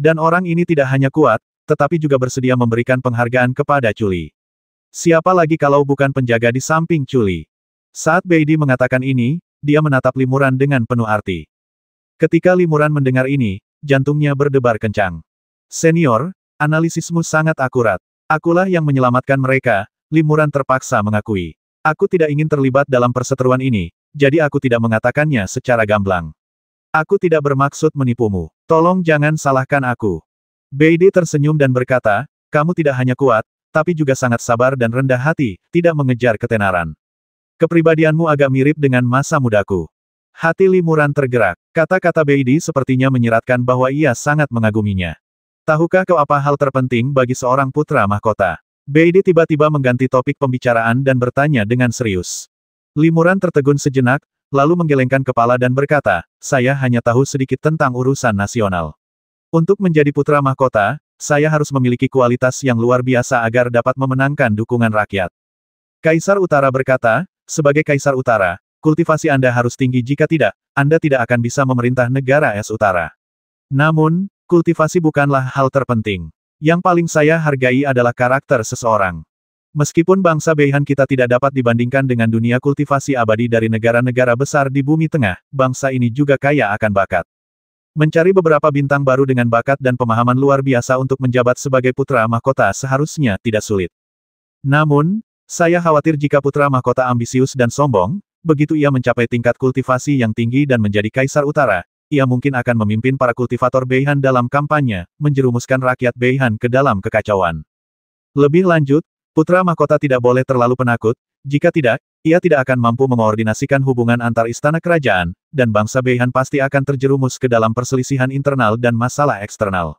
Dan orang ini tidak hanya kuat, tetapi juga bersedia memberikan penghargaan kepada Chuli. Siapa lagi kalau bukan penjaga di samping Chuli? Saat Beidi mengatakan ini, dia menatap Limuran dengan penuh arti. Ketika Limuran mendengar ini, jantungnya berdebar kencang. Senior, analisismu sangat akurat. Akulah yang menyelamatkan mereka, Limuran terpaksa mengakui. Aku tidak ingin terlibat dalam perseteruan ini, jadi aku tidak mengatakannya secara gamblang. Aku tidak bermaksud menipumu. Tolong jangan salahkan aku. Beidi tersenyum dan berkata, kamu tidak hanya kuat, tapi juga sangat sabar dan rendah hati, tidak mengejar ketenaran. Kepribadianmu agak mirip dengan masa mudaku. Hati Limuran tergerak. Kata-kata Beidi sepertinya menyiratkan bahwa ia sangat mengaguminya. Tahukah kau apa hal terpenting bagi seorang putra mahkota? Beidi tiba-tiba mengganti topik pembicaraan dan bertanya dengan serius. Limuran tertegun sejenak, lalu menggelengkan kepala dan berkata, saya hanya tahu sedikit tentang urusan nasional. Untuk menjadi putra mahkota, saya harus memiliki kualitas yang luar biasa agar dapat memenangkan dukungan rakyat. Kaisar Utara berkata, sebagai Kaisar Utara, kultivasi Anda harus tinggi jika tidak, Anda tidak akan bisa memerintah negara es Utara. Namun, kultivasi bukanlah hal terpenting. Yang paling saya hargai adalah karakter seseorang. Meskipun bangsa Beihan kita tidak dapat dibandingkan dengan dunia kultivasi abadi dari negara-negara besar di bumi tengah, bangsa ini juga kaya akan bakat. Mencari beberapa bintang baru dengan bakat dan pemahaman luar biasa untuk menjabat sebagai putra mahkota seharusnya tidak sulit. Namun, saya khawatir jika putra mahkota ambisius dan sombong, begitu ia mencapai tingkat kultivasi yang tinggi dan menjadi Kaisar Utara, ia mungkin akan memimpin para kultivator Beihan dalam kampanye, menjerumuskan rakyat Beihan ke dalam kekacauan. Lebih lanjut, putra mahkota tidak boleh terlalu penakut, jika tidak, ia tidak akan mampu mengoordinasikan hubungan antar istana kerajaan, dan bangsa Beihan pasti akan terjerumus ke dalam perselisihan internal dan masalah eksternal.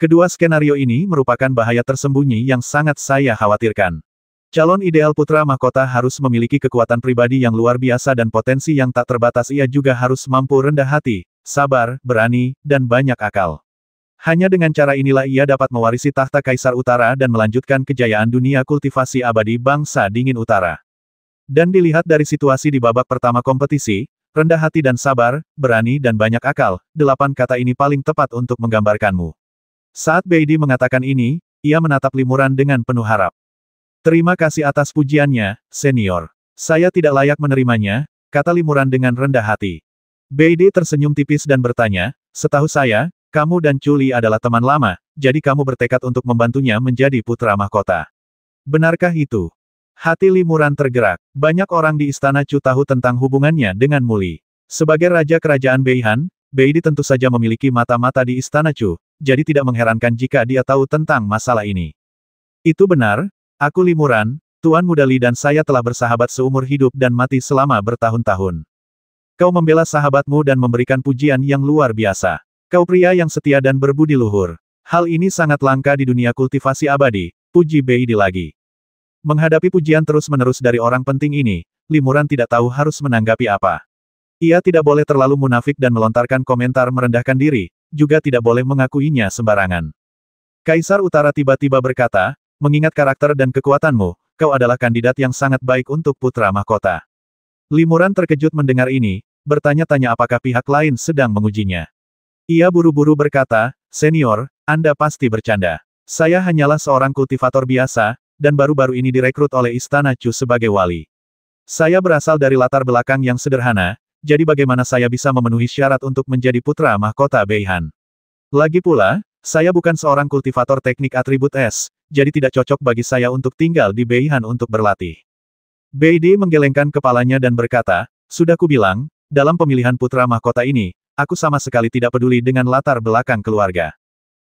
Kedua skenario ini merupakan bahaya tersembunyi yang sangat saya khawatirkan. Calon ideal putra mahkota harus memiliki kekuatan pribadi yang luar biasa dan potensi yang tak terbatas. Ia juga harus mampu rendah hati, sabar, berani, dan banyak akal. Hanya dengan cara inilah ia dapat mewarisi tahta Kaisar Utara dan melanjutkan kejayaan dunia kultivasi abadi bangsa dingin Utara. Dan dilihat dari situasi di babak pertama kompetisi, rendah hati dan sabar, berani dan banyak akal, 8 kata ini paling tepat untuk menggambarkanmu. Saat Beidi mengatakan ini, ia menatap Limuran dengan penuh harap. Terima kasih atas pujiannya, senior. Saya tidak layak menerimanya, kata Limuran dengan rendah hati. Beidi tersenyum tipis dan bertanya, setahu saya, kamu dan Chuli adalah teman lama, jadi kamu bertekad untuk membantunya menjadi putra mahkota. Benarkah itu? Hati Limuran tergerak. Banyak orang di Istana Chu tahu tentang hubungannya dengan Muli. Sebagai Raja Kerajaan Beihan, Beidi tentu saja memiliki mata-mata di Istana Chu, jadi tidak mengherankan jika dia tahu tentang masalah ini. Itu benar, aku Limuran, Tuan Muda Li dan saya telah bersahabat seumur hidup dan mati selama bertahun-tahun. Kau membela sahabatmu dan memberikan pujian yang luar biasa. Kau pria yang setia dan berbudi luhur. Hal ini sangat langka di dunia kultivasi abadi, puji Beidi lagi. Menghadapi pujian terus-menerus dari orang penting ini, Limuran tidak tahu harus menanggapi apa. Ia tidak boleh terlalu munafik dan melontarkan komentar merendahkan diri, juga tidak boleh mengakuinya sembarangan. Kaisar Utara tiba-tiba berkata, mengingat karakter dan kekuatanmu, kau adalah kandidat yang sangat baik untuk putra mahkota. Limuran terkejut mendengar ini, bertanya-tanya apakah pihak lain sedang mengujinya. Ia buru-buru berkata, senior, Anda pasti bercanda. Saya hanyalah seorang kultivator biasa, dan baru-baru ini direkrut oleh Istana Chu sebagai wali. Saya berasal dari latar belakang yang sederhana, jadi bagaimana saya bisa memenuhi syarat untuk menjadi putra mahkota Beihan? Lagi pula, saya bukan seorang kultivator teknik atribut es, jadi tidak cocok bagi saya untuk tinggal di Beihan untuk berlatih. Beidi menggelengkan kepalanya dan berkata, sudah kubilang, dalam pemilihan putra mahkota ini, aku sama sekali tidak peduli dengan latar belakang keluarga.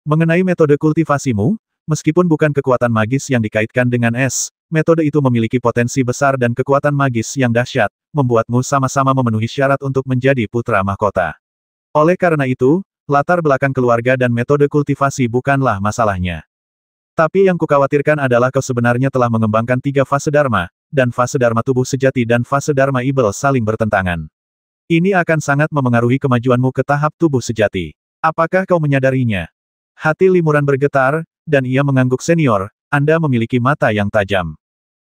Mengenai metode kultivasimu, meskipun bukan kekuatan magis yang dikaitkan dengan es, metode itu memiliki potensi besar dan kekuatan magis yang dahsyat, membuatmu sama-sama memenuhi syarat untuk menjadi putra mahkota. Oleh karena itu, latar belakang keluarga dan metode kultivasi bukanlah masalahnya. Tapi yang kukhawatirkan adalah kau sebenarnya telah mengembangkan 3 fase Dharma, dan fase Dharma tubuh sejati dan fase Dharma ibel saling bertentangan. Ini akan sangat memengaruhi kemajuanmu ke tahap tubuh sejati. Apakah kau menyadarinya? Hati Limuran bergetar, dan ia mengangguk senior, Anda memiliki mata yang tajam.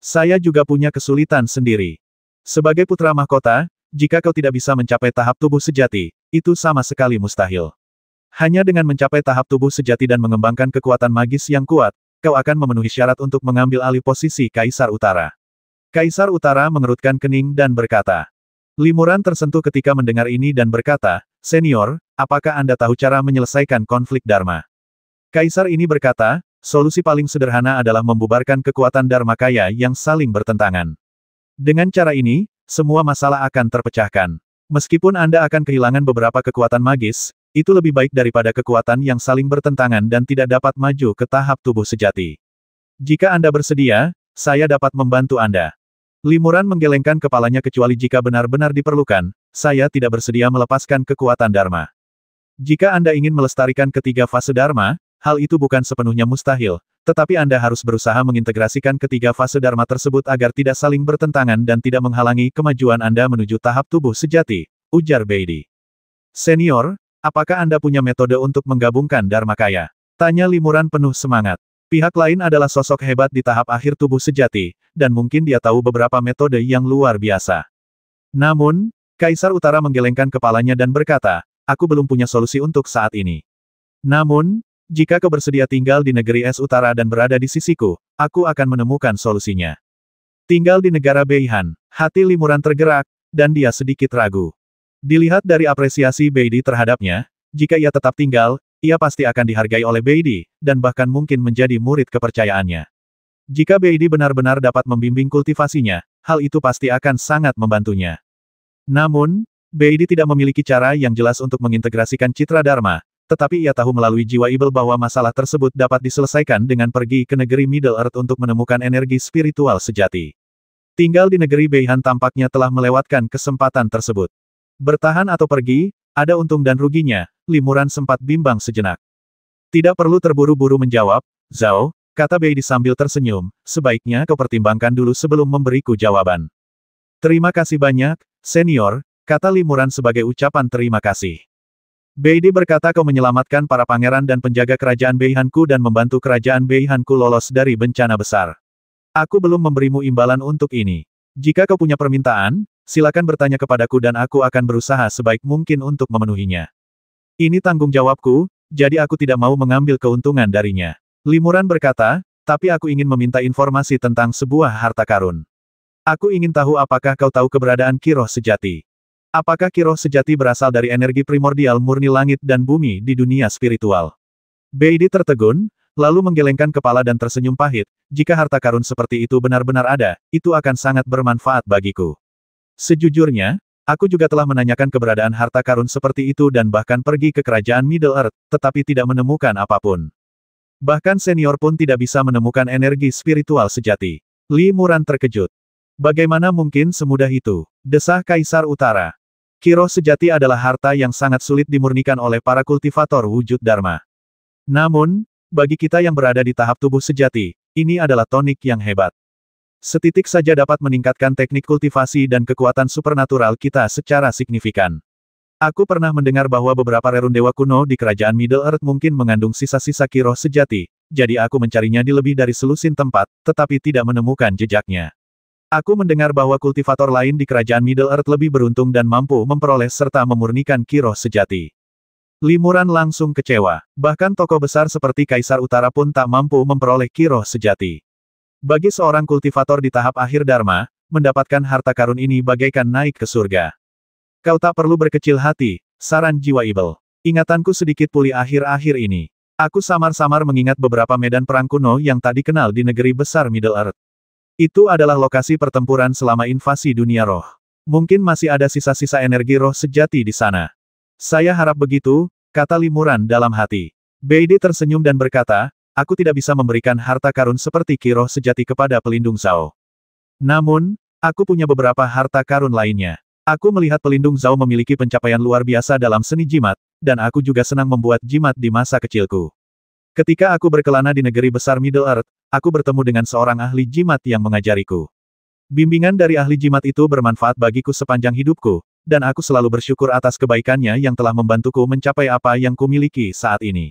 Saya juga punya kesulitan sendiri. Sebagai putra mahkota, jika kau tidak bisa mencapai tahap tubuh sejati, itu sama sekali mustahil. Hanya dengan mencapai tahap tubuh sejati dan mengembangkan kekuatan magis yang kuat, kau akan memenuhi syarat untuk mengambil alih posisi Kaisar Utara. Kaisar Utara mengerutkan kening dan berkata. Limuran tersentuh ketika mendengar ini dan berkata, Senior, apakah Anda tahu cara menyelesaikan konflik Dharma? Kaisar ini berkata, solusi paling sederhana adalah membubarkan kekuatan Dharmakaya yang saling bertentangan. Dengan cara ini, semua masalah akan terpecahkan. Meskipun Anda akan kehilangan beberapa kekuatan magis, itu lebih baik daripada kekuatan yang saling bertentangan dan tidak dapat maju ke tahap tubuh sejati. Jika Anda bersedia, saya dapat membantu Anda. Limuran menggelengkan kepalanya kecuali jika benar-benar diperlukan, saya tidak bersedia melepaskan kekuatan Dharma. Jika Anda ingin melestarikan ketiga fase Dharma, hal itu bukan sepenuhnya mustahil, tetapi Anda harus berusaha mengintegrasikan ketiga fase Dharma tersebut agar tidak saling bertentangan dan tidak menghalangi kemajuan Anda menuju tahap tubuh sejati, ujar Beidi. Senior, apakah Anda punya metode untuk menggabungkan Dharmakaya? Tanya Limuran penuh semangat. Pihak lain adalah sosok hebat di tahap akhir tubuh sejati, dan mungkin dia tahu beberapa metode yang luar biasa. Namun, Kaisar Utara menggelengkan kepalanya dan berkata, aku belum punya solusi untuk saat ini. Namun, jika kau bersedia tinggal di negeri es utara dan berada di sisiku, aku akan menemukan solusinya. Tinggal di negara Beihan, hati Limuran tergerak, dan dia sedikit ragu. Dilihat dari apresiasi Beidi terhadapnya, jika ia tetap tinggal, ia pasti akan dihargai oleh Beidi, dan bahkan mungkin menjadi murid kepercayaannya. Jika Beidi benar-benar dapat membimbing kultivasinya, hal itu pasti akan sangat membantunya. Namun, Beidi tidak memiliki cara yang jelas untuk mengintegrasikan citra Dharma, tetapi ia tahu melalui jiwa Ibel bahwa masalah tersebut dapat diselesaikan dengan pergi ke negeri Middle Earth untuk menemukan energi spiritual sejati. Tinggal di negeri Beihan tampaknya telah melewatkan kesempatan tersebut. Bertahan atau pergi, ada untung dan ruginya, Limuran sempat bimbang sejenak. Tidak perlu terburu-buru menjawab, Zhao, kata Beidi sambil tersenyum, sebaiknya kau pertimbangkan dulu sebelum memberiku jawaban. Terima kasih banyak, Senior, kata Limuran sebagai ucapan terima kasih. Beidi berkata kau menyelamatkan para pangeran dan penjaga kerajaan Beihanku dan membantu kerajaan Beihanku lolos dari bencana besar. Aku belum memberimu imbalan untuk ini. Jika kau punya permintaan, silakan bertanya kepadaku dan aku akan berusaha sebaik mungkin untuk memenuhinya. Ini tanggung jawabku, jadi aku tidak mau mengambil keuntungan darinya. Limuran berkata, tapi aku ingin meminta informasi tentang sebuah harta karun. Aku ingin tahu apakah kau tahu keberadaan Kiroh Sejati. Apakah Kiroh Sejati berasal dari energi primordial murni langit dan bumi di dunia spiritual? Beidi tertegun, lalu menggelengkan kepala dan tersenyum pahit, jika harta karun seperti itu benar-benar ada, itu akan sangat bermanfaat bagiku. Sejujurnya, aku juga telah menanyakan keberadaan harta karun seperti itu dan bahkan pergi ke kerajaan Middle Earth, tetapi tidak menemukan apapun. Bahkan senior pun tidak bisa menemukan energi spiritual sejati. Limuran terkejut. Bagaimana mungkin semudah itu? Desah Kaisar Utara. Kiroh sejati adalah harta yang sangat sulit dimurnikan oleh para kultivator wujud Dharma. Namun, bagi kita yang berada di tahap tubuh sejati, ini adalah tonik yang hebat. Setitik saja dapat meningkatkan teknik kultivasi dan kekuatan supernatural kita secara signifikan. Aku pernah mendengar bahwa beberapa rerun dewa kuno di kerajaan Middle Earth mungkin mengandung sisa-sisa kiroh sejati, jadi aku mencarinya di lebih dari selusin tempat, tetapi tidak menemukan jejaknya. Aku mendengar bahwa kultivator lain di kerajaan Middle Earth lebih beruntung dan mampu memperoleh serta memurnikan kiroh sejati. Limuran langsung kecewa. Bahkan tokoh besar seperti Kaisar Utara pun tak mampu memperoleh kiroh sejati. Bagi seorang kultivator di tahap akhir Dharma, mendapatkan harta karun ini bagaikan naik ke surga. Kau tak perlu berkecil hati, saran jiwa Ibel. Ingatanku sedikit pulih akhir-akhir ini. Aku samar-samar mengingat beberapa medan perang kuno yang tak dikenal di negeri besar Middle Earth. Itu adalah lokasi pertempuran selama invasi dunia roh. Mungkin masih ada sisa-sisa energi roh sejati di sana. Saya harap begitu, kata Limuran dalam hati. Beidi tersenyum dan berkata, aku tidak bisa memberikan harta karun seperti kiroh sejati kepada pelindung Zhao. Namun, aku punya beberapa harta karun lainnya. Aku melihat pelindung Zhao memiliki pencapaian luar biasa dalam seni jimat, dan aku juga senang membuat jimat di masa kecilku. Ketika aku berkelana di negeri besar Middle Earth, aku bertemu dengan seorang ahli jimat yang mengajariku. Bimbingan dari ahli jimat itu bermanfaat bagiku sepanjang hidupku, dan aku selalu bersyukur atas kebaikannya yang telah membantuku mencapai apa yang kumiliki saat ini.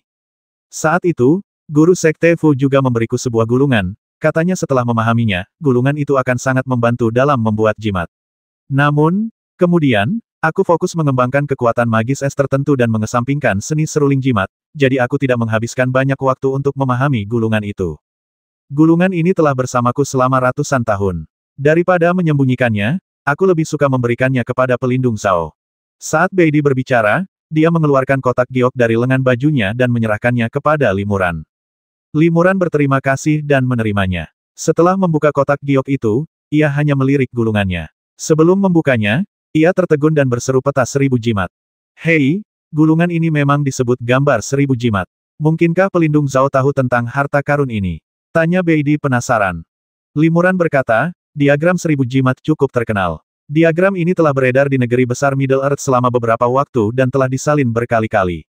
Saat itu, guru Sekte Fu juga memberiku sebuah gulungan, katanya setelah memahaminya, gulungan itu akan sangat membantu dalam membuat jimat. Namun, kemudian, Aku fokus mengembangkan kekuatan magis es tertentu dan mengesampingkan seni seruling jimat, jadi aku tidak menghabiskan banyak waktu untuk memahami gulungan itu. Gulungan ini telah bersamaku selama ratusan tahun. Daripada menyembunyikannya, aku lebih suka memberikannya kepada pelindung Zhao. Saat Beidi berbicara, dia mengeluarkan kotak giok dari lengan bajunya dan menyerahkannya kepada Limuran. Limuran berterima kasih dan menerimanya. Setelah membuka kotak giok itu, ia hanya melirik gulungannya. Sebelum membukanya, ia tertegun dan berseru peta 1000 jimat. Hei, gulungan ini memang disebut gambar 1000 jimat. Mungkinkah pelindung Zhao tahu tentang harta karun ini? Tanya Beidi penasaran. Limuran berkata, diagram 1000 jimat cukup terkenal. Diagram ini telah beredar di negeri besar Middle Earth selama beberapa waktu dan telah disalin berkali-kali.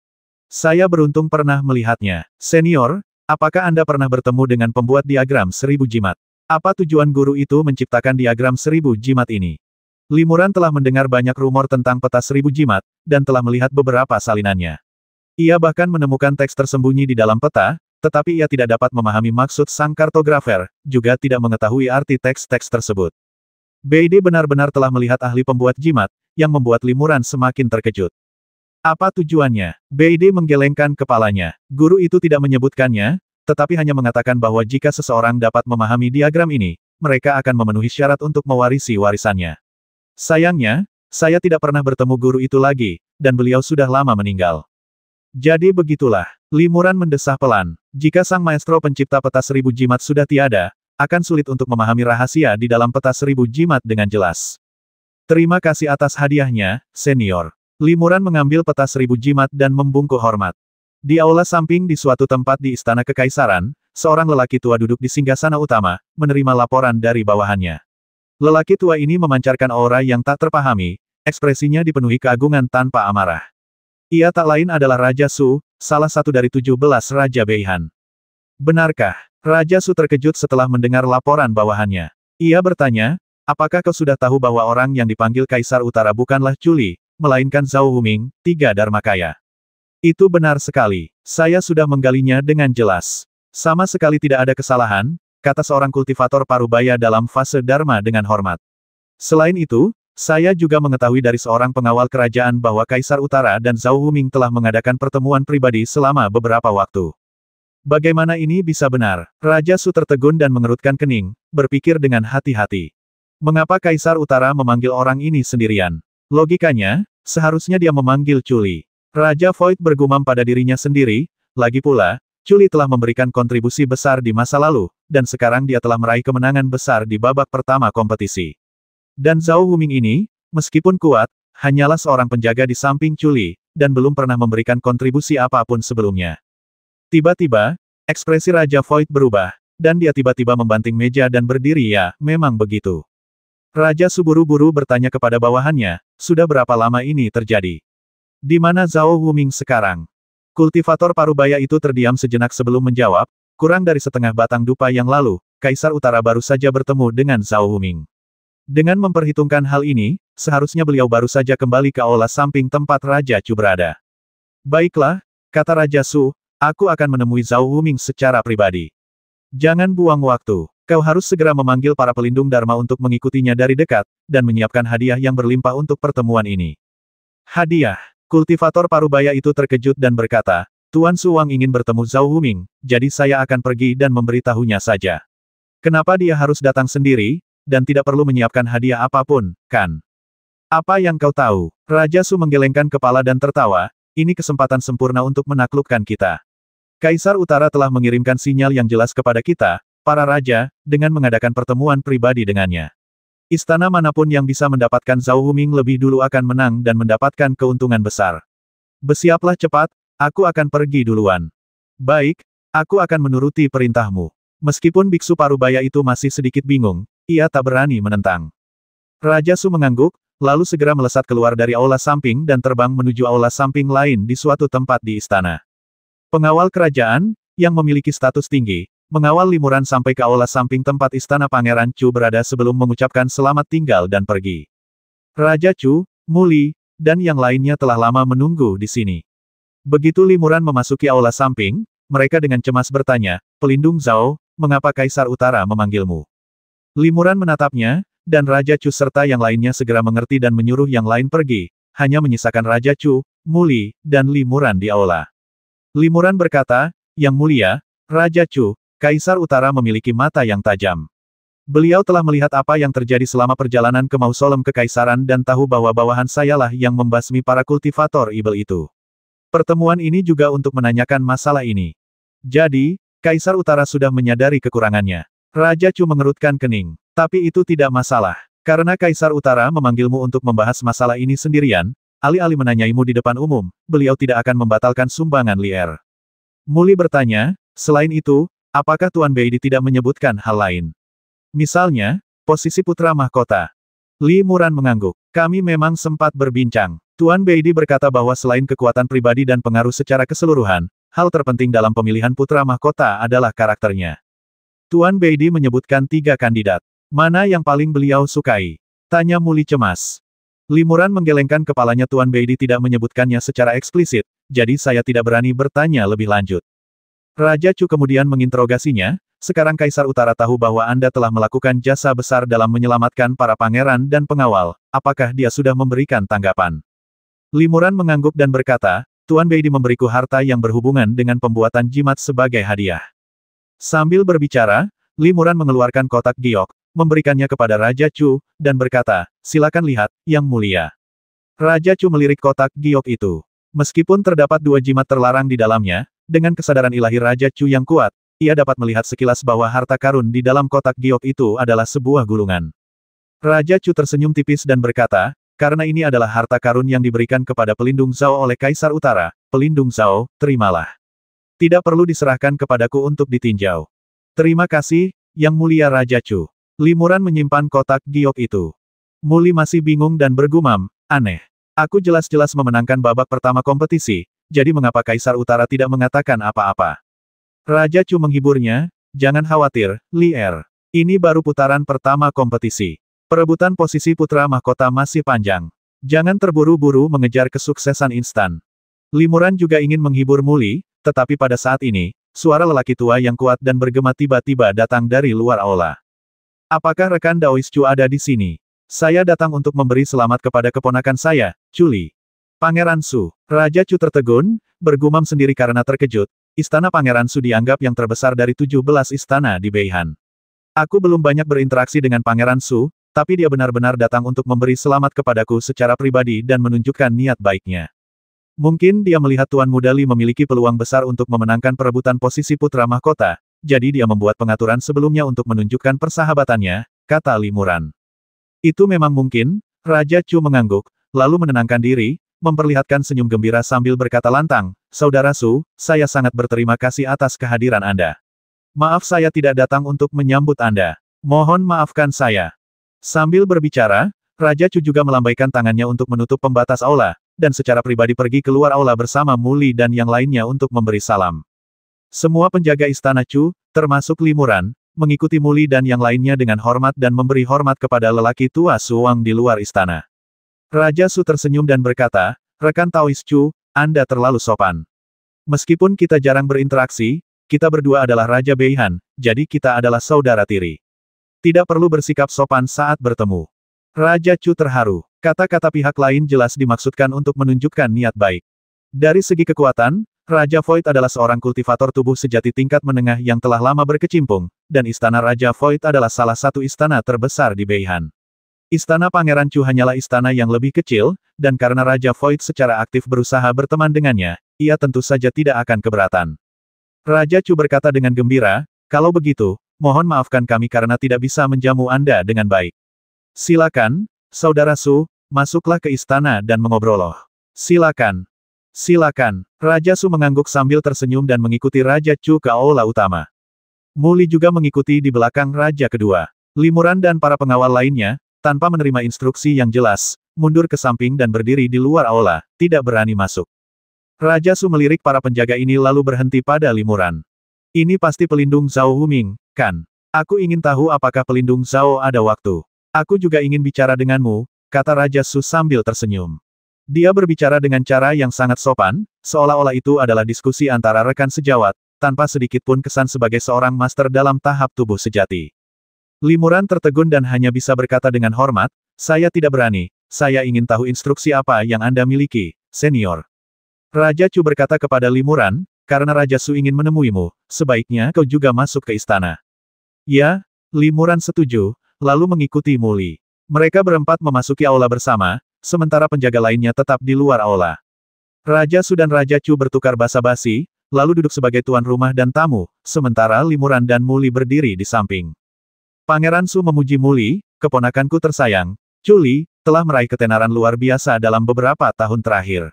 Saya beruntung pernah melihatnya. Senior, apakah Anda pernah bertemu dengan pembuat diagram 1000 jimat? Apa tujuan guru itu menciptakan diagram 1000 jimat ini? Limuran telah mendengar banyak rumor tentang peta 1000 jimat, dan telah melihat beberapa salinannya. Ia bahkan menemukan teks tersembunyi di dalam peta, tetapi ia tidak dapat memahami maksud sang kartografer, juga tidak mengetahui arti teks-teks tersebut. Beidi benar-benar telah melihat ahli pembuat jimat, yang membuat Limuran semakin terkejut. Apa tujuannya? Beidi menggelengkan kepalanya. Guru itu tidak menyebutkannya, tetapi hanya mengatakan bahwa jika seseorang dapat memahami diagram ini, mereka akan memenuhi syarat untuk mewarisi warisannya. Sayangnya, saya tidak pernah bertemu guru itu lagi, dan beliau sudah lama meninggal. Jadi begitulah. Limuran mendesah pelan. Jika sang maestro pencipta peta 1000 jimat sudah tiada, akan sulit untuk memahami rahasia di dalam peta 1000 jimat dengan jelas. Terima kasih atas hadiahnya, senior. Limuran mengambil peta 1000 jimat dan membungkuk hormat. Di aula samping di suatu tempat di Istana Kekaisaran, seorang lelaki tua duduk di singgasana utama, menerima laporan dari bawahannya. Lelaki tua ini memancarkan aura yang tak terpahami, ekspresinya dipenuhi keagungan tanpa amarah. Ia tak lain adalah Raja Su, salah satu dari 17 Raja Beihan. Benarkah? Raja Su terkejut setelah mendengar laporan bawahannya. Ia bertanya, apakah kau sudah tahu bahwa orang yang dipanggil Kaisar Utara bukanlah Culi, melainkan Zhao Huming, 3 Dharmakaya? Itu benar sekali. Saya sudah menggalinya dengan jelas. Sama sekali tidak ada kesalahan, kata seorang kultivator parubaya dalam fase Dharma dengan hormat. Selain itu, saya juga mengetahui dari seorang pengawal kerajaan bahwa Kaisar Utara dan Zhao Huming telah mengadakan pertemuan pribadi selama beberapa waktu. Bagaimana ini bisa benar? Raja Su tertegun dan mengerutkan kening, berpikir dengan hati-hati. Mengapa Kaisar Utara memanggil orang ini sendirian? Logikanya, seharusnya dia memanggil Culi. Raja Void bergumam pada dirinya sendiri, lagi pula, Culi telah memberikan kontribusi besar di masa lalu, dan sekarang dia telah meraih kemenangan besar di babak pertama kompetisi. Dan Zhao Huming ini, meskipun kuat, hanyalah seorang penjaga di samping Culi, dan belum pernah memberikan kontribusi apapun sebelumnya. Tiba-tiba, ekspresi Raja Void berubah, dan dia tiba-tiba membanting meja dan berdiri. Ya, memang begitu. Raja Su buru-buru bertanya kepada bawahannya, sudah berapa lama ini terjadi? Di mana Zhao Huming sekarang? Kultivator parubaya itu terdiam sejenak sebelum menjawab, kurang dari setengah batang dupa yang lalu, Kaisar Utara baru saja bertemu dengan Zhao Huming. Dengan memperhitungkan hal ini, seharusnya beliau baru saja kembali ke aula samping tempat Raja Chu berada. Baiklah, kata Raja Su, aku akan menemui Zhao Huming secara pribadi. Jangan buang waktu. Kau harus segera memanggil para pelindung Dharma untuk mengikutinya dari dekat, dan menyiapkan hadiah yang berlimpah untuk pertemuan ini. Hadiah. Kultivator parubaya itu terkejut dan berkata, Tuan Su Wang ingin bertemu Zhao Huming, jadi saya akan pergi dan memberitahunya saja. Kenapa dia harus datang sendiri, dan tidak perlu menyiapkan hadiah apapun, kan? Apa yang kau tahu? Raja Su menggelengkan kepala dan tertawa, ini kesempatan sempurna untuk menaklukkan kita. Kaisar Utara telah mengirimkan sinyal yang jelas kepada kita, para raja, dengan mengadakan pertemuan pribadi dengannya. Istana manapun yang bisa mendapatkan Zhao Huming lebih dulu akan menang dan mendapatkan keuntungan besar. Bersiaplah cepat, aku akan pergi duluan. Baik, aku akan menuruti perintahmu. Meskipun biksu parubaya itu masih sedikit bingung, ia tak berani menentang. Raja Su mengangguk, lalu segera melesat keluar dari aula samping dan terbang menuju aula samping lain di suatu tempat di istana. Pengawal kerajaan, yang memiliki status tinggi, mengawal Limuran sampai ke aula samping tempat istana Pangeran Chu berada sebelum mengucapkan selamat tinggal dan pergi. Raja Chu, Muli, dan yang lainnya telah lama menunggu di sini. Begitu Limuran memasuki aula samping, mereka dengan cemas bertanya, pelindung Zhao, mengapa Kaisar Utara memanggilmu? Limuran menatapnya, dan Raja Chu serta yang lainnya segera mengerti dan menyuruh yang lain pergi, hanya menyisakan Raja Chu, Muli, dan Limuran di aula. Limuran berkata, "Yang mulia, Raja Chu, Kaisar Utara memiliki mata yang tajam. Beliau telah melihat apa yang terjadi selama perjalanan ke Mausolem Kekaisaran dan tahu bahwa bawahan sayalah yang membasmi para kultivator ibel itu. Pertemuan ini juga untuk menanyakan masalah ini. Jadi, Kaisar Utara sudah menyadari kekurangannya." Raja Chu mengerutkan kening. "Tapi itu tidak masalah. Karena Kaisar Utara memanggilmu untuk membahas masalah ini sendirian, alih-alih menanyaimu di depan umum, beliau tidak akan membatalkan sumbangan Lier." Muli bertanya, "Selain itu, apakah Tuan Beidi tidak menyebutkan hal lain? Misalnya, posisi putra mahkota?" Li Muran mengangguk. "Kami memang sempat berbincang. Tuan Beidi berkata bahwa selain kekuatan pribadi dan pengaruh secara keseluruhan, hal terpenting dalam pemilihan putra mahkota adalah karakternya. Tuan Beidi menyebutkan 3 kandidat. Mana yang paling beliau sukai?" tanya Muli cemas. Li Muran menggelengkan kepalanya. Tuan Beidi tidak menyebutkannya secara eksplisit, jadi saya tidak berani bertanya lebih lanjut. Raja Chu kemudian menginterogasinya, "Sekarang Kaisar Utara tahu bahwa Anda telah melakukan jasa besar dalam menyelamatkan para pangeran dan pengawal, apakah dia sudah memberikan tanggapan?" Li Muran mengangguk dan berkata, "Tuan Beidi memberiku harta yang berhubungan dengan pembuatan jimat sebagai hadiah." Sambil berbicara, Li Muran mengeluarkan kotak giok, memberikannya kepada Raja Chu, dan berkata, "Silakan lihat, Yang Mulia." Raja Chu melirik kotak giok itu. Meskipun terdapat 2 jimat terlarang di dalamnya, dengan kesadaran ilahi Raja Chu yang kuat, ia dapat melihat sekilas bahwa harta karun di dalam kotak giok itu adalah sebuah gulungan. Raja Chu tersenyum tipis dan berkata, "Karena ini adalah harta karun yang diberikan kepada pelindung Zhao oleh Kaisar Utara, pelindung Zhao, terimalah. Tidak perlu diserahkan kepadaku untuk ditinjau." "Terima kasih, Yang Mulia Raja Chu." Li Muran menyimpan kotak giok itu. Muli masih bingung dan bergumam, "Aneh. Aku jelas-jelas memenangkan babak pertama kompetisi, jadi mengapa Kaisar Utara tidak mengatakan apa-apa?" Raja Chu menghiburnya, "Jangan khawatir, Lier. Ini baru putaran pertama kompetisi. Perebutan posisi putra mahkota masih panjang. Jangan terburu-buru mengejar kesuksesan instan." Li Muran juga ingin menghibur Muli, tetapi pada saat ini, suara lelaki tua yang kuat dan bergema tiba-tiba datang dari luar aula. "Apakah rekan Daois Chu ada di sini? Saya datang untuk memberi selamat kepada keponakan saya, Chu Li." "Pangeran Su." Raja Chu tertegun, bergumam sendiri karena terkejut. Istana Pangeran Su dianggap yang terbesar dari 17 istana di Beihan. "Aku belum banyak berinteraksi dengan Pangeran Su, tapi dia benar-benar datang untuk memberi selamat kepadaku secara pribadi dan menunjukkan niat baiknya. Mungkin dia melihat Tuan Muda Li memiliki peluang besar untuk memenangkan perebutan posisi putra mahkota, jadi dia membuat pengaturan sebelumnya untuk menunjukkan persahabatannya," kata Li Muran. "Itu memang mungkin." Raja Chu mengangguk, lalu menenangkan diri, memperlihatkan senyum gembira sambil berkata lantang, "Saudara Su, saya sangat berterima kasih atas kehadiran Anda. Maaf saya tidak datang untuk menyambut Anda. Mohon maafkan saya." Sambil berbicara, Raja Chu juga melambaikan tangannya untuk menutup pembatas aula, dan secara pribadi pergi keluar aula bersama Muli dan yang lainnya untuk memberi salam. Semua penjaga istana Chu, termasuk Li Muran, mengikuti Muli dan yang lainnya dengan hormat dan memberi hormat kepada lelaki tua Suwang di luar istana. Raja Su tersenyum dan berkata, "Rekan Taois Chu, Anda terlalu sopan. Meskipun kita jarang berinteraksi, kita berdua adalah Raja Beihan, jadi kita adalah saudara tiri. Tidak perlu bersikap sopan saat bertemu." Raja Chu terharu. Kata-kata pihak lain jelas dimaksudkan untuk menunjukkan niat baik. Dari segi kekuatan, Raja Void adalah seorang kultivator tubuh sejati tingkat menengah yang telah lama berkecimpung, dan istana Raja Void adalah salah satu istana terbesar di Beihan. Istana Pangeran Chu hanyalah istana yang lebih kecil, dan karena Raja Void secara aktif berusaha berteman dengannya, ia tentu saja tidak akan keberatan. Raja Chu berkata dengan gembira, "Kalau begitu, mohon maafkan kami karena tidak bisa menjamu Anda dengan baik. Silakan, Saudara Su, masuklah ke istana dan mengobrol." "Silakan. Silakan." Raja Su mengangguk sambil tersenyum dan mengikuti Raja Chu ke aula utama. Muli juga mengikuti di belakang Raja kedua. Li Muran dan para pengawal lainnya, tanpa menerima instruksi yang jelas, mundur ke samping dan berdiri di luar aula, tidak berani masuk. Raja Su melirik para penjaga ini lalu berhenti pada Li Muran. "Ini pasti pelindung Zhao Huming, kan? Aku ingin tahu apakah pelindung Zhao ada waktu. Aku juga ingin bicara denganmu," kata Raja Su sambil tersenyum. Dia berbicara dengan cara yang sangat sopan, seolah-olah itu adalah diskusi antara rekan sejawat, tanpa sedikit pun kesan sebagai seorang master dalam tahap tubuh sejati. Li Muran tertegun dan hanya bisa berkata dengan hormat, "Saya tidak berani, saya ingin tahu instruksi apa yang Anda miliki, senior. Raja Chu berkata kepada Limuran, karena Raja Su ingin menemuimu, sebaiknya kau juga masuk ke istana. Ya, Limuran setuju, lalu mengikuti Muli. Mereka berempat memasuki aula bersama, sementara penjaga lainnya tetap di luar aula. Raja Su dan Raja Chu bertukar basa-basi, lalu duduk sebagai tuan rumah dan tamu, sementara Limuran dan Muli berdiri di samping. Pangeran Su memuji Muli, keponakanku tersayang, Chuli, telah meraih ketenaran luar biasa dalam beberapa tahun terakhir.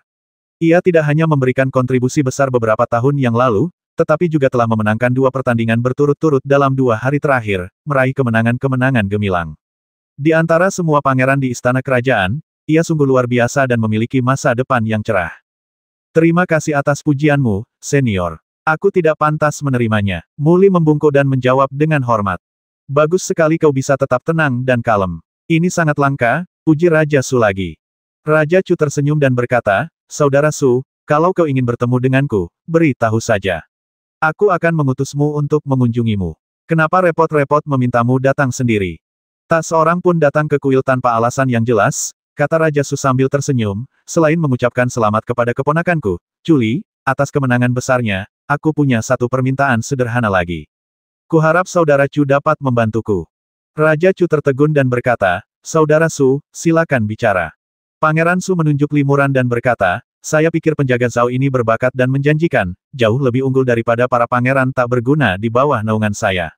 Ia tidak hanya memberikan kontribusi besar beberapa tahun yang lalu, tetapi juga telah memenangkan 2 pertandingan berturut-turut dalam 2 hari terakhir, meraih kemenangan-kemenangan gemilang. Di antara semua pangeran di istana kerajaan, ia sungguh luar biasa dan memiliki masa depan yang cerah. Terima kasih atas pujianmu, senior. Aku tidak pantas menerimanya. Muli membungkuk dan menjawab dengan hormat. Bagus sekali kau bisa tetap tenang dan kalem. Ini sangat langka, puji Raja Su lagi. Raja Chu tersenyum dan berkata, Saudara Su, kalau kau ingin bertemu denganku, beritahu saja. Aku akan mengutusmu untuk mengunjungimu. Kenapa repot-repot memintamu datang sendiri? Tak seorang pun datang ke kuil tanpa alasan yang jelas, kata Raja Su sambil tersenyum, selain mengucapkan selamat kepada keponakanku, Chuli, atas kemenangan besarnya, aku punya satu permintaan sederhana lagi. Kuharap Saudara Chu dapat membantuku. Raja Chu tertegun dan berkata, Saudara Su, silakan bicara. Pangeran Su menunjuk Limuran dan berkata, saya pikir penjaga Zhao ini berbakat dan menjanjikan, jauh lebih unggul daripada para pangeran tak berguna di bawah naungan saya.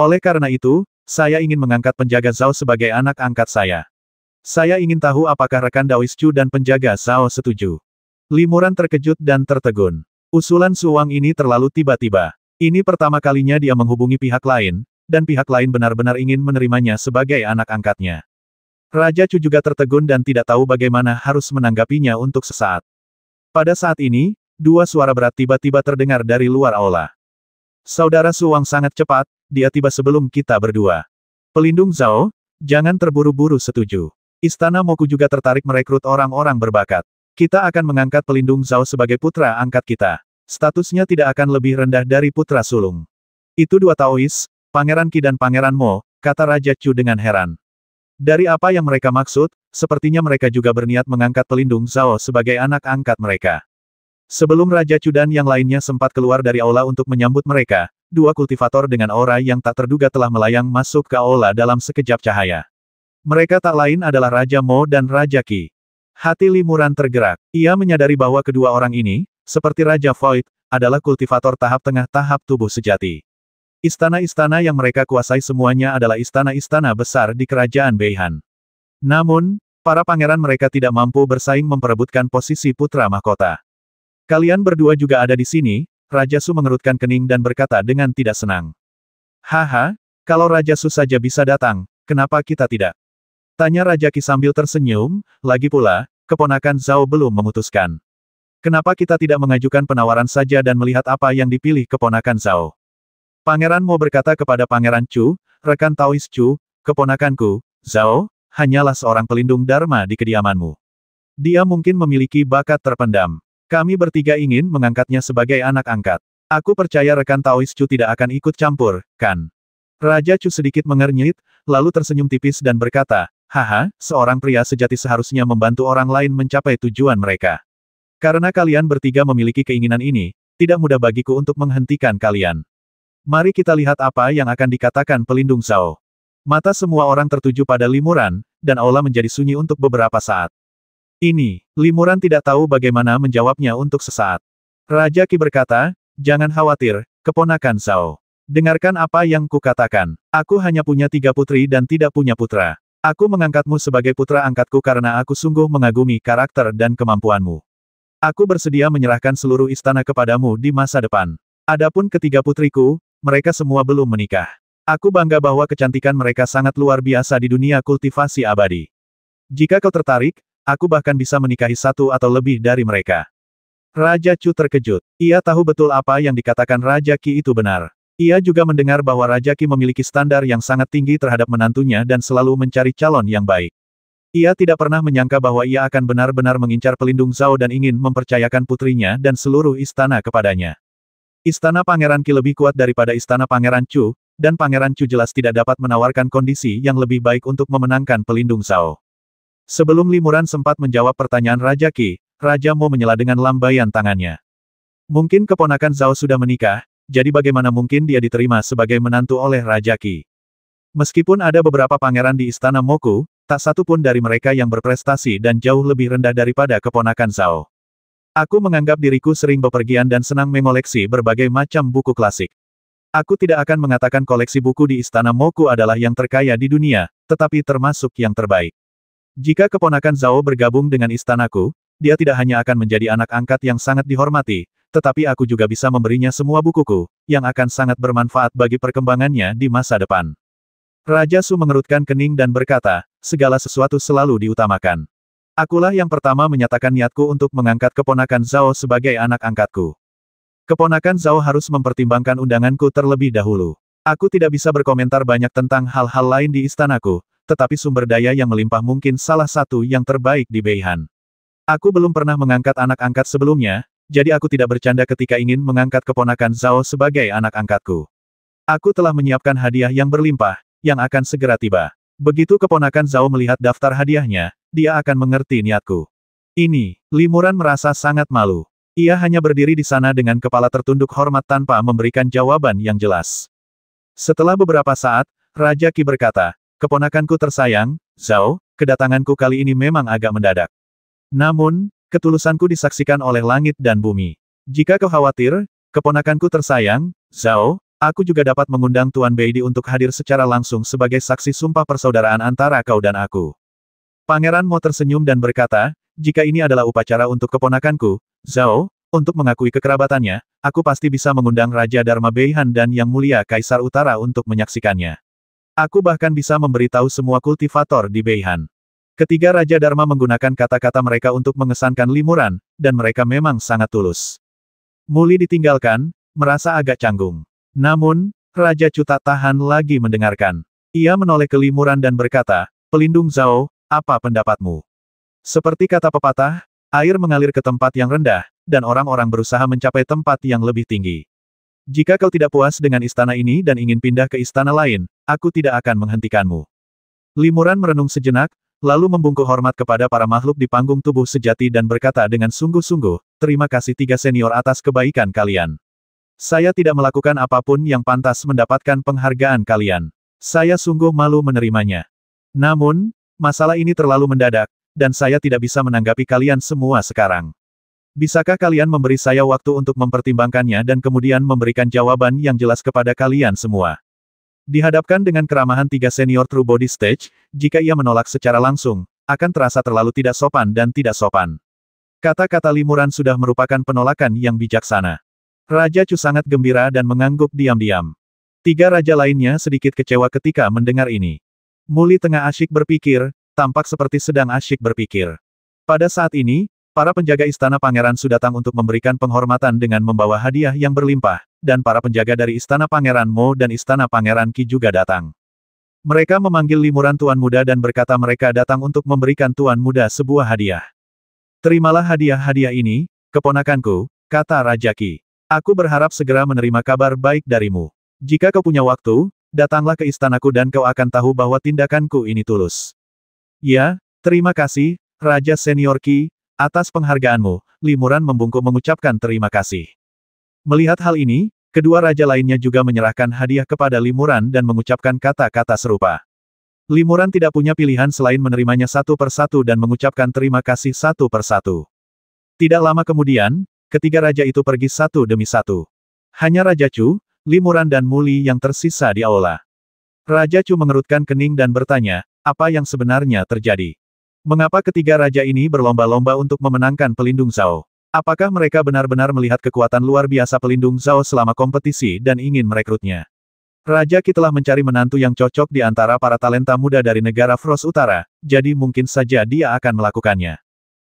Oleh karena itu, saya ingin mengangkat penjaga Zhao sebagai anak angkat saya. Saya ingin tahu apakah rekan Daois Chu dan penjaga Zhao setuju. Limuran terkejut dan tertegun. Usulan Su Wang ini terlalu tiba-tiba. Ini pertama kalinya dia menghubungi pihak lain, dan pihak lain benar-benar ingin menerimanya sebagai anak angkatnya. Raja Chu juga tertegun dan tidak tahu bagaimana harus menanggapinya untuk sesaat. Pada saat ini, 2 suara berat tiba-tiba terdengar dari luar aula. Saudara Su Wang sangat cepat, dia tiba sebelum kita berdua. Pelindung Zhao, jangan terburu-buru setuju. Istana Moku juga tertarik merekrut orang-orang berbakat. Kita akan mengangkat pelindung Zhao sebagai putra angkat kita. Statusnya tidak akan lebih rendah dari putra sulung. Itu 2 Taois, Pangeran Qi dan Pangeran Mo, kata Raja Chu dengan heran. Dari apa yang mereka maksud, sepertinya mereka juga berniat mengangkat pelindung Zhao sebagai anak angkat mereka. Sebelum Raja Chu dan yang lainnya sempat keluar dari aula untuk menyambut mereka, 2 kultivator dengan aura yang tak terduga telah melayang masuk ke aula dalam sekejap cahaya. Mereka tak lain adalah Raja Mo dan Raja Qi. Hati Limuran tergerak. Ia menyadari bahwa kedua orang ini, seperti Raja Void, adalah kultivator tahap tengah tahap tubuh sejati. Istana-istana yang mereka kuasai semuanya adalah istana-istana besar di kerajaan Beihan. Namun, para pangeran mereka tidak mampu bersaing memperebutkan posisi putra mahkota. Kalian berdua juga ada di sini, Raja Su mengerutkan kening dan berkata dengan tidak senang. Haha, kalau Raja Su saja bisa datang, kenapa kita tidak? Tanya Raja Qi sambil tersenyum, lagi pula, keponakan Zhao belum memutuskan. Kenapa kita tidak mengajukan penawaran saja dan melihat apa yang dipilih keponakan Zhao? Pangeran Mo berkata kepada Pangeran Chu, rekan Taois Chu, keponakanku, Zhao, hanyalah seorang pelindung Dharma di kediamanmu. Dia mungkin memiliki bakat terpendam. Kami bertiga ingin mengangkatnya sebagai anak angkat. Aku percaya rekan Taois Chu tidak akan ikut campur, kan? Raja Chu sedikit mengernyit, lalu tersenyum tipis dan berkata, haha, seorang pria sejati seharusnya membantu orang lain mencapai tujuan mereka. Karena kalian bertiga memiliki keinginan ini, tidak mudah bagiku untuk menghentikan kalian. Mari kita lihat apa yang akan dikatakan pelindung Zhao. Mata semua orang tertuju pada Limuran, dan aula menjadi sunyi untuk beberapa saat. Ini, Limuran tidak tahu bagaimana menjawabnya untuk sesaat. Raja Qi berkata, jangan khawatir, keponakan Zhao. Dengarkan apa yang kukatakan. Aku hanya punya 3 putri dan tidak punya putra. Aku mengangkatmu sebagai putra angkatku karena aku sungguh mengagumi karakter dan kemampuanmu. Aku bersedia menyerahkan seluruh istana kepadamu di masa depan. Adapun ketiga putriku, mereka semua belum menikah. Aku bangga bahwa kecantikan mereka sangat luar biasa di dunia kultivasi abadi. Jika kau tertarik, aku bahkan bisa menikahi 1 atau lebih dari mereka. Raja Chu terkejut. Ia tahu betul apa yang dikatakan Raja Qi itu benar. Ia juga mendengar bahwa Raja Qi memiliki standar yang sangat tinggi terhadap menantunya dan selalu mencari calon yang baik. Ia tidak pernah menyangka bahwa ia akan benar-benar mengincar pelindung Zhao dan ingin mempercayakan putrinya dan seluruh istana kepadanya. Istana Pangeran Qi lebih kuat daripada Istana Pangeran Chu, dan Pangeran Chu jelas tidak dapat menawarkan kondisi yang lebih baik untuk memenangkan pelindung Zhao. Sebelum Limuran sempat menjawab pertanyaan Raja Qi, Raja Mo menyela dengan lambaian tangannya. Mungkin keponakan Zhao sudah menikah, jadi bagaimana mungkin dia diterima sebagai menantu oleh Raja Qi? Meskipun ada beberapa pangeran di Istana Moku, tak satu pun dari mereka yang berprestasi dan jauh lebih rendah daripada keponakan Zhao. Aku menganggap diriku sering bepergian dan senang mengoleksi berbagai macam buku klasik. Aku tidak akan mengatakan koleksi buku di Istana Moku adalah yang terkaya di dunia, tetapi termasuk yang terbaik. Jika keponakan Zhao bergabung dengan istanaku, dia tidak hanya akan menjadi anak angkat yang sangat dihormati, tetapi aku juga bisa memberinya semua bukuku, yang akan sangat bermanfaat bagi perkembangannya di masa depan. Raja Su mengerutkan kening dan berkata, segala sesuatu selalu diutamakan. Akulah yang pertama menyatakan niatku untuk mengangkat keponakan Zhao sebagai anak angkatku. Keponakan Zhao harus mempertimbangkan undanganku terlebih dahulu. Aku tidak bisa berkomentar banyak tentang hal-hal lain di istanaku, tetapi sumber daya yang melimpah mungkin salah satu yang terbaik di Beihan. Aku belum pernah mengangkat anak angkat sebelumnya, jadi aku tidak bercanda ketika ingin mengangkat keponakan Zhao sebagai anak angkatku. Aku telah menyiapkan hadiah yang berlimpah, yang akan segera tiba. Begitu keponakan Zhao melihat daftar hadiahnya, dia akan mengerti niatku. Ini, Limuran merasa sangat malu. Ia hanya berdiri di sana dengan kepala tertunduk hormat tanpa memberikan jawaban yang jelas. Setelah beberapa saat, Raja Qi berkata, keponakanku tersayang, Zhao, kedatanganku kali ini memang agak mendadak. Namun, ketulusanku disaksikan oleh langit dan bumi. Jika kau khawatir, keponakanku tersayang, Zhao, aku juga dapat mengundang Tuan Beidi untuk hadir secara langsung sebagai saksi sumpah persaudaraan antara kau dan aku. Pangeran Mo tersenyum dan berkata, jika ini adalah upacara untuk keponakanku, Zhao, untuk mengakui kekerabatannya, aku pasti bisa mengundang Raja Dharma Beihan dan Yang Mulia Kaisar Utara untuk menyaksikannya. Aku bahkan bisa memberitahu semua kultivator di Beihan. Ketiga Raja Dharma menggunakan kata-kata mereka untuk mengesankan Limuran, dan mereka memang sangat tulus. Muli ditinggalkan, merasa agak canggung. Namun, Raja Chu tak tahan lagi mendengarkan. Ia menoleh ke Limuran dan berkata, pelindung Zhao, apa pendapatmu? Seperti kata pepatah, air mengalir ke tempat yang rendah, dan orang-orang berusaha mencapai tempat yang lebih tinggi. Jika kau tidak puas dengan istana ini dan ingin pindah ke istana lain, aku tidak akan menghentikanmu. Limuran merenung sejenak, lalu membungkuk hormat kepada para makhluk di panggung tubuh sejati dan berkata dengan sungguh-sungguh, terima kasih tiga senior atas kebaikan kalian. Saya tidak melakukan apapun yang pantas mendapatkan penghargaan kalian. Saya sungguh malu menerimanya. Namun, masalah ini terlalu mendadak, dan saya tidak bisa menanggapi kalian semua sekarang. Bisakah kalian memberi saya waktu untuk mempertimbangkannya dan kemudian memberikan jawaban yang jelas kepada kalian semua? Dihadapkan dengan keramahan tiga senior True Body Stage, jika ia menolak secara langsung, akan terasa terlalu tidak sopan dan tidak sopan. Kata-kata Limuran sudah merupakan penolakan yang bijaksana. Raja Chu sangat gembira dan mengangguk diam-diam. Tiga raja lainnya sedikit kecewa ketika mendengar ini. Muli tengah asyik berpikir, tampak seperti sedang asyik berpikir. Pada saat ini, para penjaga istana pangeran sudah datang untuk memberikan penghormatan dengan membawa hadiah yang berlimpah, dan para penjaga dari istana pangeran Mo dan istana pangeran Qi juga datang. Mereka memanggil Limuran Tuan Muda dan berkata mereka datang untuk memberikan Tuan Muda sebuah hadiah. Terimalah hadiah-hadiah ini, keponakanku, kata Raja Qi. Aku berharap segera menerima kabar baik darimu. Jika kau punya waktu, datanglah ke istanaku dan kau akan tahu bahwa tindakanku ini tulus. Ya, terima kasih, Raja Senior Qi, atas penghargaanmu. Limuran membungkuk mengucapkan terima kasih. Melihat hal ini, kedua raja lainnya juga menyerahkan hadiah kepada Limuran dan mengucapkan kata-kata serupa. Limuran tidak punya pilihan selain menerimanya satu persatu dan mengucapkan terima kasih satu persatu. Tidak lama kemudian, ketiga raja itu pergi satu demi satu. Hanya Raja Chu, Limuran dan Muli yang tersisa di aula. Raja Chu mengerutkan kening dan bertanya, apa yang sebenarnya terjadi? Mengapa ketiga raja ini berlomba-lomba untuk memenangkan pelindung Zhao? Apakah mereka benar-benar melihat kekuatan luar biasa pelindung Zhao selama kompetisi dan ingin merekrutnya? Raja Qi telah mencari menantu yang cocok di antara para talenta muda dari negara Frost Utara, jadi mungkin saja dia akan melakukannya.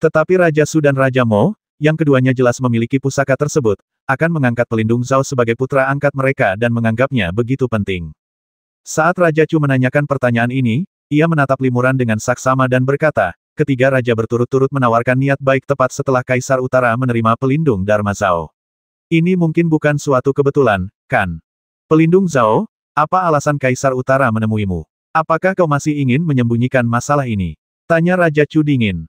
Tetapi Raja Su dan Raja Mo, yang keduanya jelas memiliki pusaka tersebut, akan mengangkat pelindung Zhao sebagai putra angkat mereka dan menganggapnya begitu penting. Saat Raja Chu menanyakan pertanyaan ini, ia menatap Limuran dengan saksama dan berkata, ketiga raja berturut-turut menawarkan niat baik tepat setelah Kaisar Utara menerima pelindung Dharma Zhao. Ini mungkin bukan suatu kebetulan, kan? Pelindung Zhao, apa alasan Kaisar Utara menemuimu? Apakah kau masih ingin menyembunyikan masalah ini? Tanya Raja Chu dingin.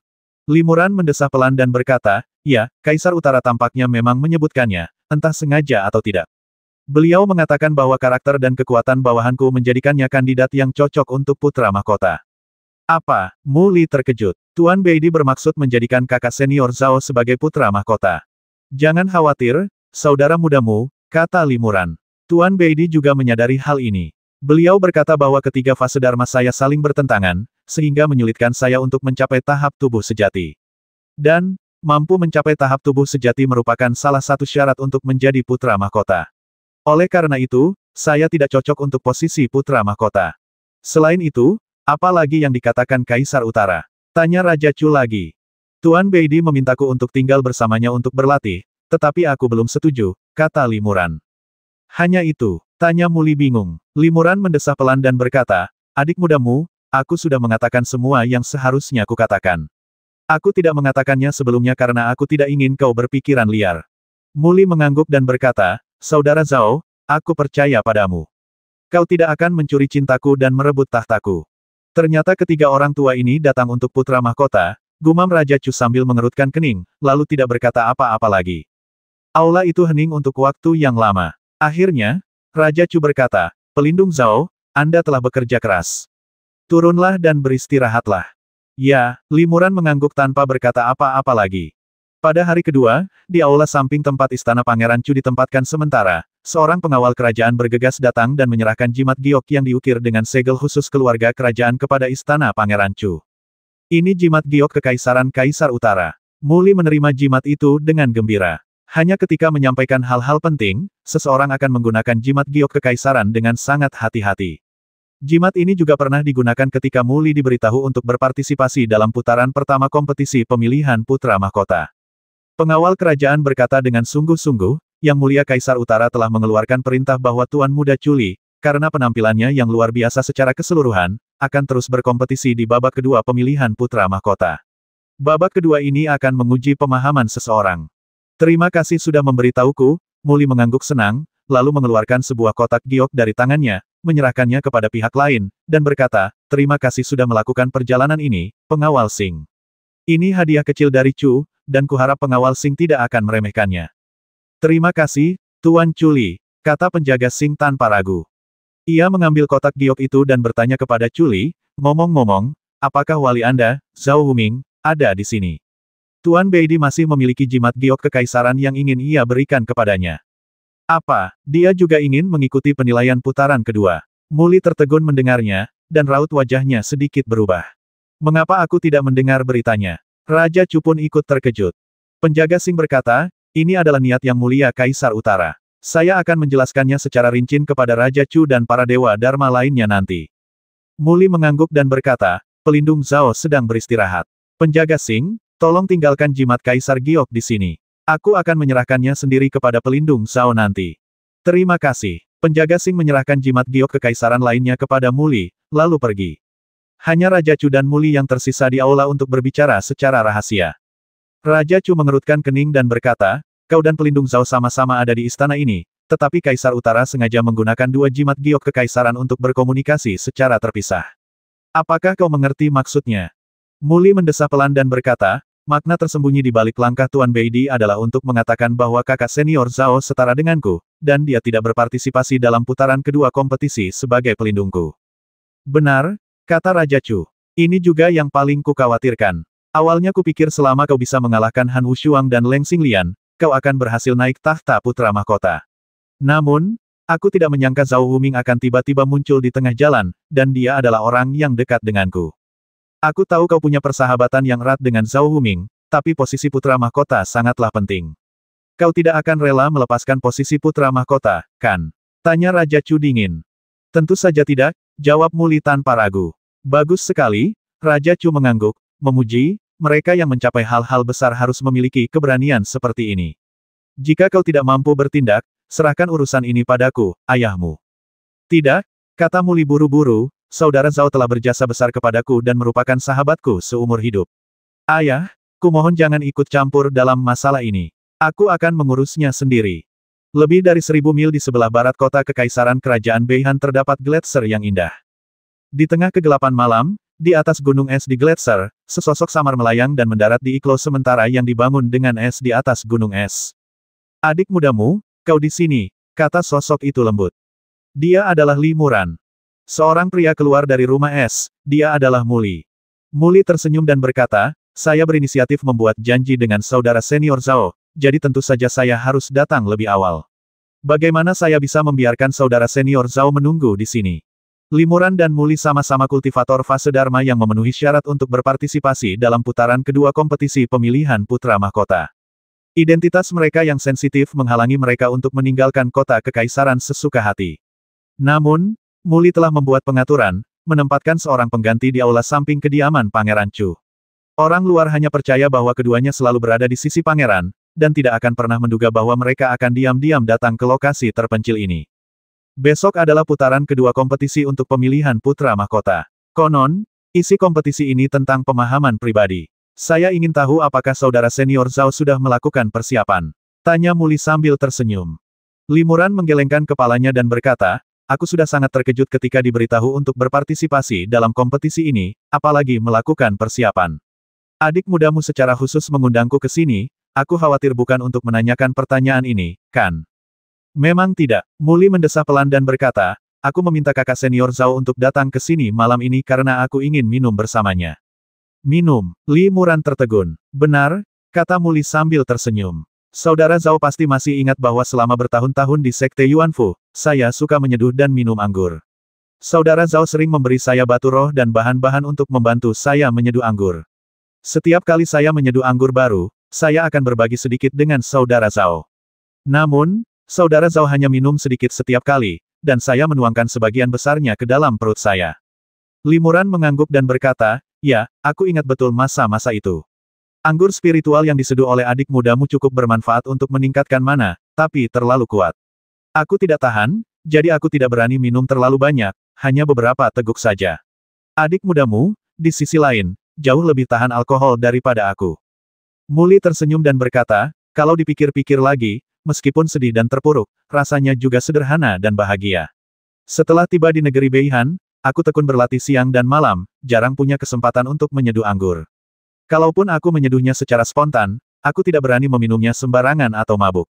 Limuran mendesah pelan dan berkata, ya, Kaisar Utara tampaknya memang menyebutkannya, entah sengaja atau tidak. Beliau mengatakan bahwa karakter dan kekuatan bawahanku menjadikannya kandidat yang cocok untuk putra mahkota. Apa? Mu Li terkejut. Tuan Beidi bermaksud menjadikan kakak senior Zhao sebagai putra mahkota. Jangan khawatir, saudara mudamu, kata Limuran. Tuan Beidi juga menyadari hal ini. Beliau berkata bahwa ketiga fase Dharma saya saling bertentangan, sehingga menyulitkan saya untuk mencapai tahap tubuh sejati. Dan, mampu mencapai tahap tubuh sejati merupakan salah satu syarat untuk menjadi putra mahkota. Oleh karena itu, saya tidak cocok untuk posisi putra mahkota. Selain itu, apa lagi yang dikatakan Kaisar Utara? Tanya Raja Chu lagi. Tuan Beidi memintaku untuk tinggal bersamanya untuk berlatih, tetapi aku belum setuju, kata Limuran. Hanya itu, tanya Mu Li bingung. Limuran mendesah pelan dan berkata, adik mudamu, aku sudah mengatakan semua yang seharusnya kukatakan. Aku tidak mengatakannya sebelumnya karena aku tidak ingin kau berpikiran liar. Mu Li mengangguk dan berkata, Saudara Zhao, aku percaya padamu. Kau tidak akan mencuri cintaku dan merebut tahtaku. Ternyata ketiga orang tua ini datang untuk putra mahkota, gumam Raja Chu sambil mengerutkan kening, lalu tidak berkata apa-apa lagi. Aula itu hening untuk waktu yang lama. Akhirnya, Raja Chu berkata, pelindung Zhao, Anda telah bekerja keras. Turunlah dan beristirahatlah. Ya, Limuran mengangguk tanpa berkata apa-apa lagi. Pada hari kedua, di aula samping tempat istana Pangeran Chu ditempatkan sementara, seorang pengawal kerajaan bergegas datang dan menyerahkan jimat giok yang diukir dengan segel khusus keluarga kerajaan kepada istana Pangeran Chu. Ini jimat giok kekaisaran Kaisar Utara. Mu Li menerima jimat itu dengan gembira. Hanya ketika menyampaikan hal-hal penting, seseorang akan menggunakan jimat giok kekaisaran dengan sangat hati-hati. Jimat ini juga pernah digunakan ketika Mu Li diberitahu untuk berpartisipasi dalam putaran pertama kompetisi pemilihan putra mahkota. Pengawal kerajaan berkata dengan sungguh-sungguh, Yang Mulia Kaisar Utara telah mengeluarkan perintah bahwa Tuan Muda Chu Li, karena penampilannya yang luar biasa secara keseluruhan, akan terus berkompetisi di babak kedua pemilihan putra mahkota. Babak kedua ini akan menguji pemahaman seseorang. Terima kasih sudah memberitahuku, Mu Li mengangguk senang, lalu mengeluarkan sebuah kotak giok dari tangannya, menyerahkannya kepada pihak lain, dan berkata, terima kasih sudah melakukan perjalanan ini, pengawal Sing. Ini hadiah kecil dari Chu, dan kuharap pengawal Sing tidak akan meremehkannya. Terima kasih, Tuan Chu Li, kata penjaga Sing tanpa ragu. Ia mengambil kotak giok itu dan bertanya kepada Chu Li, ngomong-ngomong, apakah wali Anda, Zhao Huming, ada di sini? Tuan Beidi masih memiliki jimat giok kekaisaran yang ingin ia berikan kepadanya. Apa, dia juga ingin mengikuti penilaian putaran kedua? Mu Li tertegun mendengarnya, dan raut wajahnya sedikit berubah. Mengapa aku tidak mendengar beritanya? Raja Chu pun ikut terkejut. Penjaga Sing berkata, ini adalah niat yang mulia Kaisar Utara. Saya akan menjelaskannya secara rinci kepada Raja Chu dan para dewa Dharma lainnya nanti. Mu Li mengangguk dan berkata, pelindung Zhao sedang beristirahat. Penjaga Sing, tolong tinggalkan jimat Kaisar Giok di sini. Aku akan menyerahkannya sendiri kepada pelindung Zhao nanti. Terima kasih. Penjaga Sing menyerahkan jimat giok kekaisaran lainnya kepada Mu Li, lalu pergi. Hanya Raja Chu dan Mu Li yang tersisa di aula untuk berbicara secara rahasia. Raja Chu mengerutkan kening dan berkata, kau dan pelindung Zhao sama-sama ada di istana ini, tetapi Kaisar Utara sengaja menggunakan dua jimat giok kekaisaran untuk berkomunikasi secara terpisah. Apakah kau mengerti maksudnya? Mu Li mendesah pelan dan berkata, makna tersembunyi di balik langkah Tuan Beidi adalah untuk mengatakan bahwa kakak senior Zhao setara denganku, dan dia tidak berpartisipasi dalam putaran kedua kompetisi sebagai pelindungku. Benar, kata Raja Chu. Ini juga yang paling kukhawatirkan. Awalnya kupikir selama kau bisa mengalahkan Han Wushuang dan Leng Xinglian, kau akan berhasil naik tahta putra mahkota. Namun, aku tidak menyangka Zhao Huming akan tiba-tiba muncul di tengah jalan, dan dia adalah orang yang dekat denganku. Aku tahu kau punya persahabatan yang erat dengan Zhao Huming, tapi posisi putra mahkota sangatlah penting. Kau tidak akan rela melepaskan posisi putra mahkota, kan? Tanya Raja Chu dingin. Tentu saja tidak, jawab Mu Li tanpa ragu. Bagus sekali, Raja Chu mengangguk, memuji, mereka yang mencapai hal-hal besar harus memiliki keberanian seperti ini. Jika kau tidak mampu bertindak, serahkan urusan ini padaku, ayahmu. Tidak, kata Mu Li buru-buru, saudara Zhao telah berjasa besar kepadaku dan merupakan sahabatku seumur hidup. Ayah, kumohon jangan ikut campur dalam masalah ini. Aku akan mengurusnya sendiri. Lebih dari 1000 mil di sebelah barat kota kekaisaran kerajaan Beihan terdapat gletser yang indah. Di tengah kegelapan malam, Di atas gunung es di Gletser, sesosok samar melayang dan mendarat di Iklo sementara yang dibangun dengan es di atas gunung es. Adik mudamu, kau di sini, kata sosok itu lembut. Dia adalah Li Muran. Seorang pria keluar dari rumah es, dia adalah Muli. Muli tersenyum dan berkata, saya berinisiatif membuat janji dengan saudara senior Zhao, jadi tentu saja saya harus datang lebih awal. Bagaimana saya bisa membiarkan saudara senior Zhao menunggu di sini? Li Muran dan Muli sama-sama kultivator fase Dharma yang memenuhi syarat untuk berpartisipasi dalam putaran kedua kompetisi pemilihan putra mahkota. Identitas mereka yang sensitif menghalangi mereka untuk meninggalkan kota kekaisaran sesuka hati. Namun, Muli telah membuat pengaturan, menempatkan seorang pengganti di aula samping kediaman Pangeran Chu. Orang luar hanya percaya bahwa keduanya selalu berada di sisi pangeran, dan tidak akan pernah menduga bahwa mereka akan diam-diam datang ke lokasi terpencil ini. Besok adalah putaran kedua kompetisi untuk pemilihan putra mahkota. Konon, isi kompetisi ini tentang pemahaman pribadi. Saya ingin tahu apakah saudara senior Zhao sudah melakukan persiapan. Tanya Muli sambil tersenyum. Li Muran menggelengkan kepalanya dan berkata, aku sudah sangat terkejut ketika diberitahu untuk berpartisipasi dalam kompetisi ini, apalagi melakukan persiapan. Adik mudamu secara khusus mengundangku ke sini, aku khawatir bukan untuk menanyakan pertanyaan ini, kan? Memang tidak. Muli mendesah pelan dan berkata, aku meminta kakak senior Zhao untuk datang ke sini malam ini karena aku ingin minum bersamanya. Minum. Li Muran tertegun. Benar, kata Muli sambil tersenyum. Saudara Zhao pasti masih ingat bahwa selama bertahun-tahun di Sekte Yuanfu, saya suka menyeduh dan minum anggur. Saudara Zhao sering memberi saya batu roh dan bahan-bahan untuk membantu saya menyeduh anggur. Setiap kali saya menyeduh anggur baru, saya akan berbagi sedikit dengan saudara Zhao. Namun, saudara Zhao hanya minum sedikit setiap kali, dan saya menuangkan sebagian besarnya ke dalam perut saya. Li Muran mengangguk dan berkata, ya, aku ingat betul masa-masa itu. Anggur spiritual yang diseduh oleh adik mudamu cukup bermanfaat untuk meningkatkan mana, tapi terlalu kuat. Aku tidak tahan, jadi aku tidak berani minum terlalu banyak, hanya beberapa teguk saja. Adik mudamu, di sisi lain, jauh lebih tahan alkohol daripada aku. Muli tersenyum dan berkata, kalau dipikir-pikir lagi, meskipun sedih dan terpuruk, rasanya juga sederhana dan bahagia. Setelah tiba di negeri Beihan, aku tekun berlatih siang dan malam, jarang punya kesempatan untuk menyeduh anggur. Kalaupun aku menyeduhnya secara spontan, aku tidak berani meminumnya sembarangan atau mabuk.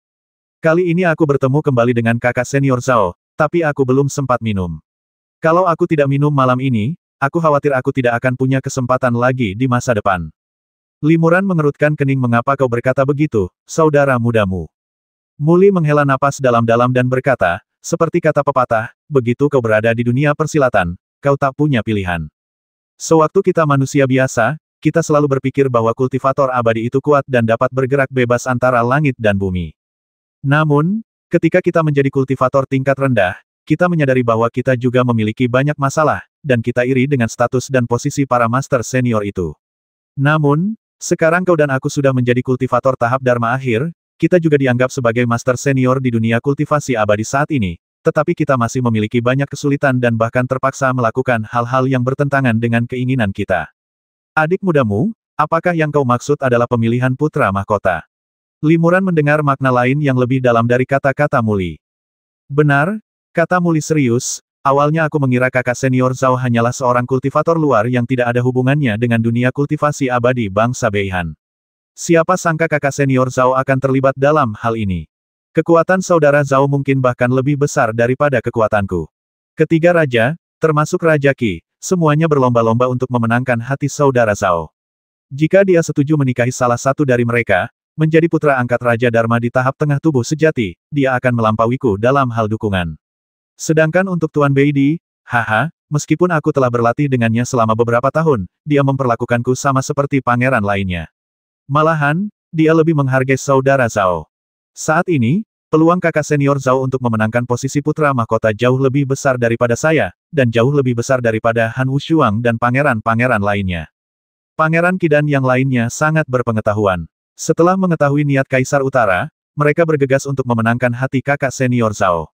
Kali ini aku bertemu kembali dengan kakak senior Zhao, tapi aku belum sempat minum. Kalau aku tidak minum malam ini, aku khawatir aku tidak akan punya kesempatan lagi di masa depan. Li Muran mengerutkan kening. Mengapa kau berkata begitu, saudara mudamu? Muli menghela napas dalam-dalam dan berkata, seperti kata pepatah, begitu kau berada di dunia persilatan, kau tak punya pilihan. Sewaktu kita manusia biasa, kita selalu berpikir bahwa kultivator abadi itu kuat dan dapat bergerak bebas antara langit dan bumi. Namun, ketika kita menjadi kultivator tingkat rendah, kita menyadari bahwa kita juga memiliki banyak masalah, dan kita iri dengan status dan posisi para master senior itu. Namun, sekarang kau dan aku sudah menjadi kultivator tahap Dharma akhir, kita juga dianggap sebagai master senior di dunia kultivasi abadi saat ini, tetapi kita masih memiliki banyak kesulitan dan bahkan terpaksa melakukan hal-hal yang bertentangan dengan keinginan kita. Adik mudamu, apakah yang kau maksud adalah pemilihan putra mahkota? Li Muran mendengar makna lain yang lebih dalam dari kata-kata Muli. Benar, kata Muli serius, awalnya aku mengira kakak senior Zhao hanyalah seorang kultivator luar yang tidak ada hubungannya dengan dunia kultivasi abadi bangsa Beihan. Siapa sangka kakak senior Zhao akan terlibat dalam hal ini. Kekuatan saudara Zhao mungkin bahkan lebih besar daripada kekuatanku. Ketiga raja, termasuk Raja Qi, semuanya berlomba-lomba untuk memenangkan hati saudara Zhao. Jika dia setuju menikahi salah satu dari mereka, menjadi putra angkat Raja Dharma di tahap tengah tubuh sejati, dia akan melampauiku dalam hal dukungan. Sedangkan untuk Tuan Beidi, haha, meskipun aku telah berlatih dengannya selama beberapa tahun, dia memperlakukanku sama seperti pangeran lainnya. Malahan, dia lebih menghargai saudara Zhao. Saat ini, peluang kakak senior Zhao untuk memenangkan posisi putra mahkota jauh lebih besar daripada saya, dan jauh lebih besar daripada Han Wushuang dan pangeran-pangeran lainnya. Pangeran Qi dan yang lainnya sangat berpengetahuan. Setelah mengetahui niat Kaisar Utara, mereka bergegas untuk memenangkan hati kakak senior Zhao.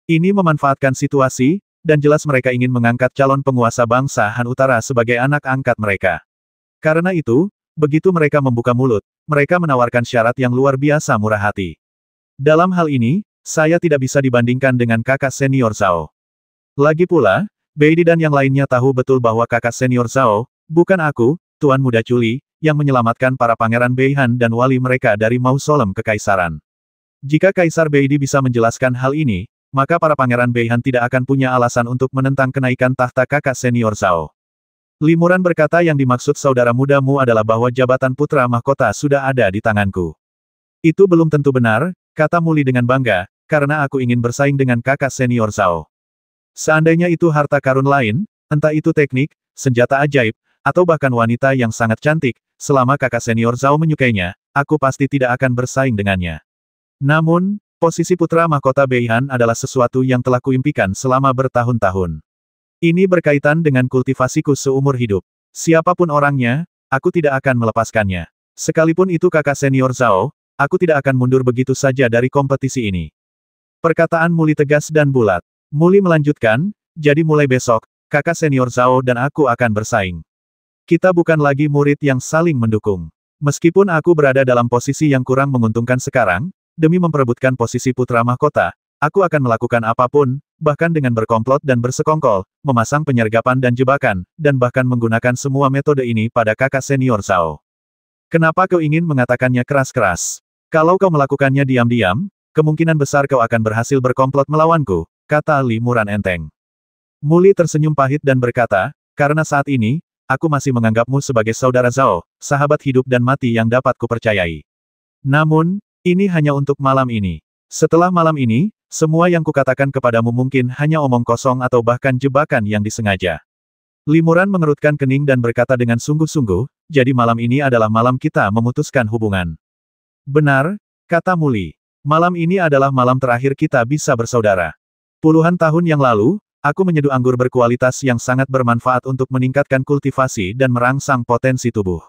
Ini memanfaatkan situasi, dan jelas mereka ingin mengangkat calon penguasa bangsa Han Utara sebagai anak angkat mereka. Karena itu, begitu mereka membuka mulut, mereka menawarkan syarat yang luar biasa murah hati. Dalam hal ini, saya tidak bisa dibandingkan dengan kakak senior Zhao. Lagi pula, Beidi dan yang lainnya tahu betul bahwa kakak senior Zhao, bukan aku, Tuan Muda Culi, yang menyelamatkan para pangeran Beihan dan wali mereka dari mausolem kekaisaran. Jika Kaisar Beidi bisa menjelaskan hal ini, maka para pangeran Beihan tidak akan punya alasan untuk menentang kenaikan tahta kakak senior Zhao. Limuran berkata yang dimaksud saudara mudamu adalah bahwa jabatan putra mahkota sudah ada di tanganku. Itu belum tentu benar, kata Muli dengan bangga, karena aku ingin bersaing dengan kakak senior Zhao. Seandainya itu harta karun lain, entah itu teknik, senjata ajaib, atau bahkan wanita yang sangat cantik, selama kakak senior Zhao menyukainya, aku pasti tidak akan bersaing dengannya. Namun, posisi putra mahkota Beihan adalah sesuatu yang telah kuimpikan selama bertahun-tahun. Ini berkaitan dengan kultivasiku seumur hidup. Siapapun orangnya, aku tidak akan melepaskannya. Sekalipun itu kakak senior Zhao, aku tidak akan mundur begitu saja dari kompetisi ini. Perkataan Muli tegas dan bulat. Muli melanjutkan, jadi mulai besok, kakak senior Zhao dan aku akan bersaing. Kita bukan lagi murid yang saling mendukung. Meskipun aku berada dalam posisi yang kurang menguntungkan sekarang, demi memperebutkan posisi putra mahkota, aku akan melakukan apapun, bahkan dengan berkomplot dan bersekongkol, memasang penyergapan dan jebakan, dan bahkan menggunakan semua metode ini pada kakak senior Zhao. Kenapa kau ingin mengatakannya keras-keras? Kalau kau melakukannya diam-diam, kemungkinan besar kau akan berhasil berkomplot melawanku, kata Limuran enteng. Muli tersenyum pahit dan berkata, karena saat ini, aku masih menganggapmu sebagai saudara Zhao, sahabat hidup dan mati yang dapat kupercayai. Namun, ini hanya untuk malam ini. Setelah malam ini, semua yang kukatakan kepadamu mungkin hanya omong kosong atau bahkan jebakan yang disengaja. Limuran mengerutkan kening dan berkata dengan sungguh-sungguh, jadi malam ini adalah malam kita memutuskan hubungan. Benar, kata Muli. Malam ini adalah malam terakhir kita bisa bersaudara. Puluhan tahun yang lalu, aku menyeduh anggur berkualitas yang sangat bermanfaat untuk meningkatkan kultivasi dan merangsang potensi tubuh.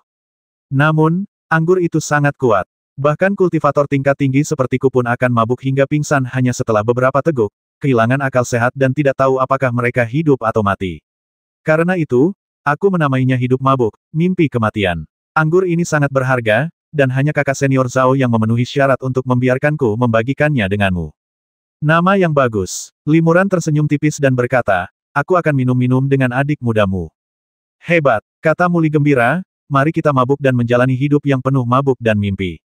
Namun, anggur itu sangat kuat. Bahkan kultivator tingkat tinggi sepertiku pun akan mabuk hingga pingsan hanya setelah beberapa teguk, kehilangan akal sehat dan tidak tahu apakah mereka hidup atau mati. Karena itu, aku menamainya hidup mabuk, mimpi kematian. Anggur ini sangat berharga, dan hanya kakak senior Zhao yang memenuhi syarat untuk membiarkanku membagikannya denganmu. Nama yang bagus. Limuran tersenyum tipis dan berkata, aku akan minum-minum dengan adik mudamu. Hebat, kata Muli gembira, mari kita mabuk dan menjalani hidup yang penuh mabuk dan mimpi.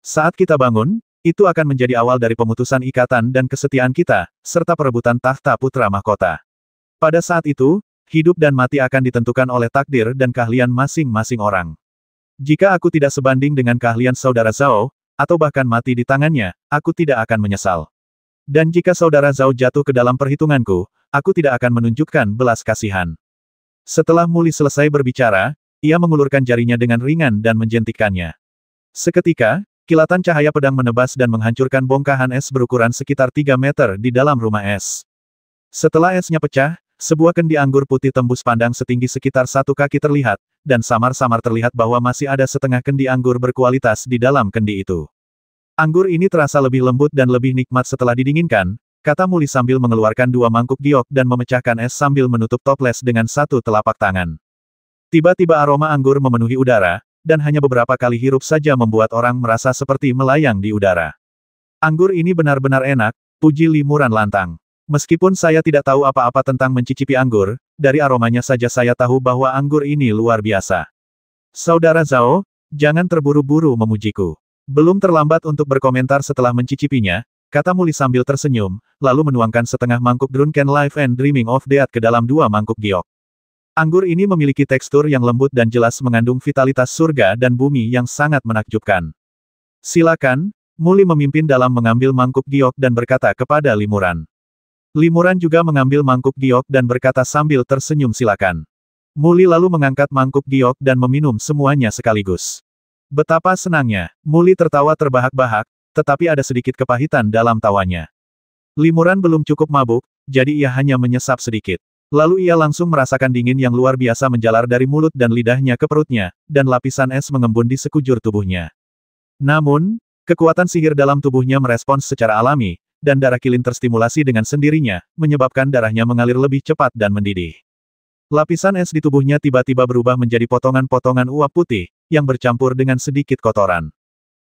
Saat kita bangun, itu akan menjadi awal dari pemutusan ikatan dan kesetiaan kita, serta perebutan tahta putra mahkota. Pada saat itu, hidup dan mati akan ditentukan oleh takdir dan keahlian masing-masing orang. Jika aku tidak sebanding dengan keahlian saudara Zhao, atau bahkan mati di tangannya, aku tidak akan menyesal. Dan jika saudara Zhao jatuh ke dalam perhitunganku, aku tidak akan menunjukkan belas kasihan. Setelah Muli selesai berbicara, ia mengulurkan jarinya dengan ringan dan menjentikkannya. Seketika, kilatan cahaya pedang menebas dan menghancurkan bongkahan es berukuran sekitar 3 meter di dalam rumah es. Setelah esnya pecah, sebuah kendi anggur putih tembus pandang setinggi sekitar 1 kaki terlihat, dan samar-samar terlihat bahwa masih ada setengah kendi anggur berkualitas di dalam kendi itu. Anggur ini terasa lebih lembut dan lebih nikmat setelah didinginkan, kata Muli sambil mengeluarkan 2 mangkuk giok dan memecahkan es sambil menutup toples dengan 1 telapak tangan. Tiba-tiba aroma anggur memenuhi udara, dan hanya beberapa kali hirup saja membuat orang merasa seperti melayang di udara. Anggur ini benar-benar enak, puji Limuran lantang. Meskipun saya tidak tahu apa-apa tentang mencicipi anggur, dari aromanya saja saya tahu bahwa anggur ini luar biasa. Saudara Zhao, jangan terburu-buru memujiku. Belum terlambat untuk berkomentar setelah mencicipinya, kata Muli sambil tersenyum, lalu menuangkan setengah mangkuk Drunken Life and Dreaming of Death ke dalam 2 mangkuk giok. Anggur ini memiliki tekstur yang lembut dan jelas mengandung vitalitas surga dan bumi yang sangat menakjubkan. Silakan, Muli memimpin dalam mengambil mangkuk giok dan berkata kepada Limuran. Limuran juga mengambil mangkuk giok dan berkata sambil tersenyum silakan. Muli lalu mengangkat mangkuk giok dan meminum semuanya sekaligus. Betapa senangnya, Muli tertawa terbahak-bahak, tetapi ada sedikit kepahitan dalam tawanya. Limuran belum cukup mabuk, jadi ia hanya menyesap sedikit. Lalu ia langsung merasakan dingin yang luar biasa menjalar dari mulut dan lidahnya ke perutnya, dan lapisan es mengembun di sekujur tubuhnya. Namun, kekuatan sihir dalam tubuhnya merespons secara alami, dan darah kilin terstimulasi dengan sendirinya, menyebabkan darahnya mengalir lebih cepat dan mendidih. Lapisan es di tubuhnya tiba-tiba berubah menjadi potongan-potongan uap putih, yang bercampur dengan sedikit kotoran.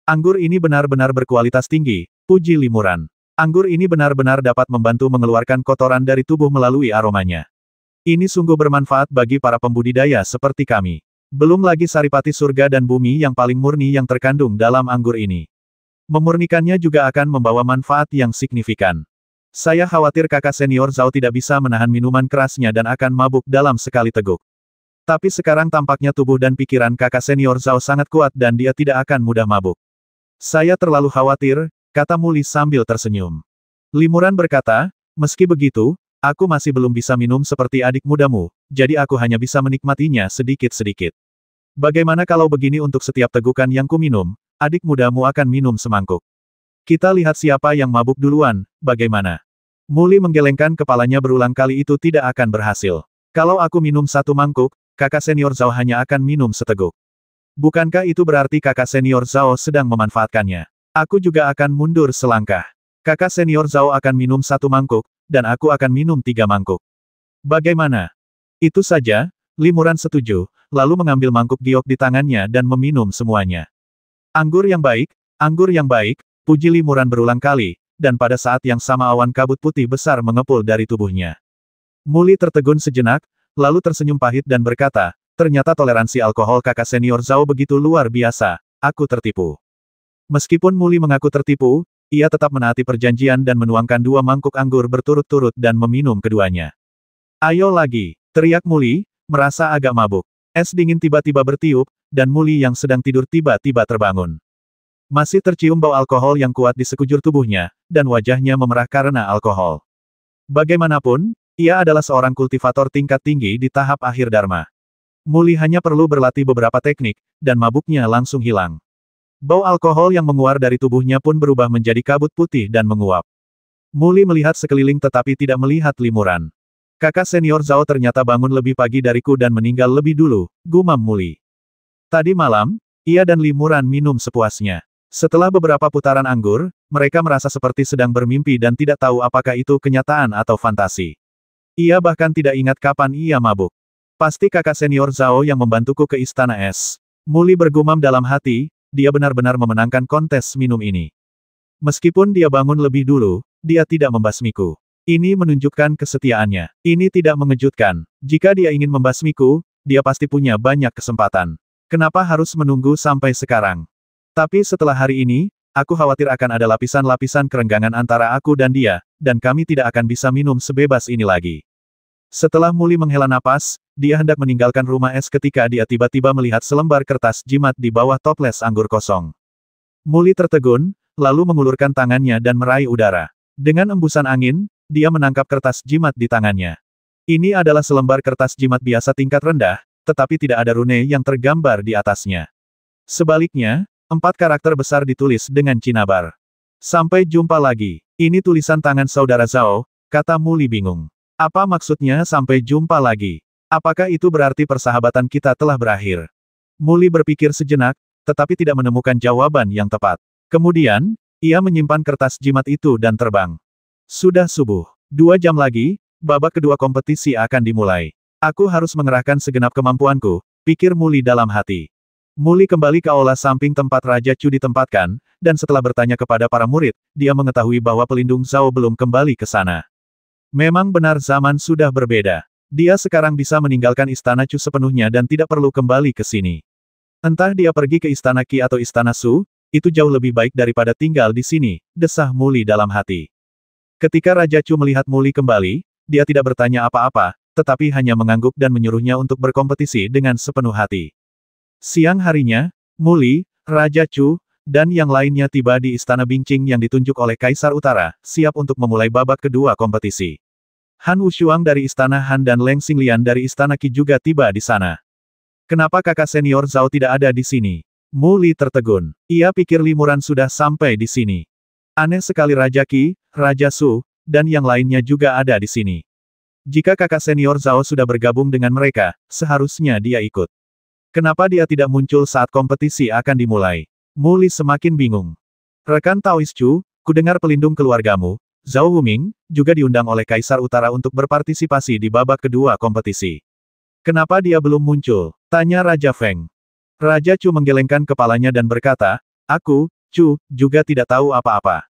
Anggur ini benar-benar berkualitas tinggi, puji Limuran. Anggur ini benar-benar dapat membantu mengeluarkan kotoran dari tubuh melalui aromanya. Ini sungguh bermanfaat bagi para pembudidaya seperti kami. Belum lagi saripati surga dan bumi yang paling murni yang terkandung dalam anggur ini. Memurnikannya juga akan membawa manfaat yang signifikan. Saya khawatir kakak senior Zhao tidak bisa menahan minuman kerasnya dan akan mabuk dalam sekali teguk. Tapi sekarang tampaknya tubuh dan pikiran kakak senior Zhao sangat kuat dan dia tidak akan mudah mabuk. Saya terlalu khawatir, kata Muli sambil tersenyum. Limuran berkata, meski begitu, aku masih belum bisa minum seperti adik mudamu, jadi aku hanya bisa menikmatinya sedikit-sedikit. Bagaimana kalau begini untuk setiap tegukan yang kuminum, adik mudamu akan minum semangkuk. Kita lihat siapa yang mabuk duluan, bagaimana? Muli menggelengkan kepalanya berulang kali itu tidak akan berhasil. Kalau aku minum satu mangkuk, kakak senior Zhao hanya akan minum seteguk. Bukankah itu berarti kakak senior Zhao sedang memanfaatkannya? Aku juga akan mundur selangkah. Kakak senior Zhao akan minum satu mangkuk, dan aku akan minum 3 mangkuk. Bagaimana? Itu saja, Limuran setuju, lalu mengambil mangkuk giok di tangannya dan meminum semuanya. Anggur yang baik, puji Limuran berulang kali, dan pada saat yang sama awan kabut putih besar mengepul dari tubuhnya. Muli tertegun sejenak, lalu tersenyum pahit dan berkata, ternyata toleransi alkohol kakak senior Zhao begitu luar biasa, aku tertipu. Meskipun Muli mengaku tertipu, ia tetap menaati perjanjian dan menuangkan 2 mangkuk anggur berturut-turut dan meminum keduanya. Ayo lagi, teriak Muli, merasa agak mabuk. Es dingin tiba-tiba bertiup, dan Muli yang sedang tidur tiba-tiba terbangun. Masih tercium bau alkohol yang kuat di sekujur tubuhnya, dan wajahnya memerah karena alkohol. Bagaimanapun, ia adalah seorang kultivator tingkat tinggi di tahap akhir dharma. Muli hanya perlu berlatih beberapa teknik, dan mabuknya langsung hilang. Bau alkohol yang menguar dari tubuhnya pun berubah menjadi kabut putih dan menguap. Muli melihat sekeliling tetapi tidak melihat Limuran. Kakak senior Zhao ternyata bangun lebih pagi dariku dan meninggal lebih dulu, gumam Muli. Tadi malam, ia dan Limuran minum sepuasnya. Setelah beberapa putaran anggur, mereka merasa seperti sedang bermimpi dan tidak tahu apakah itu kenyataan atau fantasi. Ia bahkan tidak ingat kapan ia mabuk. Pasti kakak senior Zhao yang membantuku ke istana es. Muli bergumam dalam hati, dia benar-benar memenangkan kontes minum ini. Meskipun dia bangun lebih dulu, dia tidak membasmiku. Ini menunjukkan kesetiaannya. Ini tidak mengejutkan. Jika dia ingin membasmiku, dia pasti punya banyak kesempatan. Kenapa harus menunggu sampai sekarang? Tapi setelah hari ini, aku khawatir akan ada lapisan-lapisan kerenggangan antara aku dan dia, dan kami tidak akan bisa minum sebebas ini lagi. Setelah Muli menghela napas, dia hendak meninggalkan rumah es ketika dia tiba-tiba melihat selembar kertas jimat di bawah toples anggur kosong. Muli tertegun, lalu mengulurkan tangannya dan meraih udara. Dengan embusan angin, dia menangkap kertas jimat di tangannya. Ini adalah selembar kertas jimat biasa tingkat rendah, tetapi tidak ada rune yang tergambar di atasnya. Sebaliknya, 4 karakter besar ditulis dengan cinabar. Sampai jumpa lagi. Ini tulisan tangan saudara Zhao, kata Muli bingung. Apa maksudnya sampai jumpa lagi? Apakah itu berarti persahabatan kita telah berakhir? Muli berpikir sejenak, tetapi tidak menemukan jawaban yang tepat. Kemudian, ia menyimpan kertas jimat itu dan terbang. Sudah subuh. 2 jam lagi, babak kedua kompetisi akan dimulai. Aku harus mengerahkan segenap kemampuanku, pikir Muli dalam hati. Muli kembali ke aula samping tempat Raja Chu ditempatkan, dan setelah bertanya kepada para murid, dia mengetahui bahwa pelindung Zhao belum kembali ke sana. Memang benar zaman sudah berbeda. Dia sekarang bisa meninggalkan istana Chu sepenuhnya dan tidak perlu kembali ke sini. Entah dia pergi ke istana Qi atau istana Su, itu jauh lebih baik daripada tinggal di sini, desah Muli dalam hati. Ketika Raja Chu melihat Muli kembali, dia tidak bertanya apa-apa, tetapi hanya mengangguk dan menyuruhnya untuk berkompetisi dengan sepenuh hati. Siang harinya, Muli, Raja Chu, dan yang lainnya tiba di Istana Bingqing yang ditunjuk oleh Kaisar Utara, siap untuk memulai babak kedua kompetisi. Han Wushuang dari Istana Han dan Leng Xinglian dari Istana Qi juga tiba di sana. Kenapa kakak senior Zhao tidak ada di sini? Muli tertegun. Ia pikir Limuran sudah sampai di sini. Aneh sekali Raja Qi, Raja Su, dan yang lainnya juga ada di sini. Jika kakak senior Zhao sudah bergabung dengan mereka, seharusnya dia ikut. Kenapa dia tidak muncul saat kompetisi akan dimulai? Muli semakin bingung. Rekan Taois Chu, kudengar pelindung keluargamu, Zhao Wuming, juga diundang oleh Kaisar Utara untuk berpartisipasi di babak kedua kompetisi. Kenapa dia belum muncul? Tanya Raja Feng. Raja Chu menggelengkan kepalanya dan berkata, aku, Chu, juga tidak tahu apa-apa.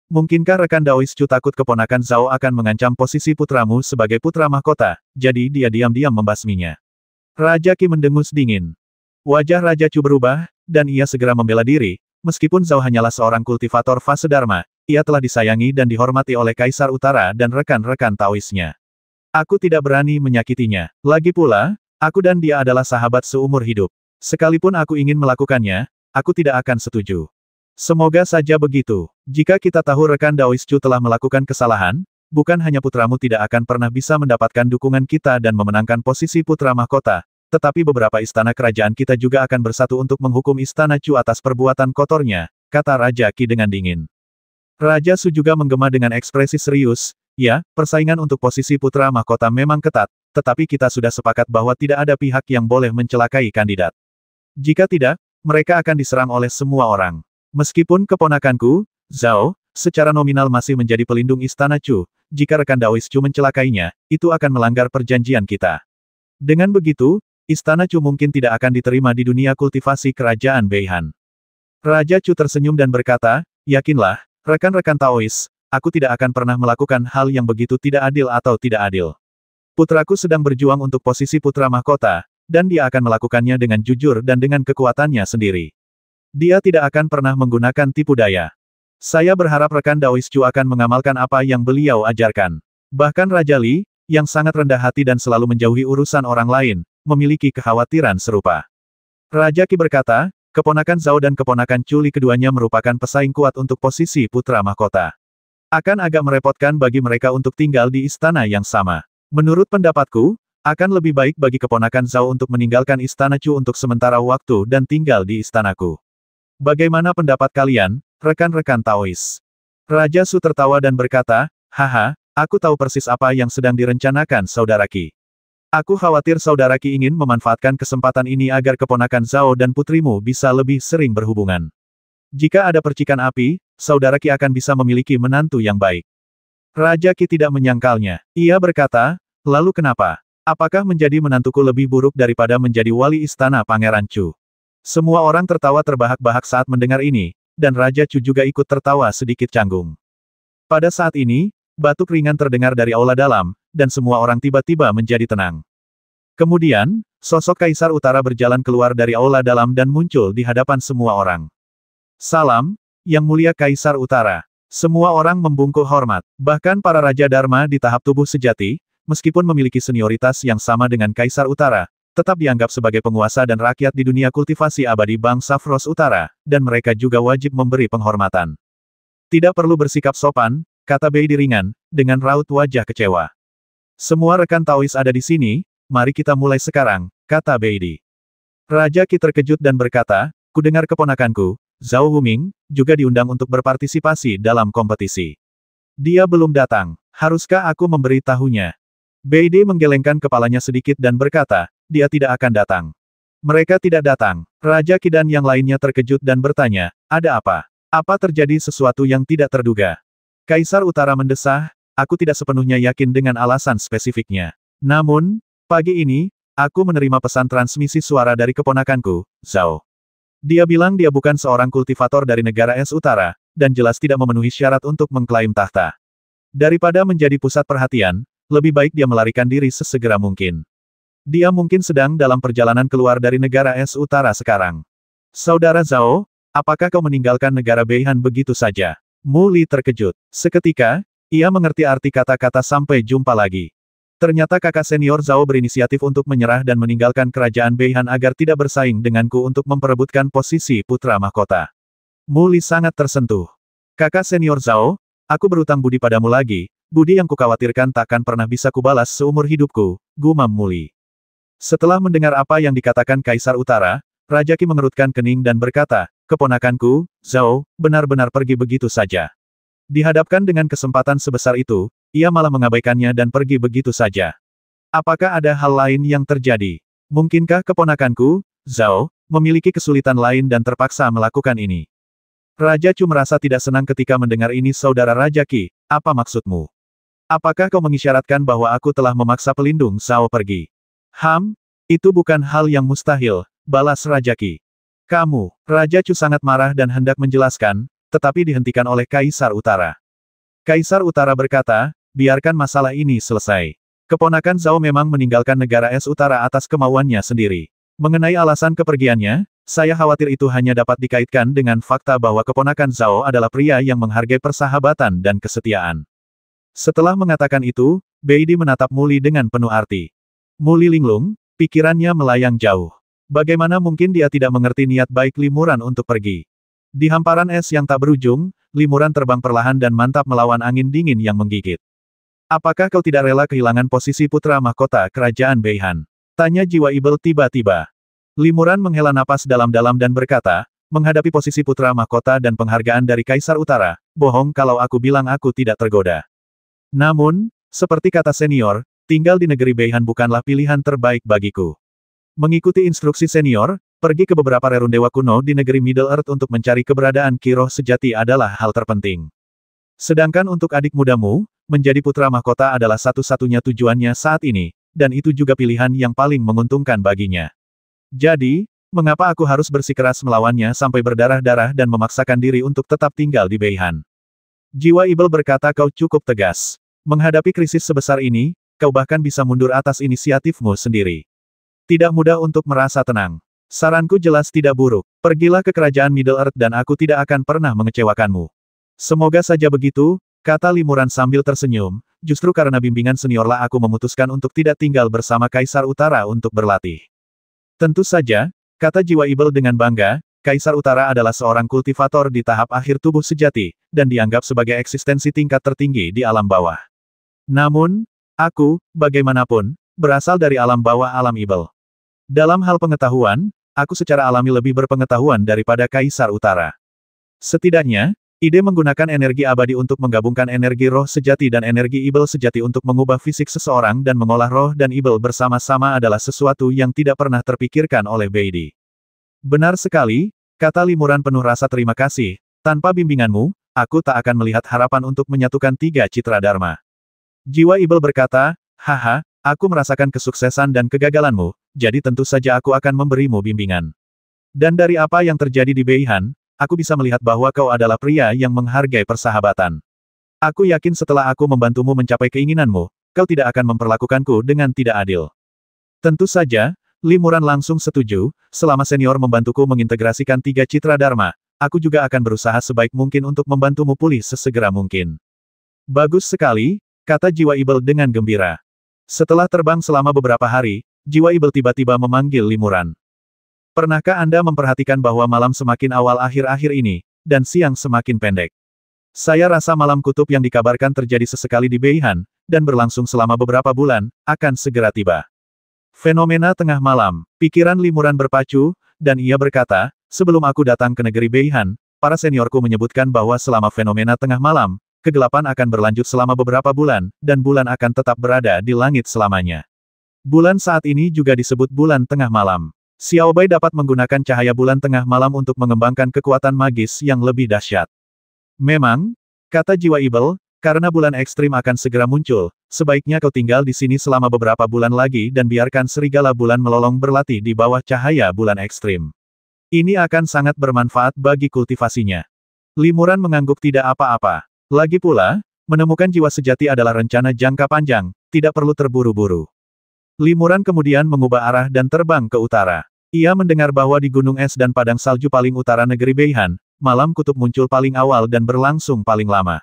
mungkinkah rekan Daois Chu takut keponakan Zhao akan mengancam posisi putramu sebagai putra mahkota, jadi dia diam-diam membasminya. Raja Qi mendengus dingin. Wajah Raja Chu berubah, dan ia segera membela diri, meskipun Zhao hanyalah seorang kultivator fase Dharma, ia telah disayangi dan dihormati oleh Kaisar Utara dan rekan-rekan Taoisnya. Aku tidak berani menyakitinya. Lagi pula, aku dan dia adalah sahabat seumur hidup. Sekalipun aku ingin melakukannya, aku tidak akan setuju. Semoga saja begitu. Jika kita tahu rekan Daois Chu telah melakukan kesalahan, bukan hanya putramu tidak akan pernah bisa mendapatkan dukungan kita dan memenangkan posisi putra mahkota, tetapi beberapa istana kerajaan kita juga akan bersatu untuk menghukum istana Chu atas perbuatan kotornya, kata Raja Qi dengan dingin. Raja Su juga menggema dengan ekspresi serius, ya, persaingan untuk posisi putra mahkota memang ketat, tetapi kita sudah sepakat bahwa tidak ada pihak yang boleh mencelakai kandidat. Jika tidak, mereka akan diserang oleh semua orang. Meskipun keponakanku, Zhao, secara nominal masih menjadi pelindung istana Chu, jika rekan Daois Chu mencelakainya, itu akan melanggar perjanjian kita. Dengan begitu, istana Chu mungkin tidak akan diterima di dunia kultivasi kerajaan Beihan. Raja Chu tersenyum dan berkata, yakinlah, rekan-rekan Taois, aku tidak akan pernah melakukan hal yang begitu tidak adil atau tidak adil. Putraku sedang berjuang untuk posisi putra mahkota, dan dia akan melakukannya dengan jujur dan dengan kekuatannya sendiri. Dia tidak akan pernah menggunakan tipu daya. Saya berharap rekan Daois Chu akan mengamalkan apa yang beliau ajarkan. Bahkan Raja Li, yang sangat rendah hati dan selalu menjauhi urusan orang lain, memiliki kekhawatiran serupa. Raja Qi berkata, keponakan Zhao dan keponakan Chu Li keduanya merupakan pesaing kuat untuk posisi putra mahkota. Akan agak merepotkan bagi mereka untuk tinggal di istana yang sama. Menurut pendapatku, akan lebih baik bagi keponakan Zhao untuk meninggalkan istana Chu untuk sementara waktu dan tinggal di istanaku. Bagaimana pendapat kalian, rekan-rekan Taois? Raja Su tertawa dan berkata, haha, aku tahu persis apa yang sedang direncanakan Saudara Qi. Aku khawatir Saudara Qi ingin memanfaatkan kesempatan ini agar keponakan Zhao dan putrimu bisa lebih sering berhubungan. Jika ada percikan api, Saudara Qi akan bisa memiliki menantu yang baik. Raja Qi tidak menyangkalnya. Ia berkata, lalu kenapa? Apakah menjadi menantuku lebih buruk daripada menjadi wali istana Pangeran Chu? Semua orang tertawa terbahak-bahak saat mendengar ini, dan Raja Chu juga ikut tertawa sedikit canggung. Pada saat ini, batuk ringan terdengar dari aula dalam, dan semua orang tiba-tiba menjadi tenang. Kemudian, sosok Kaisar Utara berjalan keluar dari aula dalam dan muncul di hadapan semua orang. Salam, Yang Mulia Kaisar Utara. Semua orang membungkuk hormat. Bahkan para Raja Dharma di tahap tubuh sejati, meskipun memiliki senioritas yang sama dengan Kaisar Utara, tetap dianggap sebagai penguasa dan rakyat di dunia kultivasi abadi bangsa Frost Utara, dan mereka juga wajib memberi penghormatan. Tidak perlu bersikap sopan, kata Bei ringan, dengan raut wajah kecewa. Semua rekan Taois ada di sini, mari kita mulai sekarang, kata Bei. Raja Qi terkejut dan berkata, kudengar keponakanku, Zhao Huming, juga diundang untuk berpartisipasi dalam kompetisi. Dia belum datang, haruskah aku memberi tahunya? Bei menggelengkan kepalanya sedikit dan berkata, dia tidak akan datang. Mereka tidak datang. Raja Qi dan yang lainnya terkejut dan bertanya, ada apa? Apa terjadi sesuatu yang tidak terduga? Kaisar Utara mendesah, aku tidak sepenuhnya yakin dengan alasan spesifiknya. Namun, pagi ini, aku menerima pesan transmisi suara dari keponakanku, Zhao. Dia bilang dia bukan seorang kultivator dari negara Es Utara, dan jelas tidak memenuhi syarat untuk mengklaim tahta. Daripada menjadi pusat perhatian, lebih baik dia melarikan diri sesegera mungkin. Dia mungkin sedang dalam perjalanan keluar dari negara Es Utara sekarang. Saudara Zhao, apakah kau meninggalkan negara Beihan begitu saja? Mu Li terkejut. Seketika, ia mengerti arti kata-kata sampai jumpa lagi. Ternyata kakak senior Zhao berinisiatif untuk menyerah dan meninggalkan kerajaan Beihan agar tidak bersaing denganku untuk memperebutkan posisi putra mahkota. Mu Li sangat tersentuh. Kakak senior Zhao, aku berutang budi padamu lagi, budi yang kukhawatirkan takkan pernah bisa kubalas seumur hidupku, gumam Mu Li. Setelah mendengar apa yang dikatakan Kaisar Utara, Raja Qi mengerutkan kening dan berkata, keponakanku, Zhao, benar-benar pergi begitu saja. Dihadapkan dengan kesempatan sebesar itu, ia malah mengabaikannya dan pergi begitu saja. Apakah ada hal lain yang terjadi? Mungkinkah keponakanku, Zhao, memiliki kesulitan lain dan terpaksa melakukan ini? Raja Chu merasa tidak senang ketika mendengar ini. Saudara Raja Qi, apa maksudmu? Apakah kau mengisyaratkan bahwa aku telah memaksa pelindung Zhao pergi? Itu bukan hal yang mustahil, balas Raja Qi. Kamu, Raja Chu sangat marah dan hendak menjelaskan, tetapi dihentikan oleh Kaisar Utara. Kaisar Utara berkata, biarkan masalah ini selesai. Keponakan Zhao memang meninggalkan negara es utara atas kemauannya sendiri. Mengenai alasan kepergiannya, saya khawatir itu hanya dapat dikaitkan dengan fakta bahwa keponakan Zhao adalah pria yang menghargai persahabatan dan kesetiaan. Setelah mengatakan itu, Beidi menatap Muli dengan penuh arti. Muli linglung, pikirannya melayang jauh. Bagaimana mungkin dia tidak mengerti niat baik Limuran untuk pergi? Di hamparan es yang tak berujung, Limuran terbang perlahan dan mantap melawan angin dingin yang menggigit. Apakah kau tidak rela kehilangan posisi putra mahkota kerajaan Beihan? Tanya Jiwa Ibel tiba-tiba. Limuran menghela napas dalam-dalam dan berkata, menghadapi posisi putra mahkota dan penghargaan dari Kaisar Utara, bohong kalau aku bilang aku tidak tergoda. Namun, seperti kata senior, tinggal di negeri Beihan bukanlah pilihan terbaik bagiku. Mengikuti instruksi senior, pergi ke beberapa rerun dewa kuno di negeri Middle Earth untuk mencari keberadaan Kiroh sejati adalah hal terpenting. Sedangkan untuk adik mudamu, menjadi putra mahkota adalah satu-satunya tujuannya saat ini, dan itu juga pilihan yang paling menguntungkan baginya. Jadi, mengapa aku harus bersikeras melawannya sampai berdarah-darah dan memaksakan diri untuk tetap tinggal di Beihan? Jiwa Ibel berkata kau cukup tegas. Menghadapi krisis sebesar ini, kau bahkan bisa mundur atas inisiatifmu sendiri. Tidak mudah untuk merasa tenang. Saranku jelas tidak buruk. Pergilah ke kerajaan Middle Earth dan aku tidak akan pernah mengecewakanmu. Semoga saja begitu, kata Limuran sambil tersenyum, justru karena bimbingan seniorlah aku memutuskan untuk tidak tinggal bersama Kaisar Utara untuk berlatih. Tentu saja, kata Jiwa Ibel dengan bangga, Kaisar Utara adalah seorang kultivator di tahap akhir tubuh sejati, dan dianggap sebagai eksistensi tingkat tertinggi di alam bawah. Namun, aku, bagaimanapun, berasal dari alam bawah alam Ibel. Dalam hal pengetahuan, aku secara alami lebih berpengetahuan daripada Kaisar Utara. Setidaknya, ide menggunakan energi abadi untuk menggabungkan energi roh sejati dan energi Ibel sejati untuk mengubah fisik seseorang dan mengolah roh dan Ibel bersama-sama adalah sesuatu yang tidak pernah terpikirkan oleh Beidi. Benar sekali, kata Limuran penuh rasa terima kasih, tanpa bimbinganmu, aku tak akan melihat harapan untuk menyatukan tiga citra Dharma. Jiwa Ibel berkata, haha, aku merasakan kesuksesan dan kegagalanmu, jadi tentu saja aku akan memberimu bimbingan. Dan dari apa yang terjadi di Beihan, aku bisa melihat bahwa kau adalah pria yang menghargai persahabatan. Aku yakin setelah aku membantumu mencapai keinginanmu, kau tidak akan memperlakukanku dengan tidak adil. Tentu saja, Limuran langsung setuju, selama senior membantuku mengintegrasikan tiga citra Dharma, aku juga akan berusaha sebaik mungkin untuk membantumu pulih sesegera mungkin. Bagus sekali, kata Jiwa Ibel dengan gembira. Setelah terbang selama beberapa hari, Jiwa Ibel tiba-tiba memanggil Limuran. Pernahkah Anda memperhatikan bahwa malam semakin awal akhir-akhir ini, dan siang semakin pendek? Saya rasa malam kutub yang dikabarkan terjadi sesekali di Beihan, dan berlangsung selama beberapa bulan, akan segera tiba. Fenomena tengah malam, pikiran Limuran berpacu, dan ia berkata, sebelum aku datang ke negeri Beihan, para seniorku menyebutkan bahwa selama fenomena tengah malam, kegelapan akan berlanjut selama beberapa bulan, dan bulan akan tetap berada di langit selamanya. Bulan saat ini juga disebut bulan tengah malam. Xiaobai dapat menggunakan cahaya bulan tengah malam untuk mengembangkan kekuatan magis yang lebih dahsyat. Memang, kata Jiwa Ibel, karena bulan ekstrim akan segera muncul, sebaiknya kau tinggal di sini selama beberapa bulan lagi dan biarkan serigala bulan melolong berlatih di bawah cahaya bulan ekstrim. Ini akan sangat bermanfaat bagi kultivasinya. Limuran mengangguk tidak apa-apa. Lagi pula, menemukan jiwa sejati adalah rencana jangka panjang, tidak perlu terburu-buru. Limuran kemudian mengubah arah dan terbang ke utara. Ia mendengar bahwa di gunung es dan padang salju paling utara negeri Beihan, malam kutub muncul paling awal dan berlangsung paling lama.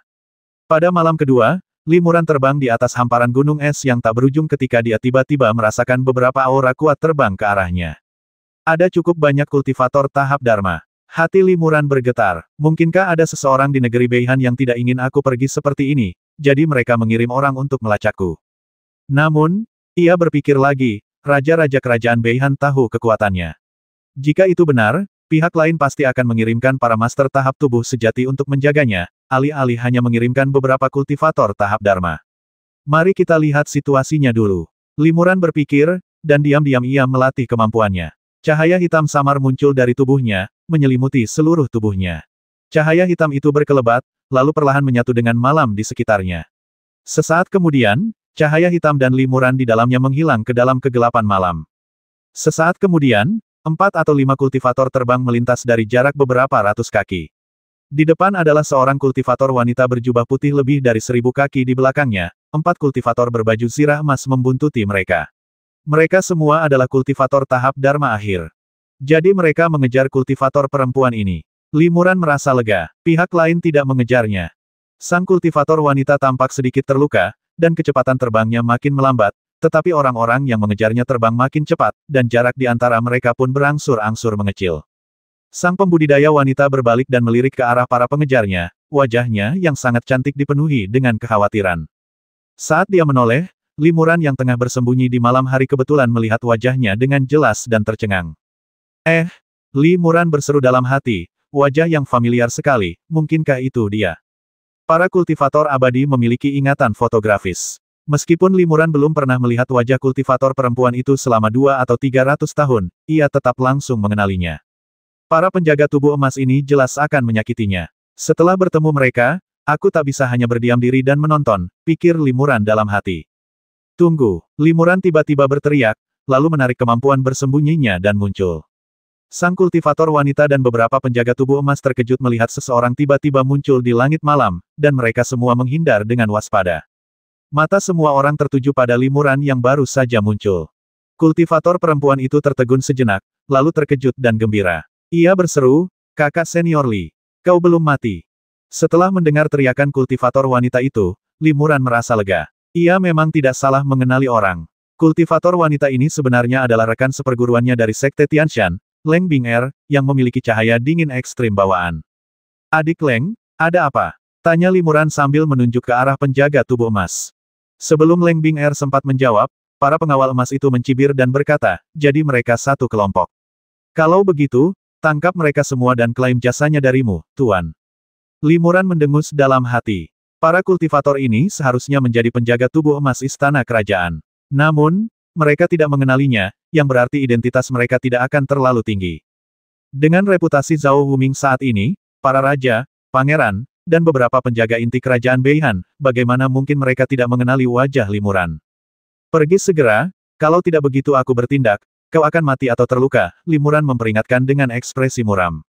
Pada malam kedua, Limuran terbang di atas hamparan gunung es yang tak berujung ketika dia tiba-tiba merasakan beberapa aura kuat terbang ke arahnya. Ada cukup banyak kultivator tahap Dharma. Hati Limuran bergetar. Mungkinkah ada seseorang di negeri Beihan yang tidak ingin aku pergi seperti ini, jadi mereka mengirim orang untuk melacakku. Namun, ia berpikir lagi, raja-raja kerajaan Beihan tahu kekuatannya. Jika itu benar, pihak lain pasti akan mengirimkan para master tahap tubuh sejati untuk menjaganya, alih-alih hanya mengirimkan beberapa kultivator tahap Dharma. Mari kita lihat situasinya dulu. Limuran berpikir, dan diam-diam ia melatih kemampuannya. Cahaya hitam samar muncul dari tubuhnya, menyelimuti seluruh tubuhnya. Cahaya hitam itu berkelebat, lalu perlahan menyatu dengan malam di sekitarnya. Sesaat kemudian, cahaya hitam dan Limuran di dalamnya menghilang ke dalam kegelapan malam. Sesaat kemudian, 4 atau 5 kultivator terbang melintas dari jarak beberapa ratus kaki. Di depan adalah seorang kultivator wanita berjubah putih lebih dari 1000 kaki di belakangnya, 4 kultivator berbaju zirah emas membuntuti mereka. Mereka semua adalah kultivator tahap Dharma akhir. Jadi mereka mengejar kultivator perempuan ini. Limuran merasa lega, pihak lain tidak mengejarnya. Sang kultivator wanita tampak sedikit terluka, dan kecepatan terbangnya makin melambat, tetapi orang-orang yang mengejarnya terbang makin cepat, dan jarak di antara mereka pun berangsur-angsur mengecil. Sang pembudidaya wanita berbalik dan melirik ke arah para pengejarnya, wajahnya yang sangat cantik dipenuhi dengan kekhawatiran. Saat dia menoleh, Limuran yang tengah bersembunyi di malam hari kebetulan melihat wajahnya dengan jelas dan tercengang. Limuran berseru dalam hati, wajah yang familiar sekali, mungkinkah itu dia? Para kultivator abadi memiliki ingatan fotografis. Meskipun Limuran belum pernah melihat wajah kultivator perempuan itu selama 2 atau 300 tahun, ia tetap langsung mengenalinya. Para penjaga tubuh emas ini jelas akan menyakitinya. Setelah bertemu mereka, aku tak bisa hanya berdiam diri dan menonton, pikir Limuran dalam hati. Tunggu, Limuran tiba-tiba berteriak, lalu menarik kemampuan bersembunyinya dan muncul. Sang kultivator wanita dan beberapa penjaga tubuh emas terkejut melihat seseorang tiba-tiba muncul di langit malam, dan mereka semua menghindar dengan waspada. Mata semua orang tertuju pada Limuran yang baru saja muncul. Kultivator perempuan itu tertegun sejenak, lalu terkejut dan gembira. Ia berseru, "Kakak senior Li, kau belum mati." Setelah mendengar teriakan kultivator wanita itu, Limuran merasa lega. Ia memang tidak salah mengenali orang. Kultivator wanita ini sebenarnya adalah rekan seperguruannya dari Sekte Tianshan, Leng Bing'er, yang memiliki cahaya dingin ekstrim bawaan. "Adik Leng, ada apa?" tanya Limuran sambil menunjuk ke arah penjaga tubuh emas. Sebelum Leng Bing'er sempat menjawab, para pengawal emas itu mencibir dan berkata, "Jadi mereka satu kelompok. Kalau begitu, tangkap mereka semua dan klaim jasanya darimu, Tuan." Limuran mendengus dalam hati. Para kultivator ini seharusnya menjadi penjaga tubuh emas istana kerajaan. Namun, mereka tidak mengenalinya, yang berarti identitas mereka tidak akan terlalu tinggi. Dengan reputasi Zhao Wuming saat ini, para raja, pangeran, dan beberapa penjaga inti kerajaan Beihan, bagaimana mungkin mereka tidak mengenali wajah Limuran? "Pergi segera, kalau tidak begitu aku bertindak, kau akan mati atau terluka," Limuran memperingatkan dengan ekspresi muram.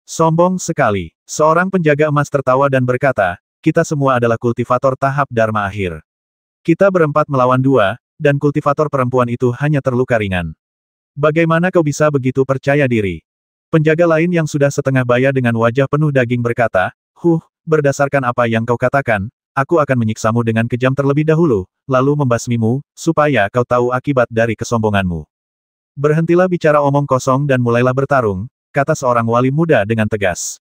"Sombong sekali." Seorang penjaga emas tertawa dan berkata, "Kita semua adalah kultivator tahap Dharma akhir. Kita berempat melawan 2, dan kultivator perempuan itu hanya terluka ringan. Bagaimana kau bisa begitu percaya diri?" Penjaga lain yang sudah setengah baya dengan wajah penuh daging berkata, "Berdasarkan apa yang kau katakan, aku akan menyiksamu dengan kejam terlebih dahulu, lalu membasmimu, supaya kau tahu akibat dari kesombonganmu. Berhentilah bicara omong kosong dan mulailah bertarung," kata seorang wali muda dengan tegas.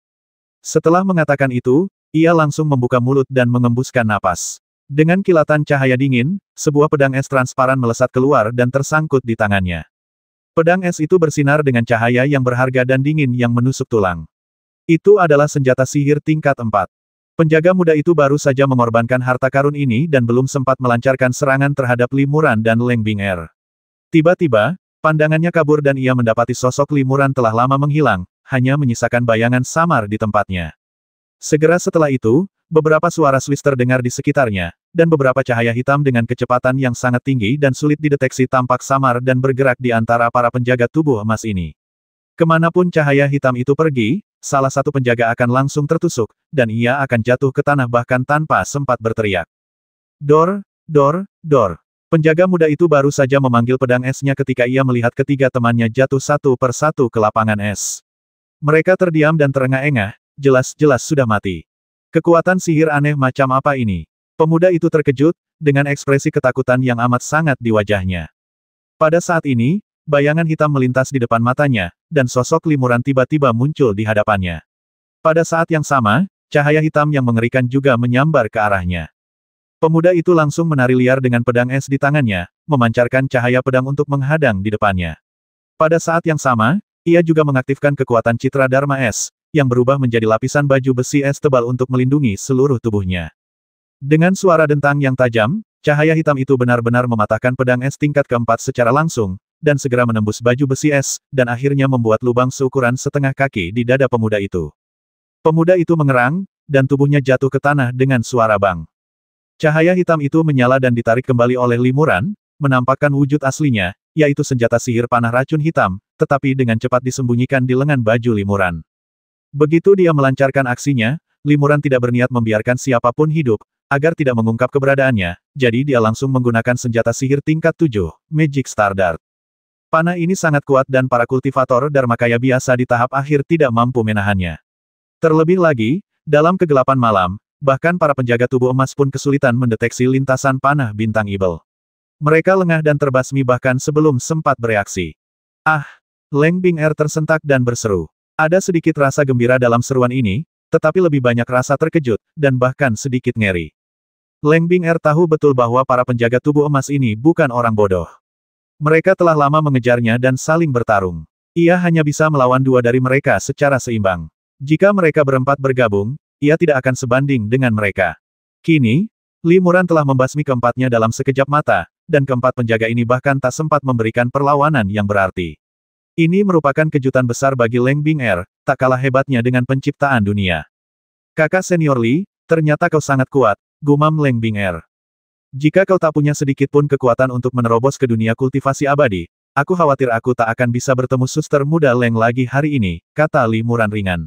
Setelah mengatakan itu, ia langsung membuka mulut dan mengembuskan napas. Dengan kilatan cahaya dingin, sebuah pedang es transparan melesat keluar dan tersangkut di tangannya. Pedang es itu bersinar dengan cahaya yang berharga dan dingin yang menusuk tulang. Itu adalah senjata sihir tingkat 4. Penjaga muda itu baru saja mengorbankan harta karun ini dan belum sempat melancarkan serangan terhadap Limuran dan Leng Bing'er. Tiba-tiba, pandangannya kabur dan ia mendapati sosok Limuran telah lama menghilang, hanya menyisakan bayangan samar di tempatnya. Segera setelah itu, beberapa suara Swiss terdengar di sekitarnya, dan beberapa cahaya hitam dengan kecepatan yang sangat tinggi dan sulit dideteksi tampak samar dan bergerak di antara para penjaga tubuh emas ini. Kemanapun cahaya hitam itu pergi, salah satu penjaga akan langsung tertusuk, dan ia akan jatuh ke tanah bahkan tanpa sempat berteriak. "Dor, dor, dor." Penjaga muda itu baru saja memanggil pedang esnya ketika ia melihat ketiga temannya jatuh satu per satu ke lapangan es. Mereka terdiam dan terengah-engah, jelas-jelas sudah mati. Kekuatan sihir aneh macam apa ini? Pemuda itu terkejut, dengan ekspresi ketakutan yang amat sangat di wajahnya. Pada saat ini, bayangan hitam melintas di depan matanya, dan sosok Limuran tiba-tiba muncul di hadapannya. Pada saat yang sama, cahaya hitam yang mengerikan juga menyambar ke arahnya. Pemuda itu langsung menari liar dengan pedang es di tangannya, memancarkan cahaya pedang untuk menghadang di depannya. Pada saat yang sama, ia juga mengaktifkan kekuatan citra Dharma es, yang berubah menjadi lapisan baju besi es tebal untuk melindungi seluruh tubuhnya. Dengan suara dentang yang tajam, cahaya hitam itu benar-benar mematahkan pedang es tingkat keempat secara langsung, dan segera menembus baju besi es, dan akhirnya membuat lubang seukuran setengah kaki di dada pemuda itu. Pemuda itu mengerang, dan tubuhnya jatuh ke tanah dengan suara bang. Cahaya hitam itu menyala dan ditarik kembali oleh Limuran, menampakkan wujud aslinya, yaitu senjata sihir panah racun hitam, tetapi dengan cepat disembunyikan di lengan baju Limuran. Begitu dia melancarkan aksinya, Limuran tidak berniat membiarkan siapapun hidup, agar tidak mengungkap keberadaannya, jadi dia langsung menggunakan senjata sihir tingkat 7, Magic Star Dart. Panah ini sangat kuat dan para kultivator Dharmakaya biasa di tahap akhir tidak mampu menahannya. Terlebih lagi, dalam kegelapan malam, bahkan para penjaga tubuh emas pun kesulitan mendeteksi lintasan panah bintang Ibel. Mereka lengah dan terbasmi bahkan sebelum sempat bereaksi. Ah! Leng Bing'er tersentak dan berseru. Ada sedikit rasa gembira dalam seruan ini, tetapi lebih banyak rasa terkejut, dan bahkan sedikit ngeri. Leng Bing'er tahu betul bahwa para penjaga tubuh emas ini bukan orang bodoh. Mereka telah lama mengejarnya dan saling bertarung. Ia hanya bisa melawan dua dari mereka secara seimbang. Jika mereka berempat bergabung, ia tidak akan sebanding dengan mereka. Kini, Limuran telah membasmi keempatnya dalam sekejap mata, dan keempat penjaga ini bahkan tak sempat memberikan perlawanan yang berarti. Ini merupakan kejutan besar bagi Leng Bing'er, tak kalah hebatnya dengan penciptaan dunia. Kakak senior Li, ternyata kau sangat kuat, gumam Leng Bing'er. Jika kau tak punya sedikit pun kekuatan untuk menerobos ke dunia kultivasi abadi, aku khawatir aku tak akan bisa bertemu suster muda Leng lagi hari ini, kata Limuran ringan.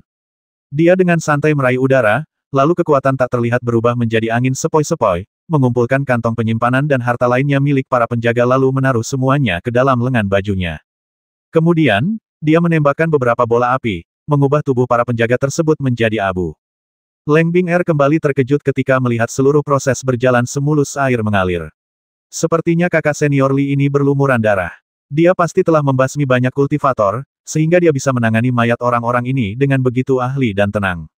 Dia dengan santai meraih udara, lalu kekuatan tak terlihat berubah menjadi angin sepoi-sepoi, mengumpulkan kantong penyimpanan dan harta lainnya milik para penjaga lalu menaruh semuanya ke dalam lengan bajunya. Kemudian, dia menembakkan beberapa bola api, mengubah tubuh para penjaga tersebut menjadi abu. Leng Bing'er kembali terkejut ketika melihat seluruh proses berjalan semulus air mengalir. Sepertinya kakak senior Li ini berlumuran darah. Dia pasti telah membasmi banyak kultivator, sehingga dia bisa menangani mayat orang-orang ini dengan begitu ahli dan tenang.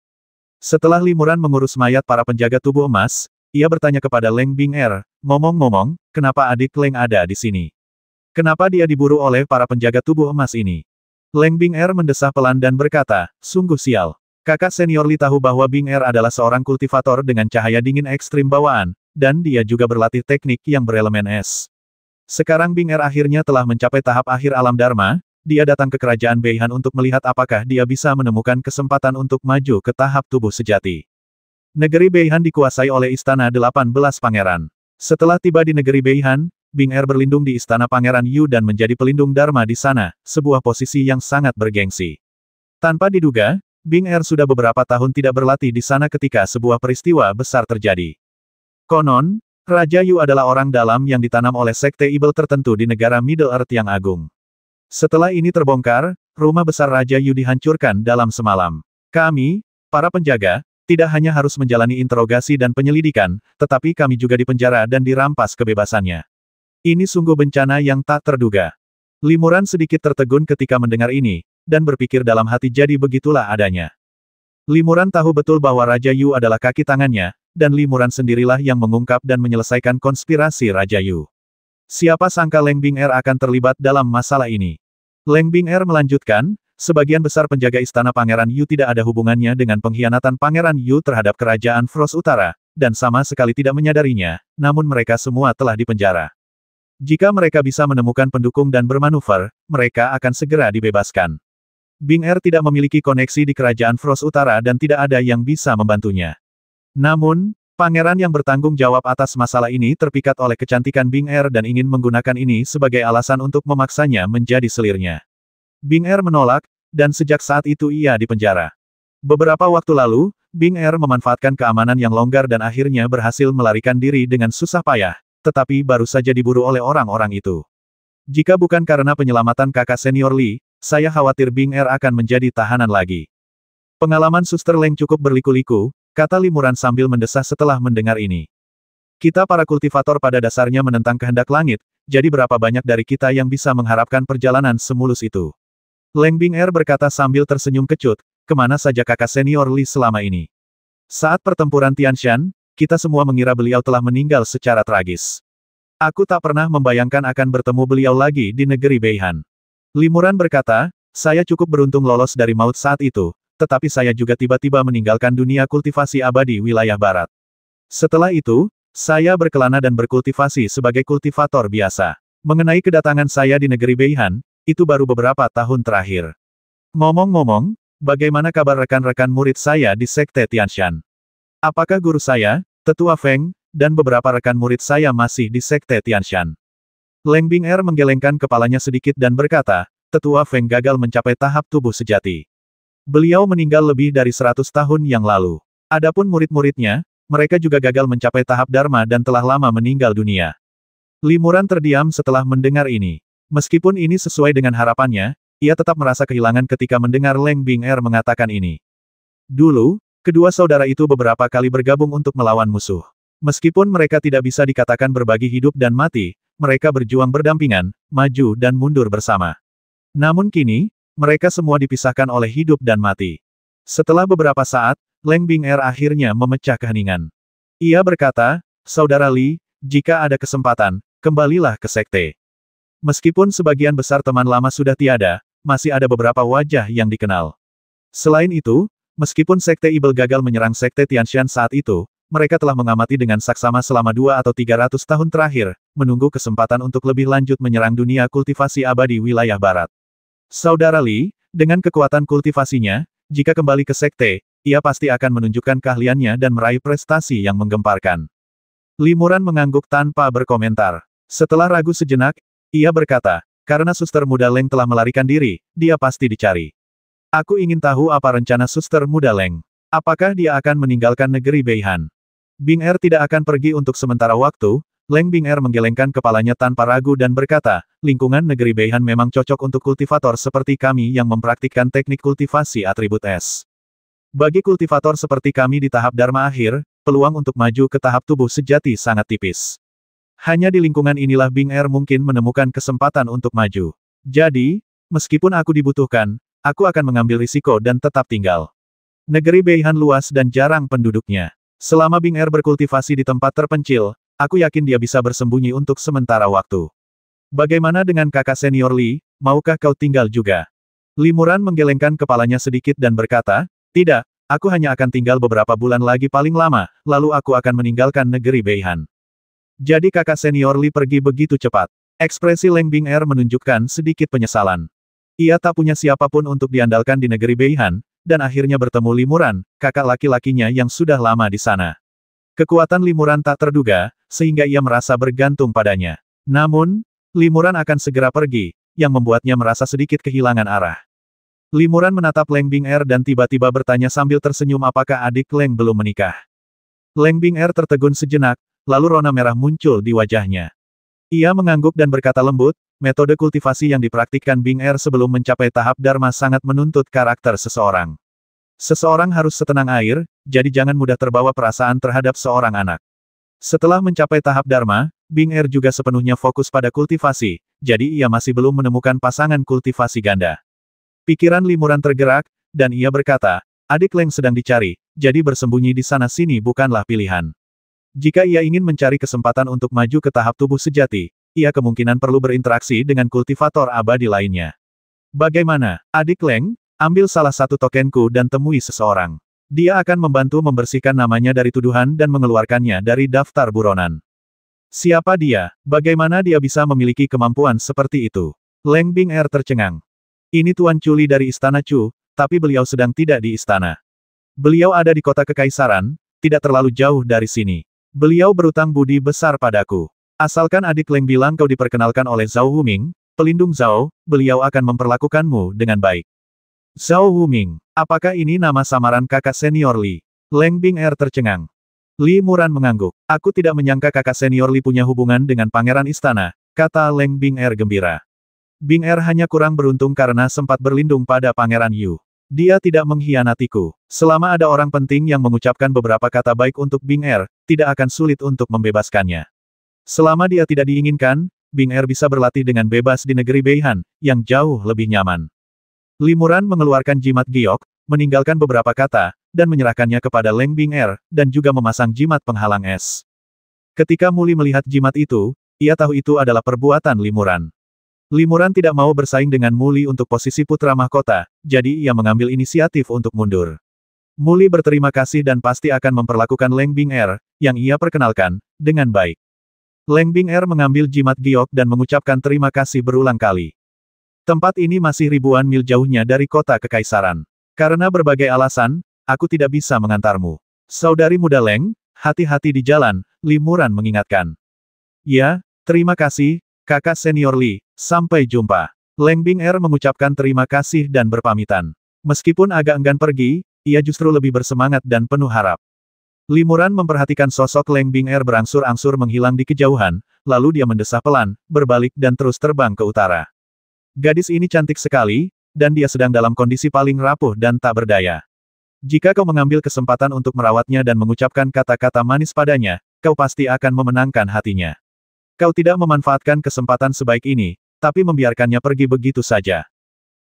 Setelah Limuran mengurus mayat para penjaga tubuh emas, ia bertanya kepada Leng Bing'er, ngomong-ngomong, kenapa adik Leng ada di sini? Kenapa dia diburu oleh para penjaga tubuh emas ini? Leng Bing'er mendesah pelan dan berkata, sungguh sial. Kakak senior Li tahu bahwa Bing'er adalah seorang kultivator dengan cahaya dingin ekstrim bawaan, dan dia juga berlatih teknik yang berelemen es. Sekarang Bing'er akhirnya telah mencapai tahap akhir alam Dharma, dia datang ke kerajaan Beihan untuk melihat apakah dia bisa menemukan kesempatan untuk maju ke tahap tubuh sejati. Negeri Beihan dikuasai oleh Istana 18 Pangeran. Setelah tiba di negeri Beihan, Bing'er berlindung di Istana Pangeran Yu dan menjadi pelindung Dharma di sana, sebuah posisi yang sangat bergengsi. Tanpa diduga, Bing'er sudah beberapa tahun tidak berlatih di sana ketika sebuah peristiwa besar terjadi. Konon, Raja Yu adalah orang dalam yang ditanam oleh sekte Ibel tertentu di negara Middle Earth yang agung. Setelah ini terbongkar, rumah besar Raja Yu dihancurkan dalam semalam. Kami, para penjaga, tidak hanya harus menjalani interogasi dan penyelidikan, tetapi kami juga dipenjara dan dirampas kebebasannya. Ini sungguh bencana yang tak terduga. Limuran sedikit tertegun ketika mendengar ini, dan berpikir dalam hati jadi begitulah adanya. Limuran tahu betul bahwa Raja Yu adalah kaki tangannya, dan Limuran sendirilah yang mengungkap dan menyelesaikan konspirasi Raja Yu. Siapa sangka Leng Bing'er akan terlibat dalam masalah ini. Leng Bing'er melanjutkan, sebagian besar penjaga istana Pangeran Yu tidak ada hubungannya dengan pengkhianatan Pangeran Yu terhadap kerajaan Frost Utara, dan sama sekali tidak menyadarinya, namun mereka semua telah dipenjara. Jika mereka bisa menemukan pendukung dan bermanuver, mereka akan segera dibebaskan. Bing'er tidak memiliki koneksi di kerajaan Frost Utara dan tidak ada yang bisa membantunya. Namun, pangeran yang bertanggung jawab atas masalah ini terpikat oleh kecantikan Bing'er dan ingin menggunakan ini sebagai alasan untuk memaksanya menjadi selirnya. Bing'er menolak, dan sejak saat itu ia dipenjara. Beberapa waktu lalu, Bing'er memanfaatkan keamanan yang longgar dan akhirnya berhasil melarikan diri dengan susah payah, tetapi baru saja diburu oleh orang-orang itu. Jika bukan karena penyelamatan kakak senior Li, saya khawatir Bing'er akan menjadi tahanan lagi. Pengalaman Suster Leng cukup berliku-liku, kata Limuran sambil mendesah setelah mendengar ini. Kita para kultivator pada dasarnya menentang kehendak langit, jadi berapa banyak dari kita yang bisa mengharapkan perjalanan semulus itu? Leng Bing'er berkata sambil tersenyum kecut, kemana saja kakak senior Li selama ini? Saat pertempuran Tianshan, kita semua mengira beliau telah meninggal secara tragis. Aku tak pernah membayangkan akan bertemu beliau lagi di negeri Beihan. Limuran berkata, saya cukup beruntung lolos dari maut saat itu, tetapi saya juga tiba-tiba meninggalkan dunia kultivasi abadi wilayah barat. Setelah itu, saya berkelana dan berkultivasi sebagai kultivator biasa. Mengenai kedatangan saya di negeri Beihan, itu baru beberapa tahun terakhir. Ngomong-ngomong, bagaimana kabar rekan-rekan murid saya di Sekte Tianshan? Apakah guru saya, Tetua Feng, dan beberapa rekan murid saya masih di Sekte Tianshan? Leng Bing'er menggelengkan kepalanya sedikit dan berkata, Tetua Feng gagal mencapai tahap tubuh sejati. Beliau meninggal lebih dari 100 tahun yang lalu. Adapun murid-muridnya, mereka juga gagal mencapai tahap Dharma dan telah lama meninggal dunia. Limuran terdiam setelah mendengar ini. Meskipun ini sesuai dengan harapannya, ia tetap merasa kehilangan ketika mendengar Leng Bing'er mengatakan ini. Dulu, kedua saudara itu beberapa kali bergabung untuk melawan musuh. Meskipun mereka tidak bisa dikatakan berbagi hidup dan mati, mereka berjuang berdampingan, maju dan mundur bersama. Namun kini, mereka semua dipisahkan oleh hidup dan mati. Setelah beberapa saat, Leng Bing'er akhirnya memecah keheningan. Ia berkata, "Saudara Li, jika ada kesempatan, kembalilah ke sekte." Meskipun sebagian besar teman lama sudah tiada, masih ada beberapa wajah yang dikenal. Selain itu, meskipun sekte Ibel gagal menyerang sekte Tianshan saat itu, mereka telah mengamati dengan saksama selama 2 atau 300 tahun terakhir, menunggu kesempatan untuk lebih lanjut menyerang dunia kultivasi abadi wilayah barat. Saudara Li, dengan kekuatan kultivasinya, jika kembali ke sekte, ia pasti akan menunjukkan keahliannya dan meraih prestasi yang menggemparkan. Limuran mengangguk tanpa berkomentar. Setelah ragu sejenak, ia berkata, "Karena suster muda Leng telah melarikan diri, dia pasti dicari. Aku ingin tahu apa rencana suster muda Leng. Apakah dia akan meninggalkan negeri Beihan?" Bing'er tidak akan pergi untuk sementara waktu. Leng Bing'er menggelengkan kepalanya tanpa ragu dan berkata, "Lingkungan negeri Beihan memang cocok untuk kultivator seperti kami yang mempraktikkan teknik kultivasi atribut es. Bagi kultivator seperti kami di tahap Dharma akhir, peluang untuk maju ke tahap tubuh sejati sangat tipis. Hanya di lingkungan inilah Bing'er mungkin menemukan kesempatan untuk maju. Jadi, meskipun aku dibutuhkan, aku akan mengambil risiko dan tetap tinggal. Negeri Beihan luas dan jarang penduduknya. Selama Bing'er berkultivasi di tempat terpencil, aku yakin dia bisa bersembunyi untuk sementara waktu. Bagaimana dengan kakak senior Li, maukah kau tinggal juga?" Limuran menggelengkan kepalanya sedikit dan berkata, "Tidak, aku hanya akan tinggal beberapa bulan lagi paling lama, lalu aku akan meninggalkan negeri Beihan." Jadi kakak senior Li pergi begitu cepat. Ekspresi Leng Bing'er menunjukkan sedikit penyesalan. Ia tak punya siapapun untuk diandalkan di negeri Beihan, dan akhirnya bertemu Limuran, kakak laki-lakinya yang sudah lama di sana. Kekuatan Limuran tak terduga, sehingga ia merasa bergantung padanya. Namun, Limuran akan segera pergi, yang membuatnya merasa sedikit kehilangan arah. Limuran menatap Leng Bing'er dan tiba-tiba bertanya sambil tersenyum apakah adik Leng belum menikah. Leng Bing'er tertegun sejenak, lalu rona merah muncul di wajahnya. Ia mengangguk dan berkata lembut, "Metode kultivasi yang dipraktikkan Bing'er sebelum mencapai tahap Dharma sangat menuntut karakter seseorang. Seseorang harus setenang air, jadi jangan mudah terbawa perasaan terhadap seorang anak." Setelah mencapai tahap Dharma, Bing'er juga sepenuhnya fokus pada kultivasi, jadi ia masih belum menemukan pasangan kultivasi ganda. Pikiran Limuran tergerak, dan ia berkata, "Adik Leng sedang dicari, jadi bersembunyi di sana-sini bukanlah pilihan. Jika ia ingin mencari kesempatan untuk maju ke tahap tubuh sejati, ia kemungkinan perlu berinteraksi dengan kultivator abadi lainnya. Bagaimana, adik Leng? Ambil salah satu tokenku dan temui seseorang. Dia akan membantu membersihkan namanya dari tuduhan dan mengeluarkannya dari daftar buronan." Siapa dia? Bagaimana dia bisa memiliki kemampuan seperti itu? Leng Bing'er tercengang. Ini Tuan Culi dari Istana Chu, tapi beliau sedang tidak di istana. Beliau ada di kota Kekaisaran, tidak terlalu jauh dari sini. Beliau berutang budi besar padaku. Asalkan adik Leng bilang kau diperkenalkan oleh Zhao Wuming, pelindung Zhao, beliau akan memperlakukanmu dengan baik. Zhao Wuming, apakah ini nama samaran kakak senior Li? Leng Bing'er tercengang. Li Muran mengangguk. Aku tidak menyangka kakak senior Li punya hubungan dengan pangeran istana, kata Leng Bing'er gembira. Bing'er hanya kurang beruntung karena sempat berlindung pada pangeran Yu. Dia tidak mengkhianatiku. Selama ada orang penting yang mengucapkan beberapa kata baik untuk Bing'er, tidak akan sulit untuk membebaskannya. Selama dia tidak diinginkan, Bing'er bisa berlatih dengan bebas di negeri Beihan, yang jauh lebih nyaman. Limuran mengeluarkan jimat giok, meninggalkan beberapa kata, dan menyerahkannya kepada Leng Bing'er, dan juga memasang jimat penghalang es. Ketika Muli melihat jimat itu, ia tahu itu adalah perbuatan Limuran. Limuran tidak mau bersaing dengan Muli untuk posisi putra mahkota, jadi ia mengambil inisiatif untuk mundur. Muli berterima kasih dan pasti akan memperlakukan Leng Bing'er, yang ia perkenalkan, dengan baik. Leng Bing'er mengambil jimat giok dan mengucapkan terima kasih berulang kali. Tempat ini masih ribuan mil jauhnya dari kota Kekaisaran. Karena berbagai alasan, aku tidak bisa mengantarmu. Saudari muda Leng, hati-hati di jalan, Limuran mengingatkan. Ya, terima kasih, kakak senior Li, sampai jumpa. Leng Bing'er mengucapkan terima kasih dan berpamitan. Meskipun agak enggan pergi, ia justru lebih bersemangat dan penuh harap. Limuran memperhatikan sosok Leng Bing'er berangsur-angsur menghilang di kejauhan, lalu dia mendesah pelan, berbalik dan terus terbang ke utara. Gadis ini cantik sekali, dan dia sedang dalam kondisi paling rapuh dan tak berdaya. Jika kau mengambil kesempatan untuk merawatnya dan mengucapkan kata-kata manis padanya, kau pasti akan memenangkan hatinya. Kau tidak memanfaatkan kesempatan sebaik ini, tapi membiarkannya pergi begitu saja.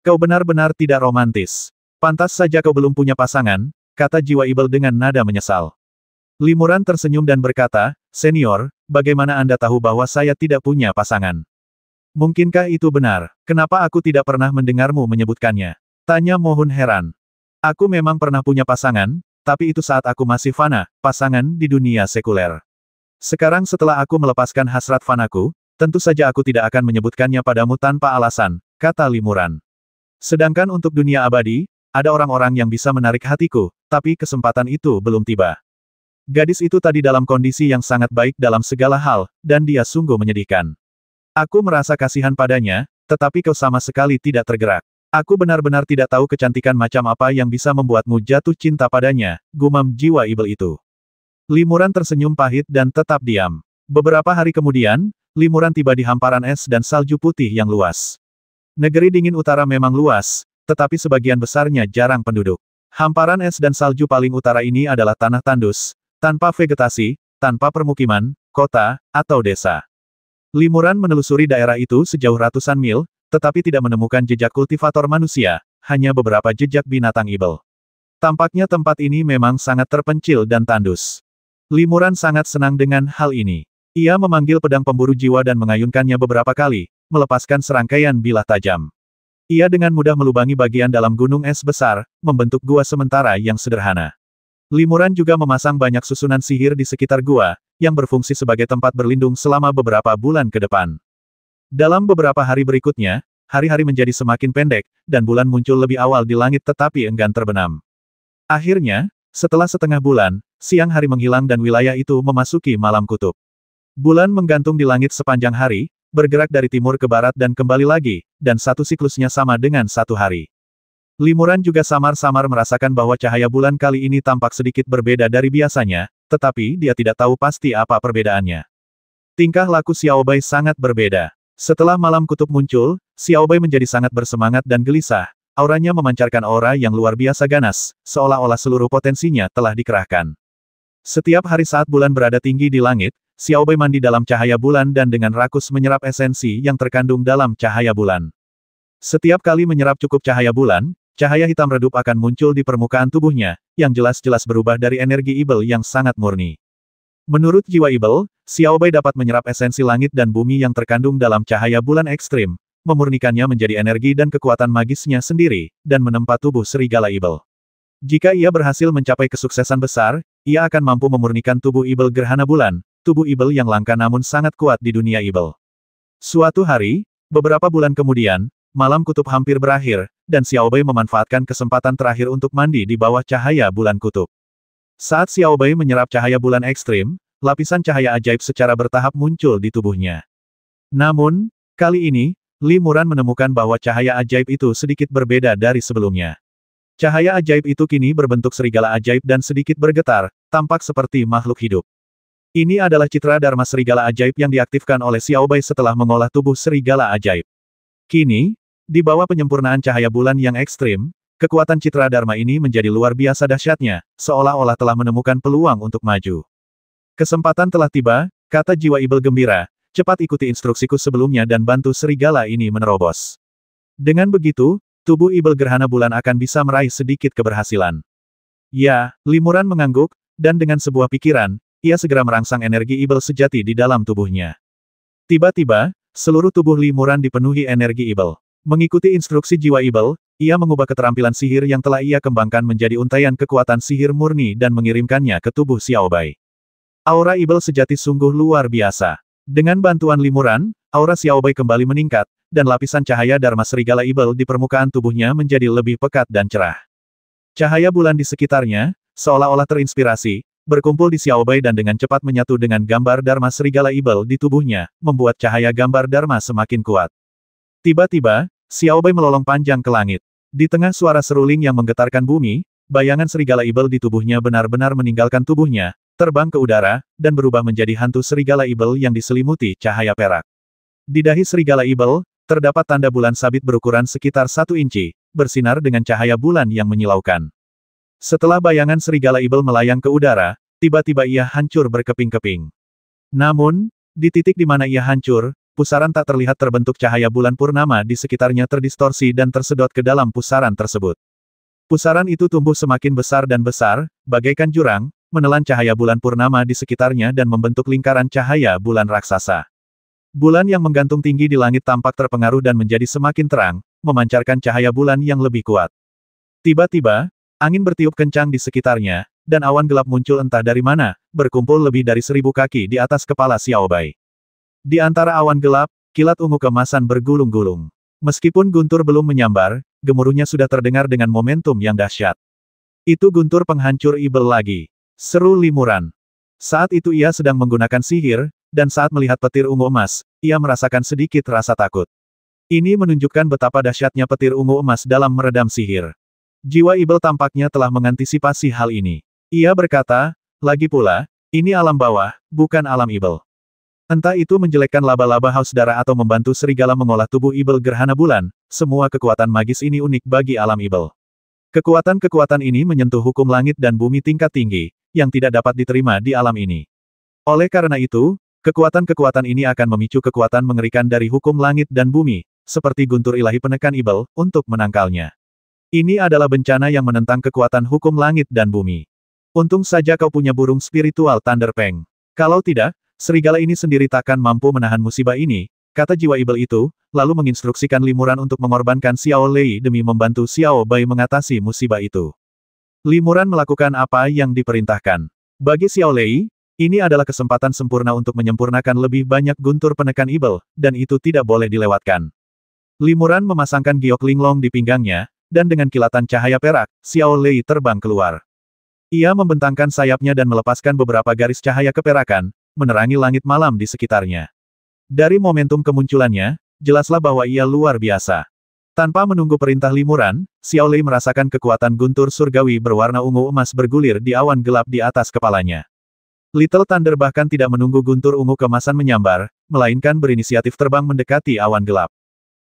Kau benar-benar tidak romantis. Pantas saja kau belum punya pasangan, kata jiwa Ibel dengan nada menyesal. Limuran tersenyum dan berkata, Senior, bagaimana Anda tahu bahwa saya tidak punya pasangan? Mungkinkah itu benar? Kenapa aku tidak pernah mendengarmu menyebutkannya? Tanya Mohun heran. Aku memang pernah punya pasangan, tapi itu saat aku masih fana, pasangan di dunia sekuler. Sekarang setelah aku melepaskan hasrat fanaku, tentu saja aku tidak akan menyebutkannya padamu tanpa alasan, kata Limuran. Sedangkan untuk dunia abadi, ada orang-orang yang bisa menarik hatiku, tapi kesempatan itu belum tiba. Gadis itu tadi dalam kondisi yang sangat baik dalam segala hal, dan dia sungguh menyedihkan. Aku merasa kasihan padanya, tetapi kau sama sekali tidak tergerak. Aku benar-benar tidak tahu kecantikan macam apa yang bisa membuatmu jatuh cinta padanya, gumam jiwa Ibel itu. Limuran tersenyum pahit dan tetap diam. Beberapa hari kemudian, Limuran tiba di hamparan es dan salju putih yang luas. Negeri dingin utara memang luas, tetapi sebagian besarnya jarang penduduk. Hamparan es dan salju paling utara ini adalah tanah tandus, tanpa vegetasi, tanpa permukiman, kota, atau desa. Limuran menelusuri daerah itu sejauh ratusan mil, tetapi tidak menemukan jejak kultivator manusia, hanya beberapa jejak binatang Ibel. Tampaknya tempat ini memang sangat terpencil dan tandus. Limuran sangat senang dengan hal ini. Ia memanggil pedang pemburu jiwa dan mengayunkannya beberapa kali, melepaskan serangkaian bilah tajam. Ia dengan mudah melubangi bagian dalam gunung es besar, membentuk gua sementara yang sederhana. Limuran juga memasang banyak susunan sihir di sekitar gua, yang berfungsi sebagai tempat berlindung selama beberapa bulan ke depan. Dalam beberapa hari berikutnya, hari-hari menjadi semakin pendek, dan bulan muncul lebih awal di langit tetapi enggan terbenam. Akhirnya, setelah setengah bulan, siang hari menghilang dan wilayah itu memasuki malam kutub. Bulan menggantung di langit sepanjang hari, bergerak dari timur ke barat dan kembali lagi, dan satu siklusnya sama dengan satu hari. Limuran juga samar-samar merasakan bahwa cahaya bulan kali ini tampak sedikit berbeda dari biasanya, tetapi dia tidak tahu pasti apa perbedaannya. Tingkah laku Xiaobai sangat berbeda. Setelah malam kutub muncul, Xiaobai menjadi sangat bersemangat dan gelisah, auranya memancarkan aura yang luar biasa ganas, seolah-olah seluruh potensinya telah dikerahkan. Setiap hari saat bulan berada tinggi di langit, Xiaobai mandi dalam cahaya bulan dan dengan rakus menyerap esensi yang terkandung dalam cahaya bulan. Setiap kali menyerap cukup cahaya bulan, cahaya hitam redup akan muncul di permukaan tubuhnya, yang jelas-jelas berubah dari energi Ibel yang sangat murni. Menurut jiwa Ibel, Xiaobai dapat menyerap esensi langit dan bumi yang terkandung dalam cahaya bulan ekstrim, memurnikannya menjadi energi dan kekuatan magisnya sendiri, dan menempa tubuh serigala Ibel. Jika ia berhasil mencapai kesuksesan besar, ia akan mampu memurnikan tubuh Ibel gerhana bulan, tubuh Ibel yang langka namun sangat kuat di dunia Ibel. Suatu hari, beberapa bulan kemudian, malam kutub hampir berakhir, dan Xiaobai memanfaatkan kesempatan terakhir untuk mandi di bawah cahaya bulan kutub. Saat Xiaobai menyerap cahaya bulan ekstrim, lapisan cahaya ajaib secara bertahap muncul di tubuhnya. Namun, kali ini, Limuran menemukan bahwa cahaya ajaib itu sedikit berbeda dari sebelumnya. Cahaya ajaib itu kini berbentuk serigala ajaib dan sedikit bergetar, tampak seperti makhluk hidup. Ini adalah citra Dharma serigala ajaib yang diaktifkan oleh Xiaobai setelah mengolah tubuh serigala ajaib. Kini, di bawah penyempurnaan cahaya bulan yang ekstrim, kekuatan citra Dharma ini menjadi luar biasa dahsyatnya, seolah-olah telah menemukan peluang untuk maju. Kesempatan telah tiba, kata jiwa Ibel gembira, cepat ikuti instruksiku sebelumnya dan bantu serigala ini menerobos. Dengan begitu, tubuh Ibel gerhana bulan akan bisa meraih sedikit keberhasilan. Ya, Limuran mengangguk, dan dengan sebuah pikiran, ia segera merangsang energi Ibel sejati di dalam tubuhnya. Tiba-tiba, seluruh tubuh Limuran dipenuhi energi Ibel. Mengikuti instruksi jiwa Ibel, ia mengubah keterampilan sihir yang telah ia kembangkan menjadi untaian kekuatan sihir murni dan mengirimkannya ke tubuh Xiaobai. Aura Ibel sejati sungguh luar biasa. Dengan bantuan Limuran, aura Xiaobai kembali meningkat, dan lapisan cahaya Dharma serigala Ibel di permukaan tubuhnya menjadi lebih pekat dan cerah. Cahaya bulan di sekitarnya, seolah-olah terinspirasi, berkumpul di Xiaobai dan dengan cepat menyatu dengan gambar Dharma serigala Ibel di tubuhnya, membuat cahaya gambar Dharma semakin kuat. Tiba-tiba, Xiaobai melolong panjang ke langit. Di tengah suara seruling yang menggetarkan bumi, bayangan serigala ibel di tubuhnya benar-benar meninggalkan tubuhnya, terbang ke udara, dan berubah menjadi hantu serigala ibel yang diselimuti cahaya perak. Di dahi serigala ibel, terdapat tanda bulan sabit berukuran sekitar 1 inci, bersinar dengan cahaya bulan yang menyilaukan. Setelah bayangan serigala ibel melayang ke udara, tiba-tiba ia hancur berkeping-keping. Namun, di titik di mana ia hancur, pusaran tak terlihat terbentuk cahaya bulan purnama di sekitarnya terdistorsi dan tersedot ke dalam pusaran tersebut. Pusaran itu tumbuh semakin besar dan besar, bagaikan jurang, menelan cahaya bulan purnama di sekitarnya dan membentuk lingkaran cahaya bulan raksasa. Bulan yang menggantung tinggi di langit tampak terpengaruh dan menjadi semakin terang, memancarkan cahaya bulan yang lebih kuat. Tiba-tiba, angin bertiup kencang di sekitarnya, dan awan gelap muncul entah dari mana, berkumpul lebih dari 1000 kaki di atas kepala Xiao Bai. Di antara awan gelap, kilat ungu keemasan bergulung-gulung. Meskipun guntur belum menyambar, gemuruhnya sudah terdengar dengan momentum yang dahsyat. Itu guntur penghancur ibel lagi. Seru Limuran. Saat itu ia sedang menggunakan sihir, dan saat melihat petir ungu emas, ia merasakan sedikit rasa takut. Ini menunjukkan betapa dahsyatnya petir ungu emas dalam meredam sihir. Jiwa ibel tampaknya telah mengantisipasi hal ini. Ia berkata, lagi pula, ini alam bawah, bukan alam ibel. Entah itu menjelekkan laba-laba haus darah atau membantu serigala mengolah tubuh ibel gerhana bulan, semua kekuatan magis ini unik bagi alam ibel. Kekuatan-kekuatan ini menyentuh hukum langit dan bumi tingkat tinggi, yang tidak dapat diterima di alam ini. Oleh karena itu, kekuatan-kekuatan ini akan memicu kekuatan mengerikan dari hukum langit dan bumi, seperti guntur ilahi penekan ibel, untuk menangkalnya. Ini adalah bencana yang menentang kekuatan hukum langit dan bumi. Untung saja kau punya burung spiritual Thunder Peng. Kalau tidak, serigala ini sendiri takkan mampu menahan musibah ini, kata jiwa ibel itu, lalu menginstruksikan Limuran untuk mengorbankan Xiao Lei demi membantu Xiao Bai mengatasi musibah itu. Limuran melakukan apa yang diperintahkan. Bagi Xiao Lei, ini adalah kesempatan sempurna untuk menyempurnakan lebih banyak guntur penekan ibel, dan itu tidak boleh dilewatkan. Limuran memasangkan giok linglong di pinggangnya, dan dengan kilatan cahaya perak, Xiao Lei terbang keluar. Ia membentangkan sayapnya dan melepaskan beberapa garis cahaya keperakan, menerangi langit malam di sekitarnya. Dari momentum kemunculannya, jelaslah bahwa ia luar biasa. Tanpa menunggu perintah Limuran, Xiao Lei merasakan kekuatan guntur surgawi berwarna ungu emas bergulir di awan gelap di atas kepalanya. Little Thunder bahkan tidak menunggu guntur ungu kemasan menyambar, melainkan berinisiatif terbang mendekati awan gelap.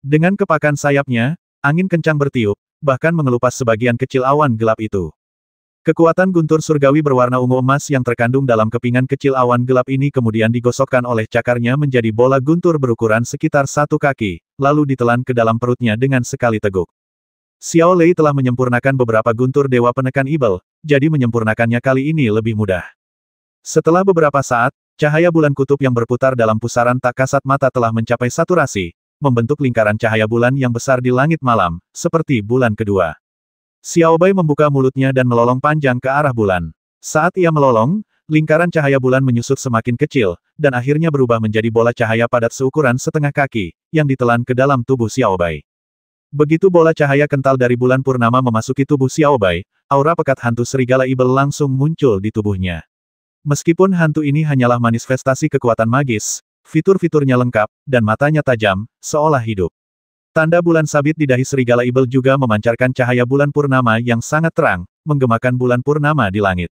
Dengan kepakan sayapnya, angin kencang bertiup, bahkan mengelupas sebagian kecil awan gelap itu. Kekuatan guntur surgawi berwarna ungu emas yang terkandung dalam kepingan kecil awan gelap ini kemudian digosokkan oleh cakarnya menjadi bola guntur berukuran sekitar 1 kaki, lalu ditelan ke dalam perutnya dengan sekali teguk. Xiao Lei telah menyempurnakan beberapa guntur dewa penekan ibel, jadi menyempurnakannya kali ini lebih mudah. Setelah beberapa saat, cahaya bulan kutub yang berputar dalam pusaran tak kasat mata telah mencapai saturasi, membentuk lingkaran cahaya bulan yang besar di langit malam, seperti bulan kedua. Xiao Bai membuka mulutnya dan melolong panjang ke arah bulan. Saat ia melolong, lingkaran cahaya bulan menyusut semakin kecil, dan akhirnya berubah menjadi bola cahaya padat seukuran setengah kaki, yang ditelan ke dalam tubuh Xiao Bai. Begitu bola cahaya kental dari bulan purnama memasuki tubuh Xiao Bai, aura pekat hantu serigala ibel langsung muncul di tubuhnya. Meskipun hantu ini hanyalah manifestasi kekuatan magis, fitur-fiturnya lengkap, dan matanya tajam, seolah hidup. Tanda bulan sabit di dahi serigala ibel juga memancarkan cahaya bulan purnama yang sangat terang, menggemakan bulan purnama di langit.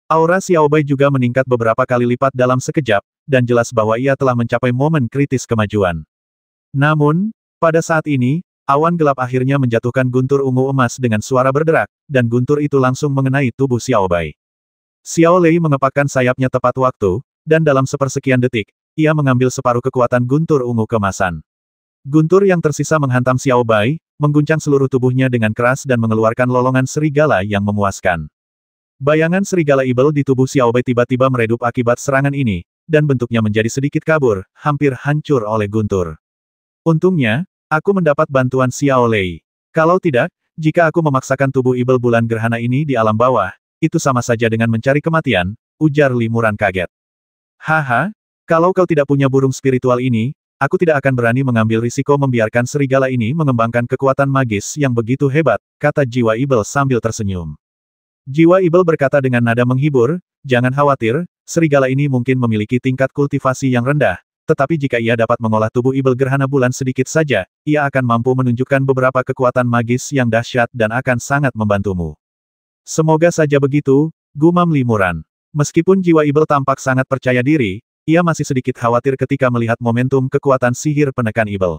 Aura Xiao Bai juga meningkat beberapa kali lipat dalam sekejap, dan jelas bahwa ia telah mencapai momen kritis kemajuan. Namun, pada saat ini, awan gelap akhirnya menjatuhkan guntur ungu emas dengan suara berderak, dan guntur itu langsung mengenai tubuh Xiao Bai. Xiao Lei mengepakkan sayapnya tepat waktu, dan dalam sepersekian detik, ia mengambil separuh kekuatan guntur ungu kemasan. Guntur yang tersisa menghantam Xiao Bai, mengguncang seluruh tubuhnya dengan keras dan mengeluarkan lolongan serigala yang memuaskan. Bayangan serigala ibel di tubuh Xiao Bai tiba-tiba meredup akibat serangan ini, dan bentuknya menjadi sedikit kabur, hampir hancur oleh guntur. Untungnya, aku mendapat bantuan Xiao Lei. Kalau tidak, jika aku memaksakan tubuh ibel bulan gerhana ini di alam bawah, itu sama saja dengan mencari kematian, ujar Limuran kaget. Haha, kalau kau tidak punya burung spiritual ini, aku tidak akan berani mengambil risiko membiarkan serigala ini mengembangkan kekuatan magis yang begitu hebat, kata jiwa ibel sambil tersenyum. Jiwa ibel berkata dengan nada menghibur, jangan khawatir, serigala ini mungkin memiliki tingkat kultivasi yang rendah, tetapi jika ia dapat mengolah tubuh ibel gerhana bulan sedikit saja, ia akan mampu menunjukkan beberapa kekuatan magis yang dahsyat dan akan sangat membantumu. Semoga saja begitu, gumam Limuran. Meskipun jiwa ibel tampak sangat percaya diri, ia masih sedikit khawatir ketika melihat momentum kekuatan sihir penekan ibel.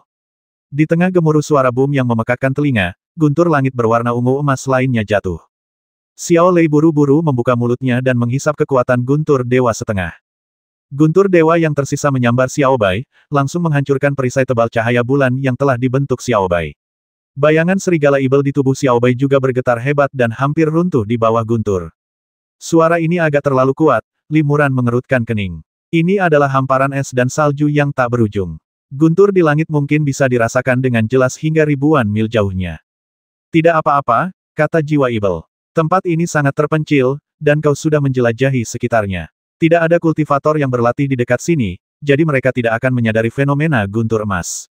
Di tengah gemuruh suara boom yang memekakkan telinga, guntur langit berwarna ungu emas lainnya jatuh. Xiao Lei buru-buru membuka mulutnya dan menghisap kekuatan guntur dewa setengah. Guntur dewa yang tersisa menyambar Xiao Bai, langsung menghancurkan perisai tebal cahaya bulan yang telah dibentuk Xiao Bai. Bayangan serigala ibel di tubuh Xiao Bai juga bergetar hebat dan hampir runtuh di bawah guntur. Suara ini agak terlalu kuat, Limuran mengerutkan kening. Ini adalah hamparan es dan salju yang tak berujung. Guntur di langit mungkin bisa dirasakan dengan jelas hingga ribuan mil jauhnya. Tidak apa-apa, kata jiwa ibel. Tempat ini sangat terpencil, dan kau sudah menjelajahi sekitarnya. Tidak ada kultivator yang berlatih di dekat sini, jadi mereka tidak akan menyadari fenomena guntur emas.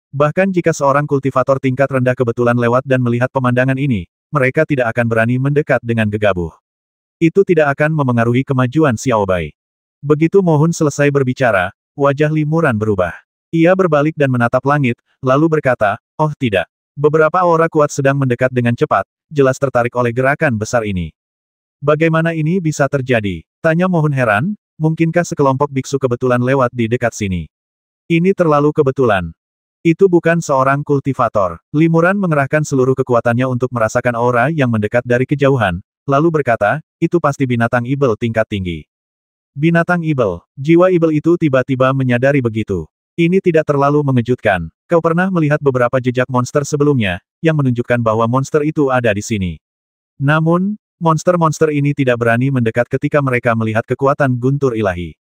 Bahkan jika seorang kultivator tingkat rendah kebetulan lewat dan melihat pemandangan ini, mereka tidak akan berani mendekat dengan gegabah. Itu tidak akan memengaruhi kemajuan Xiao Bai. Begitu Mohun selesai berbicara, wajah Limuran berubah. Ia berbalik dan menatap langit, lalu berkata, "Oh tidak. Beberapa aura kuat sedang mendekat dengan cepat, jelas tertarik oleh gerakan besar ini." "Bagaimana ini bisa terjadi?" tanya Mohun heran, mungkinkah sekelompok biksu kebetulan lewat di dekat sini? Ini terlalu kebetulan. Itu bukan seorang kultivator. Limuran mengerahkan seluruh kekuatannya untuk merasakan aura yang mendekat dari kejauhan, lalu berkata, itu pasti binatang ibel tingkat tinggi. Binatang ibel. Jiwa ibel itu tiba-tiba menyadari begitu. Ini tidak terlalu mengejutkan. Kau pernah melihat beberapa jejak monster sebelumnya, yang menunjukkan bahwa monster itu ada di sini. Namun, monster-monster ini tidak berani mendekat ketika mereka melihat kekuatan guntur ilahi.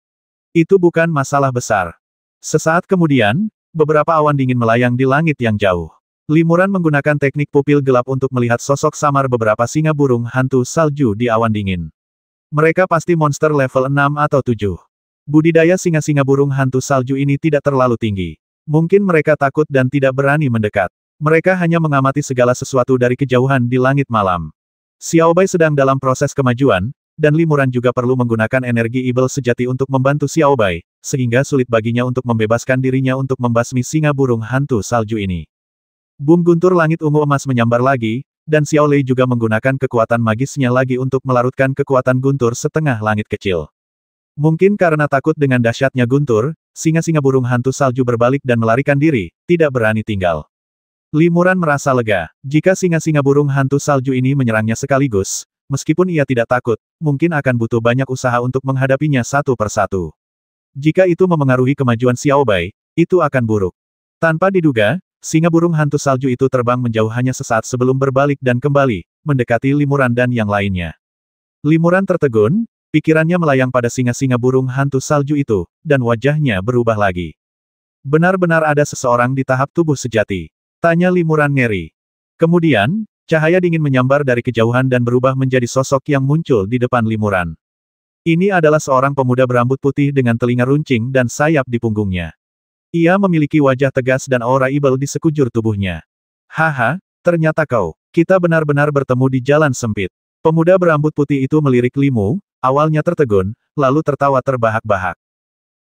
Itu bukan masalah besar. Sesaat kemudian, beberapa awan dingin melayang di langit yang jauh. Limuran menggunakan teknik pupil gelap untuk melihat sosok samar beberapa singa burung hantu salju di awan dingin. Mereka pasti monster level 6 atau 7. Budidaya singa-singa burung hantu salju ini tidak terlalu tinggi. Mungkin mereka takut dan tidak berani mendekat. Mereka hanya mengamati segala sesuatu dari kejauhan di langit malam. Xiao Bai sedang dalam proses kemajuan, dan Limuran juga perlu menggunakan energi ibel sejati untuk membantu Xiao Bai, sehingga sulit baginya untuk membebaskan dirinya untuk membasmi singa burung hantu salju ini. Boom guntur langit ungu emas menyambar lagi, dan Xiao Lei juga menggunakan kekuatan magisnya lagi untuk melarutkan kekuatan guntur setengah langit kecil. Mungkin karena takut dengan dahsyatnya guntur, singa-singa burung hantu salju berbalik dan melarikan diri, tidak berani tinggal. Limuran merasa lega. Jika singa-singa burung hantu salju ini menyerangnya sekaligus, meskipun ia tidak takut, mungkin akan butuh banyak usaha untuk menghadapinya satu persatu. Jika itu memengaruhi kemajuan Xiao Bai, itu akan buruk. Tanpa diduga, singa burung hantu salju itu terbang menjauh hanya sesaat sebelum berbalik dan kembali, mendekati Limuran dan yang lainnya. Limuran tertegun, pikirannya melayang pada singa-singa burung hantu salju itu, dan wajahnya berubah lagi. Benar-benar ada seseorang di tahap tubuh sejati. Tanya Limuran ngeri. Kemudian, cahaya dingin menyambar dari kejauhan dan berubah menjadi sosok yang muncul di depan Limuran. Ini adalah seorang pemuda berambut putih dengan telinga runcing dan sayap di punggungnya. Ia memiliki wajah tegas dan aura ibel di sekujur tubuhnya. Haha, ternyata kau. Kita benar-benar bertemu di jalan sempit. Pemuda berambut putih itu melirik Limu, awalnya tertegun, lalu tertawa terbahak-bahak.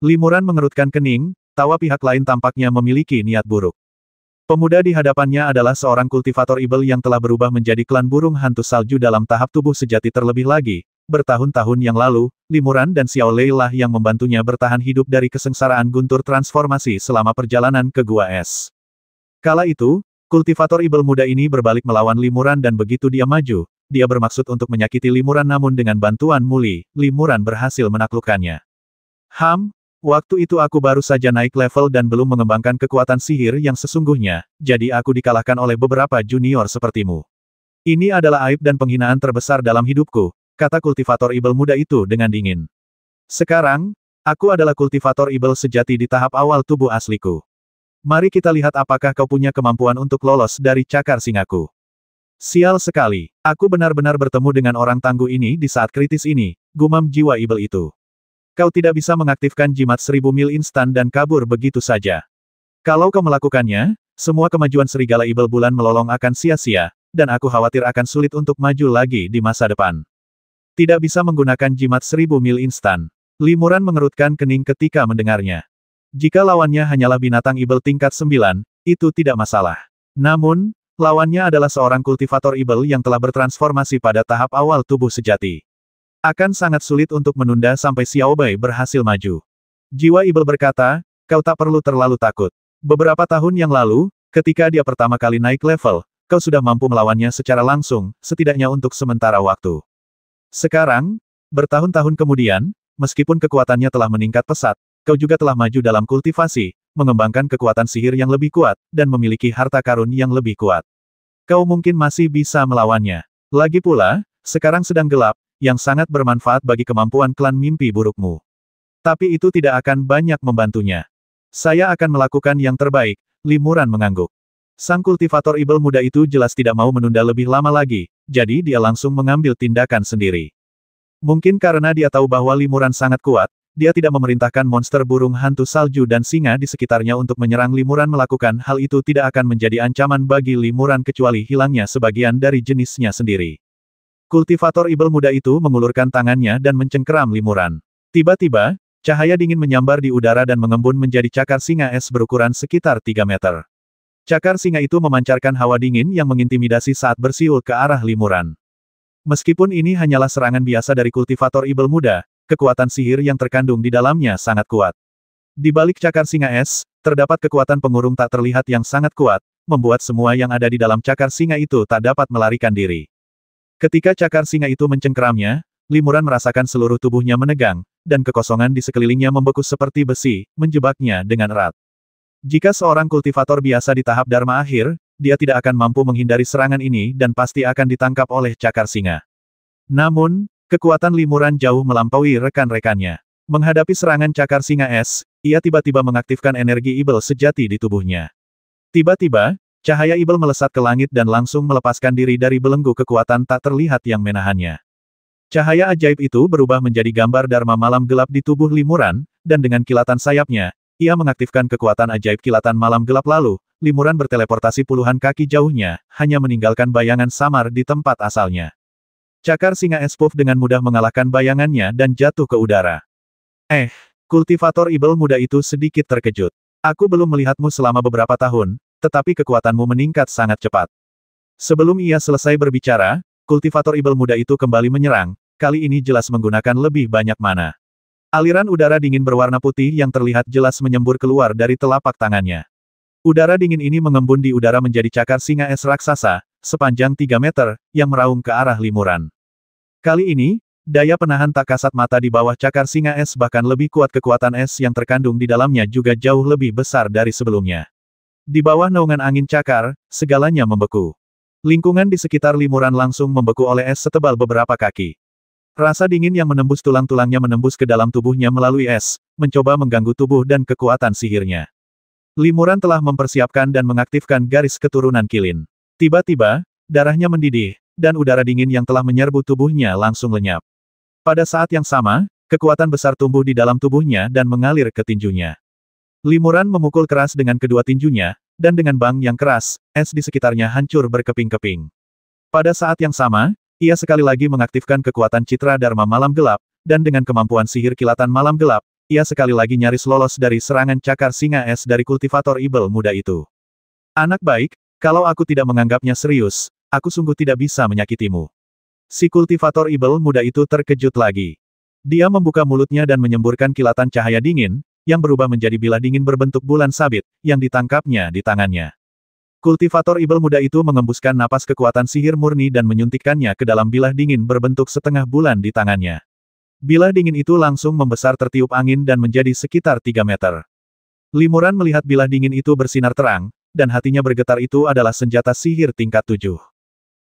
Limuran mengerutkan kening, tawa pihak lain tampaknya memiliki niat buruk. Pemuda di hadapannya adalah seorang kultivator ibel yang telah berubah menjadi klan burung hantu salju dalam tahap tubuh sejati terlebih lagi. Bertahun-tahun yang lalu, Limuran dan Xiao Lei lah yang membantunya bertahan hidup dari kesengsaraan guntur transformasi selama perjalanan ke Gua Es. Kala itu, kultivator ibel muda ini berbalik melawan Limuran dan begitu dia maju, dia bermaksud untuk menyakiti Limuran namun dengan bantuan Muli, Limuran berhasil menaklukkannya. Waktu itu aku baru saja naik level dan belum mengembangkan kekuatan sihir yang sesungguhnya, jadi aku dikalahkan oleh beberapa junior sepertimu. Ini adalah aib dan penghinaan terbesar dalam hidupku, kata kultivator ibel muda itu dengan dingin. Sekarang, aku adalah kultivator ibel sejati di tahap awal tubuh asliku. Mari kita lihat apakah kau punya kemampuan untuk lolos dari cakar singaku. Sial sekali, aku benar-benar bertemu dengan orang tangguh ini di saat kritis ini, gumam jiwa ibel itu. Kau tidak bisa mengaktifkan jimat 1000 mil instan dan kabur begitu saja. Kalau kau melakukannya, semua kemajuan serigala ibel bulan melolong akan sia-sia, dan aku khawatir akan sulit untuk maju lagi di masa depan. Tidak bisa menggunakan jimat 1000 mil instan. Limuran mengerutkan kening ketika mendengarnya. Jika lawannya hanyalah binatang ibel tingkat 9, itu tidak masalah. Namun, lawannya adalah seorang kultivator ibel yang telah bertransformasi pada tahap awal tubuh sejati. Akan sangat sulit untuk menunda sampai Xiao Bai berhasil maju. Jiwa ibel berkata, kau tak perlu terlalu takut. Beberapa tahun yang lalu, ketika dia pertama kali naik level, kau sudah mampu melawannya secara langsung, setidaknya untuk sementara waktu. Sekarang, bertahun-tahun kemudian, meskipun kekuatannya telah meningkat pesat, kau juga telah maju dalam kultivasi, mengembangkan kekuatan sihir yang lebih kuat, dan memiliki harta karun yang lebih kuat. Kau mungkin masih bisa melawannya. Lagi pula, sekarang sedang gelap, yang sangat bermanfaat bagi kemampuan klan mimpi burukmu. Tapi itu tidak akan banyak membantunya. Saya akan melakukan yang terbaik, Limuran mengangguk. Sang kultivator ibel muda itu jelas tidak mau menunda lebih lama lagi, jadi dia langsung mengambil tindakan sendiri. Mungkin karena dia tahu bahwa Limuran sangat kuat, dia tidak memerintahkan monster burung hantu salju dan singa di sekitarnya untuk menyerang Limuran. Melakukan hal itu tidak akan menjadi ancaman bagi Limuran kecuali hilangnya sebagian dari jenisnya sendiri. Kultivator ibel muda itu mengulurkan tangannya dan mencengkeram Limuran. Tiba-tiba, cahaya dingin menyambar di udara dan mengembun menjadi cakar singa es berukuran sekitar 3 meter. Cakar singa itu memancarkan hawa dingin yang mengintimidasi saat bersiul ke arah Limuran. Meskipun ini hanyalah serangan biasa dari kultivator ibel muda, kekuatan sihir yang terkandung di dalamnya sangat kuat. Di balik cakar singa es, terdapat kekuatan pengurung tak terlihat yang sangat kuat, membuat semua yang ada di dalam cakar singa itu tak dapat melarikan diri. Ketika cakar singa itu mencengkeramnya, Limuran merasakan seluruh tubuhnya menegang, dan kekosongan di sekelilingnya membeku seperti besi, menjebaknya dengan erat. Jika seorang kultivator biasa di tahap Dharma akhir, dia tidak akan mampu menghindari serangan ini dan pasti akan ditangkap oleh cakar singa. Namun, kekuatan Limuran jauh melampaui rekan-rekannya. Menghadapi serangan cakar singa es, ia tiba-tiba mengaktifkan energi ibel sejati di tubuhnya. Tiba-tiba, cahaya ibel melesat ke langit dan langsung melepaskan diri dari belenggu kekuatan tak terlihat yang menahannya. Cahaya ajaib itu berubah menjadi gambar Dharma malam gelap di tubuh Limuran, dan dengan kilatan sayapnya, ia mengaktifkan kekuatan ajaib kilatan malam gelap lalu, Limuran berteleportasi puluhan kaki jauhnya, hanya meninggalkan bayangan samar di tempat asalnya. Cakar singa es puff dengan mudah mengalahkan bayangannya dan jatuh ke udara. Kultivator ibel muda itu sedikit terkejut. Aku belum melihatmu selama beberapa tahun, tetapi kekuatanmu meningkat sangat cepat. Sebelum ia selesai berbicara, kultivator ibel muda itu kembali menyerang, kali ini jelas menggunakan lebih banyak mana. Aliran udara dingin berwarna putih yang terlihat jelas menyembur keluar dari telapak tangannya. Udara dingin ini mengembun di udara menjadi cakar singa es raksasa, sepanjang 3 meter, yang meraung ke arah Limuran. Kali ini, daya penahan tak kasat mata di bawah cakar singa es bahkan lebih kuat. Kekuatan es yang terkandung di dalamnya juga jauh lebih besar dari sebelumnya. Di bawah naungan angin cakar, segalanya membeku. Lingkungan di sekitar Limuran langsung membeku oleh es setebal beberapa kaki. Rasa dingin yang menembus tulang-tulangnya menembus ke dalam tubuhnya melalui es, mencoba mengganggu tubuh dan kekuatan sihirnya. Limuran telah mempersiapkan dan mengaktifkan garis keturunan kilin. Tiba-tiba, darahnya mendidih, dan udara dingin yang telah menyerbu tubuhnya langsung lenyap. Pada saat yang sama, kekuatan besar tumbuh di dalam tubuhnya dan mengalir ke tinjunya. Limuran memukul keras dengan kedua tinjunya, dan dengan bang yang keras, es di sekitarnya hancur berkeping-keping. Pada saat yang sama, ia sekali lagi mengaktifkan kekuatan citra Dharma malam gelap, dan dengan kemampuan sihir kilatan malam gelap, ia sekali lagi nyaris lolos dari serangan cakar singa es dari kultivator ibel muda itu. Anak baik, kalau aku tidak menganggapnya serius, aku sungguh tidak bisa menyakitimu. Si kultivator ibel muda itu terkejut lagi. Dia membuka mulutnya dan menyemburkan kilatan cahaya dingin, yang berubah menjadi bilah dingin berbentuk bulan sabit, yang ditangkapnya di tangannya. Kultivator ibel muda itu mengembuskan napas kekuatan sihir murni dan menyuntikkannya ke dalam bilah dingin berbentuk setengah bulan di tangannya. Bilah dingin itu langsung membesar tertiup angin dan menjadi sekitar 3 meter. Limuran melihat bilah dingin itu bersinar terang, dan hatinya bergetar. Itu adalah senjata sihir tingkat 7.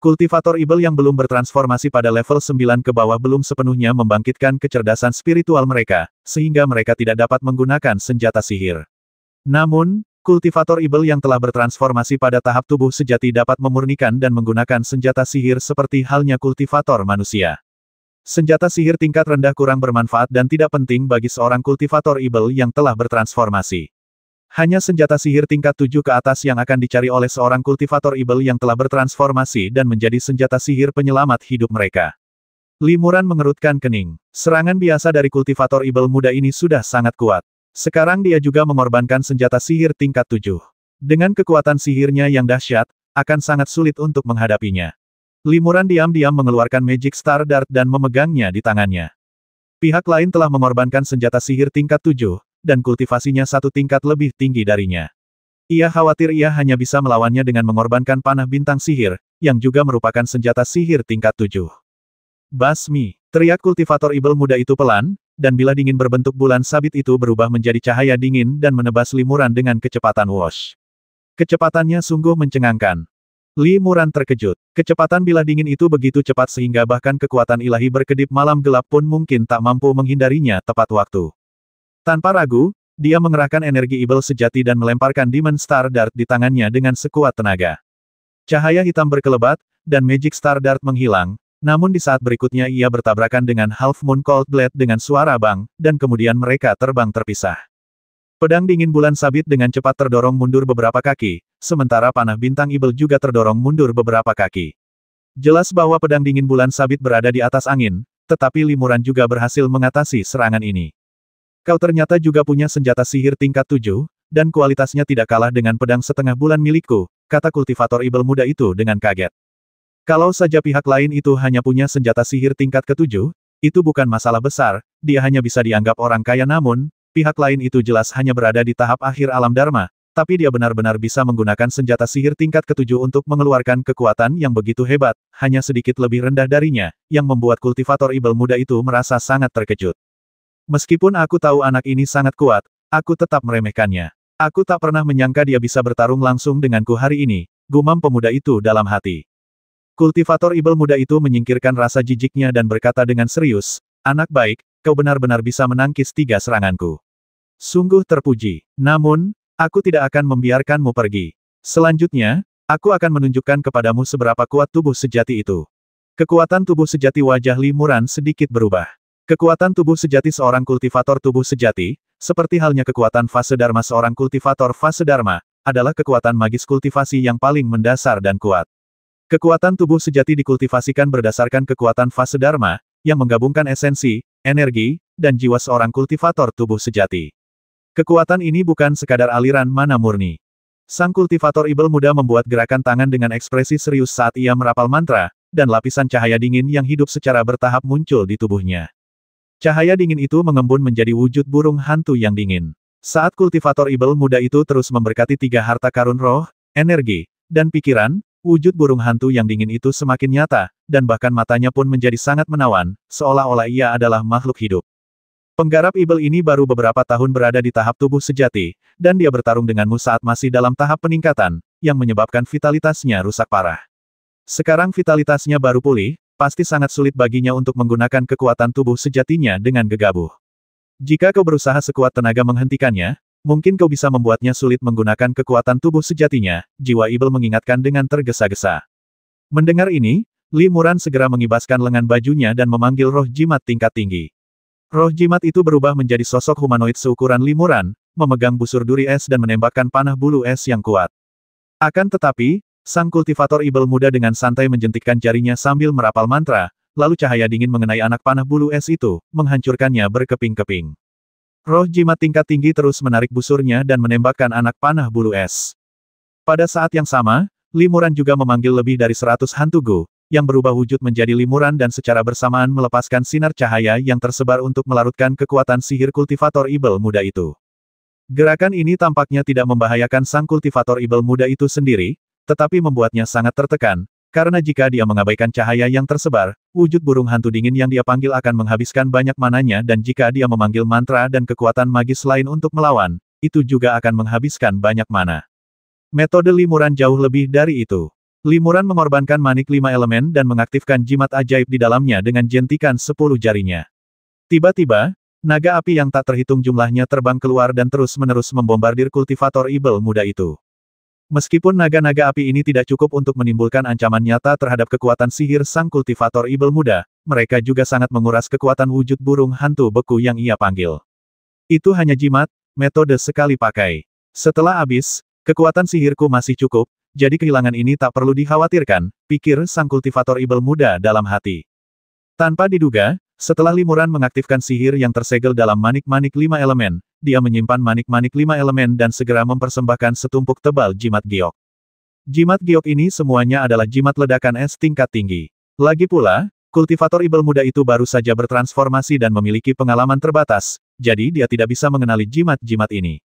Kultivator ibel yang belum bertransformasi pada level 9 ke bawah belum sepenuhnya membangkitkan kecerdasan spiritual mereka, sehingga mereka tidak dapat menggunakan senjata sihir. Namun, kultivator ibel yang telah bertransformasi pada tahap tubuh sejati dapat memurnikan dan menggunakan senjata sihir seperti halnya kultivator manusia. Senjata sihir tingkat rendah kurang bermanfaat dan tidak penting bagi seorang kultivator ibel yang telah bertransformasi. Hanya senjata sihir tingkat 7 ke atas yang akan dicari oleh seorang kultivator ibel yang telah bertransformasi dan menjadi senjata sihir penyelamat hidup mereka. Limuran mengerutkan kening. Serangan biasa dari kultivator ibel muda ini sudah sangat kuat. Sekarang dia juga mengorbankan senjata sihir tingkat 7. Dengan kekuatan sihirnya yang dahsyat, akan sangat sulit untuk menghadapinya. Limuran diam-diam mengeluarkan Magic Star Dart dan memegangnya di tangannya. Pihak lain telah mengorbankan senjata sihir tingkat 7, dan kultivasinya satu tingkat lebih tinggi darinya. Ia khawatir ia hanya bisa melawannya dengan mengorbankan panah bintang sihir, yang juga merupakan senjata sihir tingkat 7. Basmi, teriak kultivator ibel muda itu pelan, dan bila dingin berbentuk bulan sabit itu berubah menjadi cahaya dingin dan menebas limuran dengan kecepatan whoosh. Kecepatannya sungguh mencengangkan. Limuran terkejut. Kecepatan bilah dingin itu begitu cepat sehingga bahkan kekuatan ilahi berkedip malam gelap pun mungkin tak mampu menghindarinya tepat waktu. Tanpa ragu, dia mengerahkan energi ibel sejati dan melemparkan Demon Star Dart di tangannya dengan sekuat tenaga. Cahaya hitam berkelebat, dan Magic Star Dart menghilang, namun di saat berikutnya ia bertabrakan dengan Half Moon Cold Blade dengan suara bang, dan kemudian mereka terbang terpisah. Pedang dingin bulan sabit dengan cepat terdorong mundur beberapa kaki, sementara panah bintang ibel juga terdorong mundur beberapa kaki. Jelas bahwa pedang dingin bulan sabit berada di atas angin, tetapi limuran juga berhasil mengatasi serangan ini. Kau ternyata juga punya senjata sihir tingkat 7, dan kualitasnya tidak kalah dengan pedang setengah bulan milikku, kata kultivator ibel muda itu dengan kaget. Kalau saja pihak lain itu hanya punya senjata sihir tingkat ke-7, itu bukan masalah besar, dia hanya bisa dianggap orang kaya namun, pihak lain itu jelas hanya berada di tahap akhir alam dharma, tapi dia benar-benar bisa menggunakan senjata sihir tingkat ke-7 untuk mengeluarkan kekuatan yang begitu hebat, hanya sedikit lebih rendah darinya, yang membuat kultivator ibel muda itu merasa sangat terkejut. Meskipun aku tahu anak ini sangat kuat, aku tetap meremehkannya. Aku tak pernah menyangka dia bisa bertarung langsung denganku hari ini, gumam pemuda itu dalam hati. Kultivator ibel muda itu menyingkirkan rasa jijiknya dan berkata dengan serius, anak baik, kau benar-benar bisa menangkis 3 seranganku. Sungguh terpuji. Namun, aku tidak akan membiarkanmu pergi. Selanjutnya, aku akan menunjukkan kepadamu seberapa kuat tubuh sejati itu. Kekuatan tubuh sejati wajah Limuran sedikit berubah. Kekuatan tubuh sejati seorang kultivator tubuh sejati, seperti halnya kekuatan fase Dharma seorang kultivator fase Dharma, adalah kekuatan magis kultivasi yang paling mendasar dan kuat. Kekuatan tubuh sejati dikultivasikan berdasarkan kekuatan fase Dharma, yang menggabungkan esensi, energi, dan jiwa seorang kultivator tubuh sejati. Kekuatan ini bukan sekadar aliran mana murni. Sang kultivator ibel muda membuat gerakan tangan dengan ekspresi serius saat ia merapal mantra, dan lapisan cahaya dingin yang hidup secara bertahap muncul di tubuhnya. Cahaya dingin itu mengembun menjadi wujud burung hantu yang dingin. Saat kultivator ibel muda itu terus memberkati 3 harta karun roh, energi, dan pikiran, wujud burung hantu yang dingin itu semakin nyata, dan bahkan matanya pun menjadi sangat menawan, seolah-olah ia adalah makhluk hidup. Penggarap ibel ini baru beberapa tahun berada di tahap tubuh sejati, dan dia bertarung denganmu saat masih dalam tahap peningkatan, yang menyebabkan vitalitasnya rusak parah. Sekarang vitalitasnya baru pulih, pasti sangat sulit baginya untuk menggunakan kekuatan tubuh sejatinya dengan gegabah. Jika kau berusaha sekuat tenaga menghentikannya, mungkin kau bisa membuatnya sulit menggunakan kekuatan tubuh sejatinya, jiwa ibel mengingatkan dengan tergesa-gesa. Mendengar ini, Limuran segera mengibaskan lengan bajunya dan memanggil roh jimat tingkat tinggi. Roh jimat itu berubah menjadi sosok humanoid seukuran Limuran, memegang busur duri es dan menembakkan panah bulu es yang kuat. Akan tetapi, sang kultivator ibel muda dengan santai menjentikkan jarinya sambil merapal mantra, lalu cahaya dingin mengenai anak panah bulu es itu, menghancurkannya berkeping-keping. Roh jimat tingkat tinggi terus menarik busurnya dan menembakkan anak panah bulu es. Pada saat yang sama, Limuran juga memanggil lebih dari 100 hantu Gu, yang berubah wujud menjadi Limuran dan secara bersamaan melepaskan sinar cahaya yang tersebar untuk melarutkan kekuatan sihir kultivator ibel muda itu. Gerakan ini tampaknya tidak membahayakan sang kultivator ibel muda itu sendiri, tetapi membuatnya sangat tertekan, karena jika dia mengabaikan cahaya yang tersebar, wujud burung hantu dingin yang dia panggil akan menghabiskan banyak mananya dan jika dia memanggil mantra dan kekuatan magis lain untuk melawan, itu juga akan menghabiskan banyak mana. Metode Limuran jauh lebih dari itu. Limuran mengorbankan manik 5 elemen dan mengaktifkan jimat ajaib di dalamnya dengan jentikan 10 jarinya. Tiba-tiba, naga api yang tak terhitung jumlahnya terbang keluar dan terus-menerus membombardir kultivator ibel muda itu. Meskipun naga-naga api ini tidak cukup untuk menimbulkan ancaman nyata terhadap kekuatan sihir sang kultivator ibel muda, mereka juga sangat menguras kekuatan wujud burung hantu beku yang ia panggil. Itu hanya jimat, metode sekali pakai. Setelah habis, kekuatan sihirku masih cukup, jadi kehilangan ini tak perlu dikhawatirkan, pikir sang kultivator ibel muda dalam hati. Tanpa diduga, Setelah Limuran mengaktifkan sihir yang tersegel dalam manik-manik 5 elemen, dia menyimpan manik-manik 5 elemen dan segera mempersembahkan setumpuk tebal jimat giok. Jimat giok ini semuanya adalah jimat ledakan es tingkat tinggi. Lagi pula, kultivator ibel muda itu baru saja bertransformasi dan memiliki pengalaman terbatas, jadi dia tidak bisa mengenali jimat-jimat ini.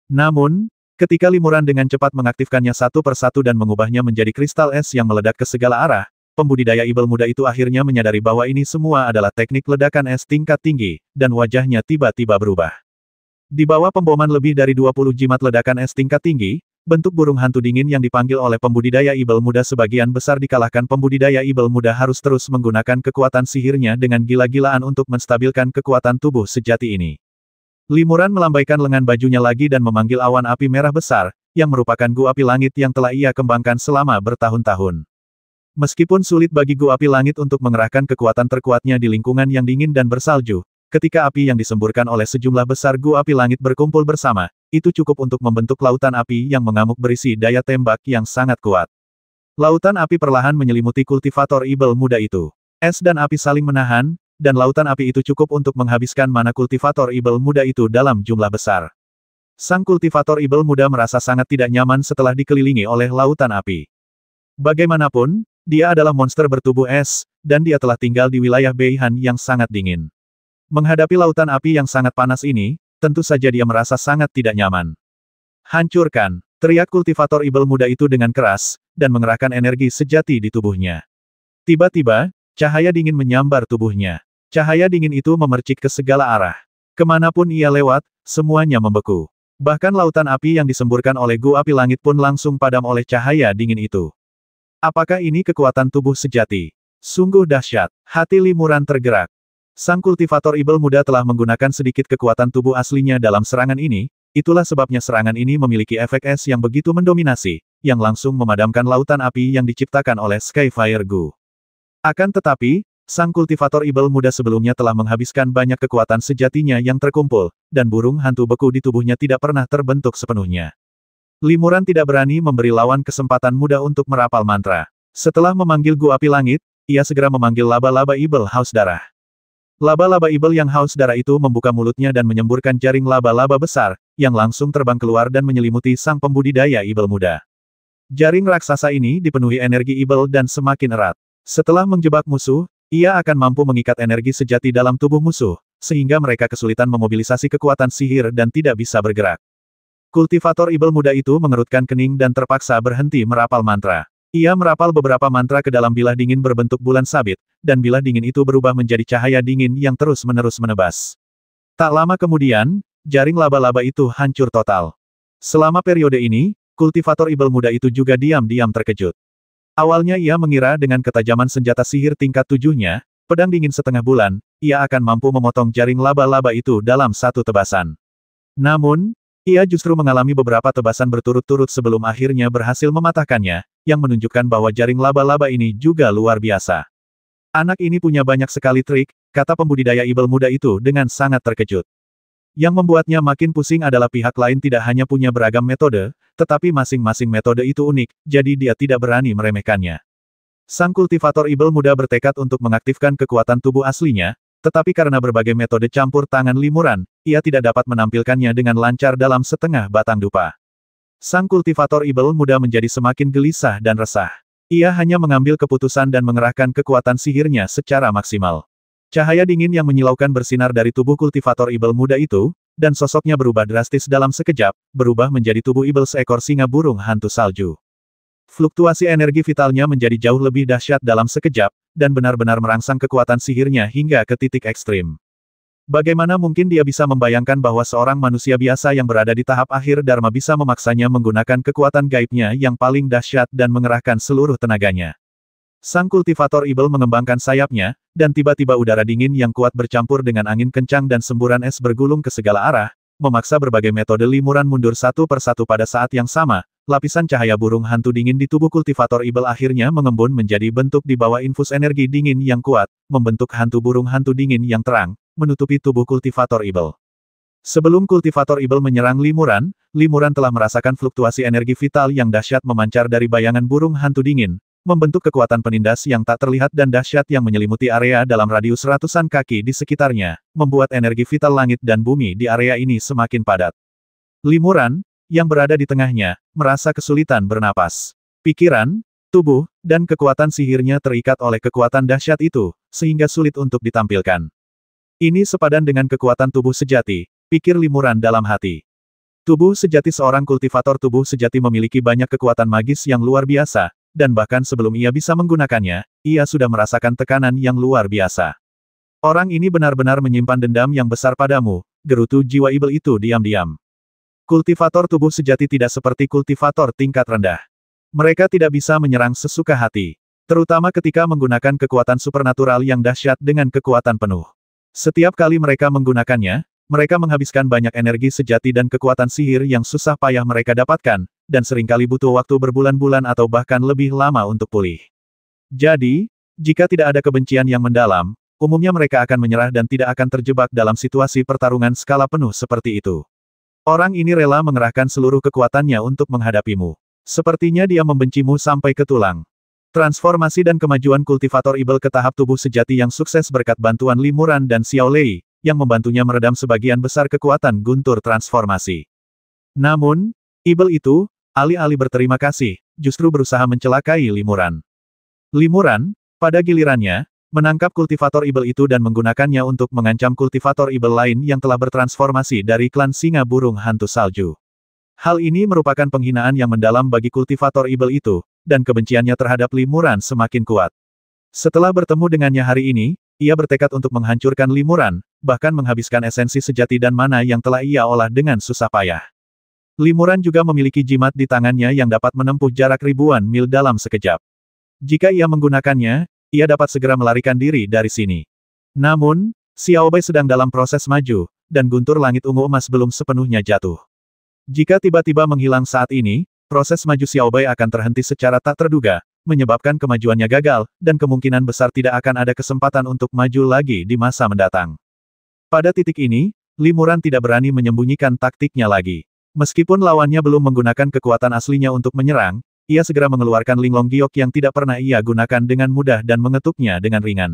Namun, ketika Limuran dengan cepat mengaktifkannya satu persatu dan mengubahnya menjadi kristal es yang meledak ke segala arah, pembudidaya ibel muda itu akhirnya menyadari bahwa ini semua adalah teknik ledakan es tingkat tinggi, dan wajahnya tiba-tiba berubah. Di bawah pemboman lebih dari 20 jimat ledakan es tingkat tinggi, bentuk burung hantu dingin yang dipanggil oleh pembudidaya ibel muda sebagian besar dikalahkan. Pembudidaya ibel muda harus terus menggunakan kekuatan sihirnya dengan gila-gilaan untuk menstabilkan kekuatan tubuh sejati ini. Limuran melambaikan lengan bajunya lagi dan memanggil awan api merah besar, yang merupakan gu api langit yang telah ia kembangkan selama bertahun-tahun. Meskipun sulit bagi gu api langit untuk mengerahkan kekuatan terkuatnya di lingkungan yang dingin dan bersalju, ketika api yang disemburkan oleh sejumlah besar gu api langit berkumpul bersama, itu cukup untuk membentuk lautan api yang mengamuk berisi daya tembak yang sangat kuat. Lautan api perlahan menyelimuti kultivator ibel muda itu. Es dan api saling menahan, dan lautan api itu cukup untuk menghabiskan mana kultivator ibel muda itu dalam jumlah besar. Sang kultivator ibel muda merasa sangat tidak nyaman setelah dikelilingi oleh lautan api. Bagaimanapun, dia adalah monster bertubuh es, dan dia telah tinggal di wilayah Beihan yang sangat dingin. Menghadapi lautan api yang sangat panas ini, tentu saja dia merasa sangat tidak nyaman. Hancurkan! Teriak kultivator ibel muda itu dengan keras, dan mengerahkan energi sejati di tubuhnya. Tiba-tiba, cahaya dingin menyambar tubuhnya. Cahaya dingin itu memercik ke segala arah. Kemanapun ia lewat, semuanya membeku. Bahkan lautan api yang disemburkan oleh gu api langit pun langsung padam oleh cahaya dingin itu. Apakah ini kekuatan tubuh sejati? Sungguh dahsyat. Hati Limuran tergerak. Sang kultivator ibel muda telah menggunakan sedikit kekuatan tubuh aslinya dalam serangan ini, itulah sebabnya serangan ini memiliki efek es yang begitu mendominasi, yang langsung memadamkan lautan api yang diciptakan oleh Skyfire Gu. Akan tetapi, sang kultivator ibel muda sebelumnya telah menghabiskan banyak kekuatan sejatinya yang terkumpul, dan burung hantu beku di tubuhnya tidak pernah terbentuk sepenuhnya. Limuran tidak berani memberi lawan kesempatan mudah untuk merapal mantra. Setelah memanggil gu api langit, ia segera memanggil laba-laba ibel haus darah. Laba-laba ibel yang haus darah itu membuka mulutnya dan menyemburkan jaring laba-laba besar, yang langsung terbang keluar dan menyelimuti sang pembudidaya ibel muda. Jaring raksasa ini dipenuhi energi ibel dan semakin erat. Setelah menjebak musuh, ia akan mampu mengikat energi sejati dalam tubuh musuh, sehingga mereka kesulitan memobilisasi kekuatan sihir dan tidak bisa bergerak. Kultivator ibel muda itu mengerutkan kening dan terpaksa berhenti merapal mantra. Ia merapal beberapa mantra ke dalam bilah dingin berbentuk bulan sabit, dan bilah dingin itu berubah menjadi cahaya dingin yang terus-menerus menebas. Tak lama kemudian, jaring laba-laba itu hancur total. Selama periode ini, kultivator ibel muda itu juga diam-diam terkejut. Awalnya ia mengira dengan ketajaman senjata sihir tingkat 7-nya, pedang dingin setengah bulan, ia akan mampu memotong jaring laba-laba itu dalam satu tebasan. Namun, ia justru mengalami beberapa tebasan berturut-turut sebelum akhirnya berhasil mematahkannya, yang menunjukkan bahwa jaring laba-laba ini juga luar biasa. Anak ini punya banyak sekali trik, kata pembudidaya ibel muda itu dengan sangat terkejut. Yang membuatnya makin pusing adalah pihak lain tidak hanya punya beragam metode, tetapi masing-masing metode itu unik, jadi dia tidak berani meremehkannya. Sang kultivator ibel muda bertekad untuk mengaktifkan kekuatan tubuh aslinya, tetapi karena berbagai metode campur tangan Limuran, ia tidak dapat menampilkannya dengan lancar dalam setengah batang dupa. Sang kultivator ibel muda menjadi semakin gelisah dan resah. Ia hanya mengambil keputusan dan mengerahkan kekuatan sihirnya secara maksimal. Cahaya dingin yang menyilaukan bersinar dari tubuh kultivator ibel muda itu, dan sosoknya berubah drastis dalam sekejap, berubah menjadi tubuh ibel seekor singa burung hantu salju. Fluktuasi energi vitalnya menjadi jauh lebih dahsyat dalam sekejap, dan benar-benar merangsang kekuatan sihirnya hingga ke titik ekstrim. Bagaimana mungkin dia bisa membayangkan bahwa seorang manusia biasa yang berada di tahap akhir Dharma bisa memaksanya menggunakan kekuatan gaibnya yang paling dahsyat dan mengerahkan seluruh tenaganya. Sang kultivator ibel mengembangkan sayapnya, dan tiba-tiba udara dingin yang kuat bercampur dengan angin kencang dan semburan es bergulung ke segala arah, memaksa berbagai metode Limuran mundur satu persatu pada saat yang sama. Lapisan cahaya burung hantu dingin di tubuh kultivator ibel akhirnya mengembun menjadi bentuk di bawah infus energi dingin yang kuat, membentuk hantu burung hantu dingin yang terang, menutupi tubuh kultivator ibel. Sebelum kultivator ibel menyerang Limuran, Limuran telah merasakan fluktuasi energi vital yang dahsyat memancar dari bayangan burung hantu dingin, membentuk kekuatan penindas yang tak terlihat dan dahsyat yang menyelimuti area dalam radius ratusan kaki di sekitarnya, membuat energi vital langit dan bumi di area ini semakin padat. Limuran, yang berada di tengahnya, merasa kesulitan bernapas. Pikiran, tubuh, dan kekuatan sihirnya terikat oleh kekuatan dahsyat itu, sehingga sulit untuk ditampilkan. Ini sepadan dengan kekuatan tubuh sejati, pikir Limuran dalam hati. Tubuh sejati seorang kultivator tubuh sejati memiliki banyak kekuatan magis yang luar biasa, dan bahkan sebelum ia bisa menggunakannya, ia sudah merasakan tekanan yang luar biasa. Orang ini benar-benar menyimpan dendam yang besar padamu, gerutu jiwa ibel itu diam-diam. Kultivator tubuh sejati tidak seperti kultivator tingkat rendah. Mereka tidak bisa menyerang sesuka hati, terutama ketika menggunakan kekuatan supernatural yang dahsyat dengan kekuatan penuh. Setiap kali mereka menggunakannya, mereka menghabiskan banyak energi sejati dan kekuatan sihir yang susah payah mereka dapatkan, dan seringkali butuh waktu berbulan-bulan atau bahkan lebih lama untuk pulih. Jadi, jika tidak ada kebencian yang mendalam, umumnya mereka akan menyerah dan tidak akan terjebak dalam situasi pertarungan skala penuh seperti itu. Orang ini rela mengerahkan seluruh kekuatannya untuk menghadapimu. Sepertinya dia membencimu sampai ke tulang. Transformasi dan kemajuan kultivator ibel ke tahap tubuh sejati yang sukses berkat bantuan Limuran dan Xiao Lei, yang membantunya meredam sebagian besar kekuatan guntur transformasi. Namun, ibel itu, alih-alih berterima kasih, justru berusaha mencelakai Limuran. Limuran, pada gilirannya, menangkap kultivator ibel itu dan menggunakannya untuk mengancam kultivator ibel lain yang telah bertransformasi dari klan singa burung hantu salju. Hal ini merupakan penghinaan yang mendalam bagi kultivator ibel itu, dan kebenciannya terhadap Limuran semakin kuat. Setelah bertemu dengannya hari ini, ia bertekad untuk menghancurkan Limuran, bahkan menghabiskan esensi sejati dan mana yang telah ia olah dengan susah payah. Limuran juga memiliki jimat di tangannya yang dapat menempuh jarak ribuan mil dalam sekejap. Jika ia menggunakannya, ia dapat segera melarikan diri dari sini. Namun, Xiao Bai sedang dalam proses maju, dan guntur langit ungu emas belum sepenuhnya jatuh. Jika tiba-tiba menghilang saat ini, proses maju Xiao Bai akan terhenti secara tak terduga, menyebabkan kemajuannya gagal, dan kemungkinan besar tidak akan ada kesempatan untuk maju lagi di masa mendatang. Pada titik ini, Limuran tidak berani menyembunyikan taktiknya lagi. Meskipun lawannya belum menggunakan kekuatan aslinya untuk menyerang, ia segera mengeluarkan Linglong Giok yang tidak pernah ia gunakan dengan mudah dan mengetuknya dengan ringan.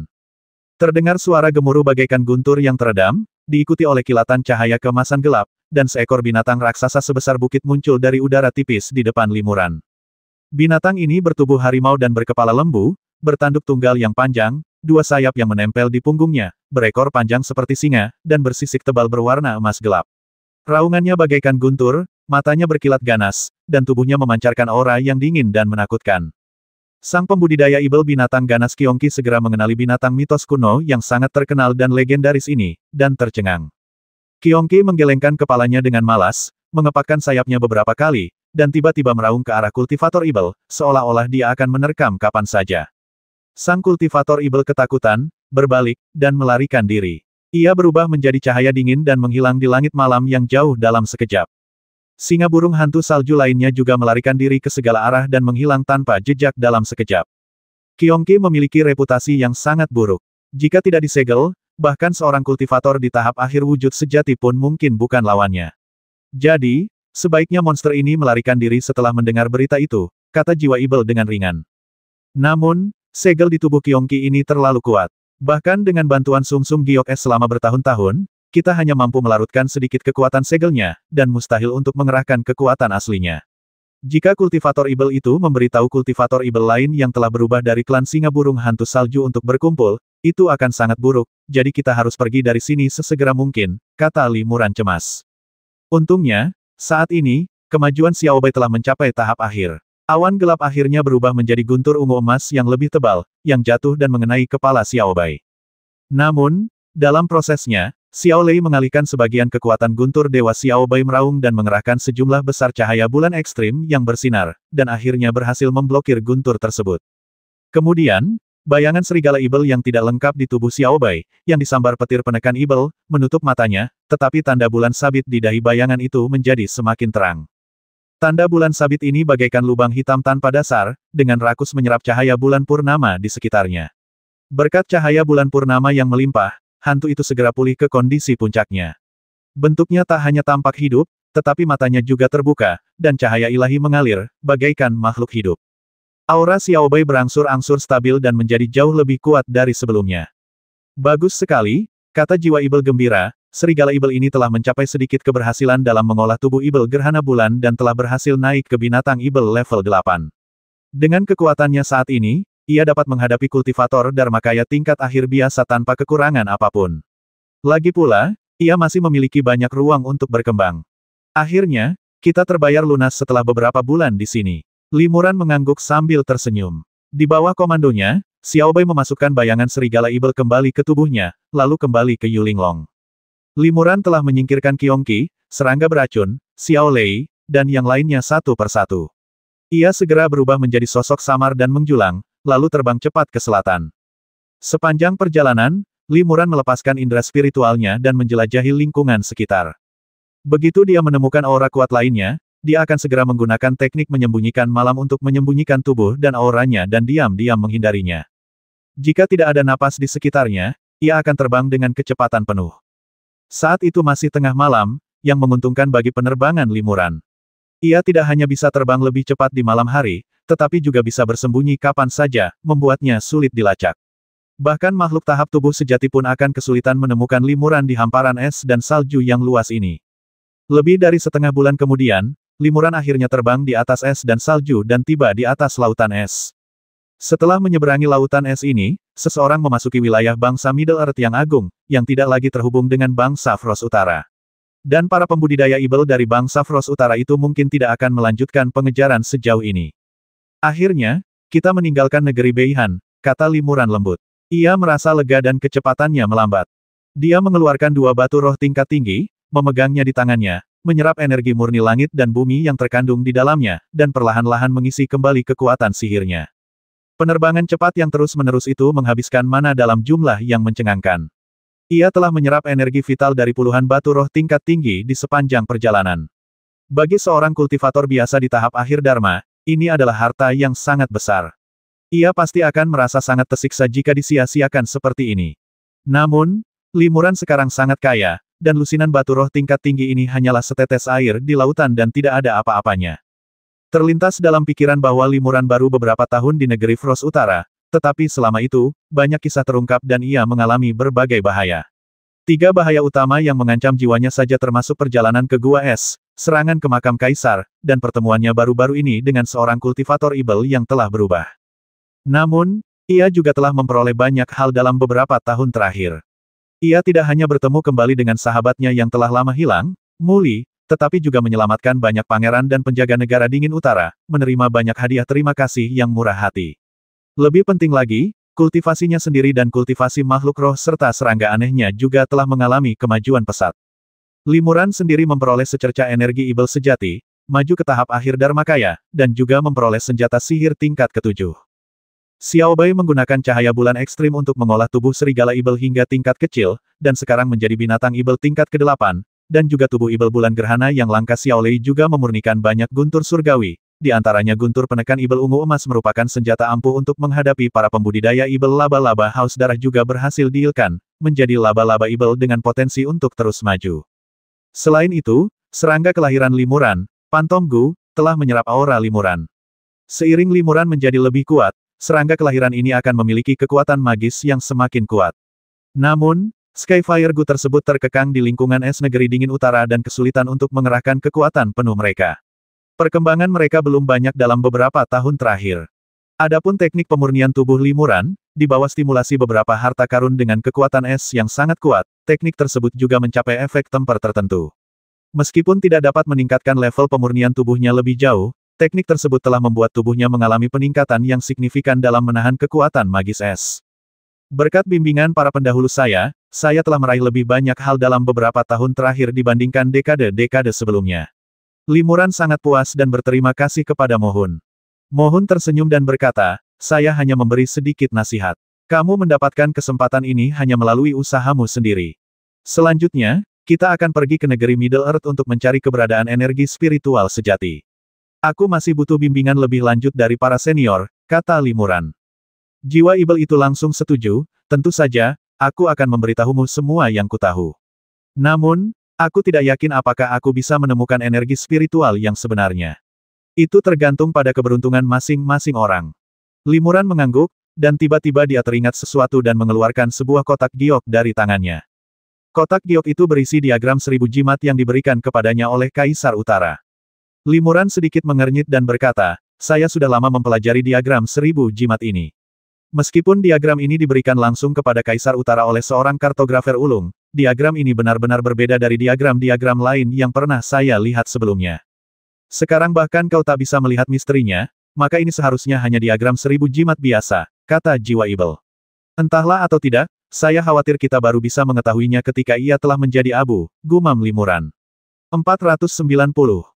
Terdengar suara gemuruh bagaikan guntur yang teredam, diikuti oleh kilatan cahaya keemasan gelap, dan seekor binatang raksasa sebesar bukit muncul dari udara tipis di depan Limuran. Binatang ini bertubuh harimau dan berkepala lembu, bertanduk tunggal yang panjang, dua sayap yang menempel di punggungnya, berekor panjang seperti singa, dan bersisik tebal berwarna emas gelap. Raungannya bagaikan guntur, matanya berkilat ganas, dan tubuhnya memancarkan aura yang dingin dan menakutkan. Sang pembudidaya ibel binatang ganas Qiongqi segera mengenali binatang mitos kuno yang sangat terkenal dan legendaris ini, dan tercengang. Qiongqi menggelengkan kepalanya dengan malas, mengepakkan sayapnya beberapa kali, dan tiba-tiba meraung ke arah kultivator ibel, seolah-olah dia akan menerkam kapan saja. Sang kultivator ibel ketakutan, berbalik, dan melarikan diri. Ia berubah menjadi cahaya dingin dan menghilang di langit malam yang jauh dalam sekejap. Singa burung hantu salju lainnya juga melarikan diri ke segala arah dan menghilang tanpa jejak dalam sekejap. Qiongqi memiliki reputasi yang sangat buruk. Jika tidak disegel, bahkan seorang kultivator di tahap akhir wujud sejati pun mungkin bukan lawannya. Jadi, sebaiknya monster ini melarikan diri setelah mendengar berita itu, kata jiwa ibel dengan ringan. Namun, segel di tubuh Qiongqi ini terlalu kuat. Bahkan dengan bantuan sumsum giok es selama bertahun-tahun, kita hanya mampu melarutkan sedikit kekuatan segelnya, dan mustahil untuk mengerahkan kekuatan aslinya. Jika kultivator ibel itu memberitahu kultivator ibel lain yang telah berubah dari klan singa burung hantu salju untuk berkumpul, itu akan sangat buruk, jadi kita harus pergi dari sini sesegera mungkin, kata Limuran cemas. Untungnya, saat ini, kemajuan Xiao Bai telah mencapai tahap akhir. Awan gelap akhirnya berubah menjadi guntur ungu emas yang lebih tebal, yang jatuh dan mengenai kepala Xiao Bai. Namun, dalam prosesnya, Xiao Lei mengalihkan sebagian kekuatan guntur Dewa Xiao Bai meraung dan mengerahkan sejumlah besar cahaya bulan ekstrim yang bersinar, dan akhirnya berhasil memblokir guntur tersebut. Kemudian, bayangan serigala ibel yang tidak lengkap di tubuh Xiao Bai, yang disambar petir penekan ibel, menutup matanya, tetapi tanda bulan sabit di dahi bayangan itu menjadi semakin terang. Tanda bulan sabit ini bagaikan lubang hitam tanpa dasar, dengan rakus menyerap cahaya bulan purnama di sekitarnya. Berkat cahaya bulan purnama yang melimpah, hantu itu segera pulih ke kondisi puncaknya. Bentuknya tak hanya tampak hidup, tetapi matanya juga terbuka, dan cahaya ilahi mengalir, bagaikan makhluk hidup. Aura Xiaobei berangsur-angsur stabil dan menjadi jauh lebih kuat dari sebelumnya. Bagus sekali, kata jiwa Ibel gembira, serigala Ibel ini telah mencapai sedikit keberhasilan dalam mengolah tubuh Ibel gerhana bulan dan telah berhasil naik ke binatang Ibel level 8. Dengan kekuatannya saat ini, ia dapat menghadapi kultivator Dharmakaya tingkat akhir biasa tanpa kekurangan apapun. Lagi pula, ia masih memiliki banyak ruang untuk berkembang. Akhirnya, kita terbayar lunas setelah beberapa bulan di sini. Limuran mengangguk sambil tersenyum. Di bawah komandonya, Xiaobei memasukkan bayangan serigala Ibel kembali ke tubuhnya, lalu kembali ke Yulinglong. Limuran telah menyingkirkan Qiongqi, serangga beracun, Xiao Lei, dan yang lainnya satu persatu. Ia segera berubah menjadi sosok samar dan menjulang, lalu terbang cepat ke selatan. Sepanjang perjalanan, Limuran melepaskan indera spiritualnya dan menjelajahi lingkungan sekitar. Begitu dia menemukan aura kuat lainnya, dia akan segera menggunakan teknik menyembunyikan malam untuk menyembunyikan tubuh dan auranya dan diam-diam menghindarinya. Jika tidak ada napas di sekitarnya, ia akan terbang dengan kecepatan penuh. Saat itu masih tengah malam, yang menguntungkan bagi penerbangan Limuran. Ia tidak hanya bisa terbang lebih cepat di malam hari, tetapi juga bisa bersembunyi kapan saja, membuatnya sulit dilacak. Bahkan makhluk tahap tubuh sejati pun akan kesulitan menemukan Limuran di hamparan es dan salju yang luas ini. Lebih dari setengah bulan kemudian, Limuran akhirnya terbang di atas es dan salju dan tiba di atas lautan es. Setelah menyeberangi lautan es ini, seseorang memasuki wilayah bangsa Middle Earth yang agung, yang tidak lagi terhubung dengan bangsa Frost Utara. Dan para pembudidaya Ibel dari bangsa Frost Utara itu mungkin tidak akan melanjutkan pengejaran sejauh ini. Akhirnya, kita meninggalkan negeri Beihan, kata Limuran lembut. Ia merasa lega dan kecepatannya melambat. Dia mengeluarkan dua batu roh tingkat tinggi, memegangnya di tangannya, menyerap energi murni langit dan bumi yang terkandung di dalamnya, dan perlahan-lahan mengisi kembali kekuatan sihirnya. Penerbangan cepat yang terus-menerus itu menghabiskan mana dalam jumlah yang mencengangkan. Ia telah menyerap energi vital dari puluhan batu roh tingkat tinggi di sepanjang perjalanan. Bagi seorang kultivator biasa di tahap akhir Dharma, ini adalah harta yang sangat besar. Ia pasti akan merasa sangat tersiksa jika disia-siakan seperti ini. Namun, Limuran sekarang sangat kaya, dan lusinan batu roh tingkat tinggi ini hanyalah setetes air di lautan dan tidak ada apa-apanya. Terlintas dalam pikiran bahwa Limuran baru beberapa tahun di negeri Frost Utara, tetapi selama itu, banyak kisah terungkap dan ia mengalami berbagai bahaya. 3 bahaya utama yang mengancam jiwanya saja termasuk perjalanan ke Gua Es, serangan ke makam kaisar, dan pertemuannya baru-baru ini dengan seorang kultivator Ibel yang telah berubah. Namun, ia juga telah memperoleh banyak hal dalam beberapa tahun terakhir. Ia tidak hanya bertemu kembali dengan sahabatnya yang telah lama hilang, Muli, tetapi juga menyelamatkan banyak pangeran dan penjaga negara dingin utara, menerima banyak hadiah terima kasih yang murah hati. Lebih penting lagi, kultivasinya sendiri dan kultivasi makhluk roh serta serangga anehnya juga telah mengalami kemajuan pesat. Limuran sendiri memperoleh secerca energi Ibel sejati, maju ke tahap akhir Dharmakaya, dan juga memperoleh senjata sihir tingkat ke-7. Xiaobei menggunakan cahaya bulan ekstrim untuk mengolah tubuh serigala Ibel hingga tingkat kecil, dan sekarang menjadi binatang Ibel tingkat ke-8, dan juga tubuh Ibel bulan gerhana yang langka Xiao Lei juga memurnikan banyak guntur surgawi, di antaranya guntur penekan Ibel ungu emas merupakan senjata ampuh untuk menghadapi para pembudidaya Ibel laba-laba haus darah juga berhasil diilkan, menjadi laba-laba Ibel dengan potensi untuk terus maju. Selain itu, serangga kelahiran Limuran, Phantom Gu, telah menyerap aura Limuran. Seiring Limuran menjadi lebih kuat, serangga kelahiran ini akan memiliki kekuatan magis yang semakin kuat. Namun, Skyfire Gu tersebut terkekang di lingkungan es negeri dingin utara dan kesulitan untuk mengerahkan kekuatan penuh mereka. Perkembangan mereka belum banyak dalam beberapa tahun terakhir. Adapun teknik pemurnian tubuh Limuran, di bawah stimulasi beberapa harta karun dengan kekuatan es yang sangat kuat, teknik tersebut juga mencapai efek temper tertentu. Meskipun tidak dapat meningkatkan level pemurnian tubuhnya lebih jauh, teknik tersebut telah membuat tubuhnya mengalami peningkatan yang signifikan dalam menahan kekuatan magis es. Berkat bimbingan para pendahulu saya telah meraih lebih banyak hal dalam beberapa tahun terakhir dibandingkan dekade-dekade sebelumnya. Limuran sangat puas dan berterima kasih kepada Mohun. Mohun tersenyum dan berkata, saya hanya memberi sedikit nasihat. Kamu mendapatkan kesempatan ini hanya melalui usahamu sendiri. Selanjutnya, kita akan pergi ke negeri Middle Earth untuk mencari keberadaan energi spiritual sejati. Aku masih butuh bimbingan lebih lanjut dari para senior, kata Limuran. Jiwa Ibel itu langsung setuju, tentu saja, aku akan memberitahumu semua yang kutahu. Namun, aku tidak yakin apakah aku bisa menemukan energi spiritual yang sebenarnya. Itu tergantung pada keberuntungan masing-masing orang. Limuran mengangguk, dan tiba-tiba dia teringat sesuatu dan mengeluarkan sebuah kotak giok dari tangannya. Kotak giok itu berisi diagram 1000 jimat yang diberikan kepadanya oleh Kaisar Utara. Limuran sedikit mengernyit dan berkata, saya sudah lama mempelajari diagram 1000 jimat ini. Meskipun diagram ini diberikan langsung kepada Kaisar Utara oleh seorang kartografer ulung, diagram ini benar-benar berbeda dari diagram-diagram lain yang pernah saya lihat sebelumnya. Sekarang bahkan kau tak bisa melihat misterinya, maka ini seharusnya hanya diagram 1000 jimat biasa, kata jiwa Ibel. Entahlah atau tidak, saya khawatir kita baru bisa mengetahuinya ketika ia telah menjadi abu, gumam Limuran. 490.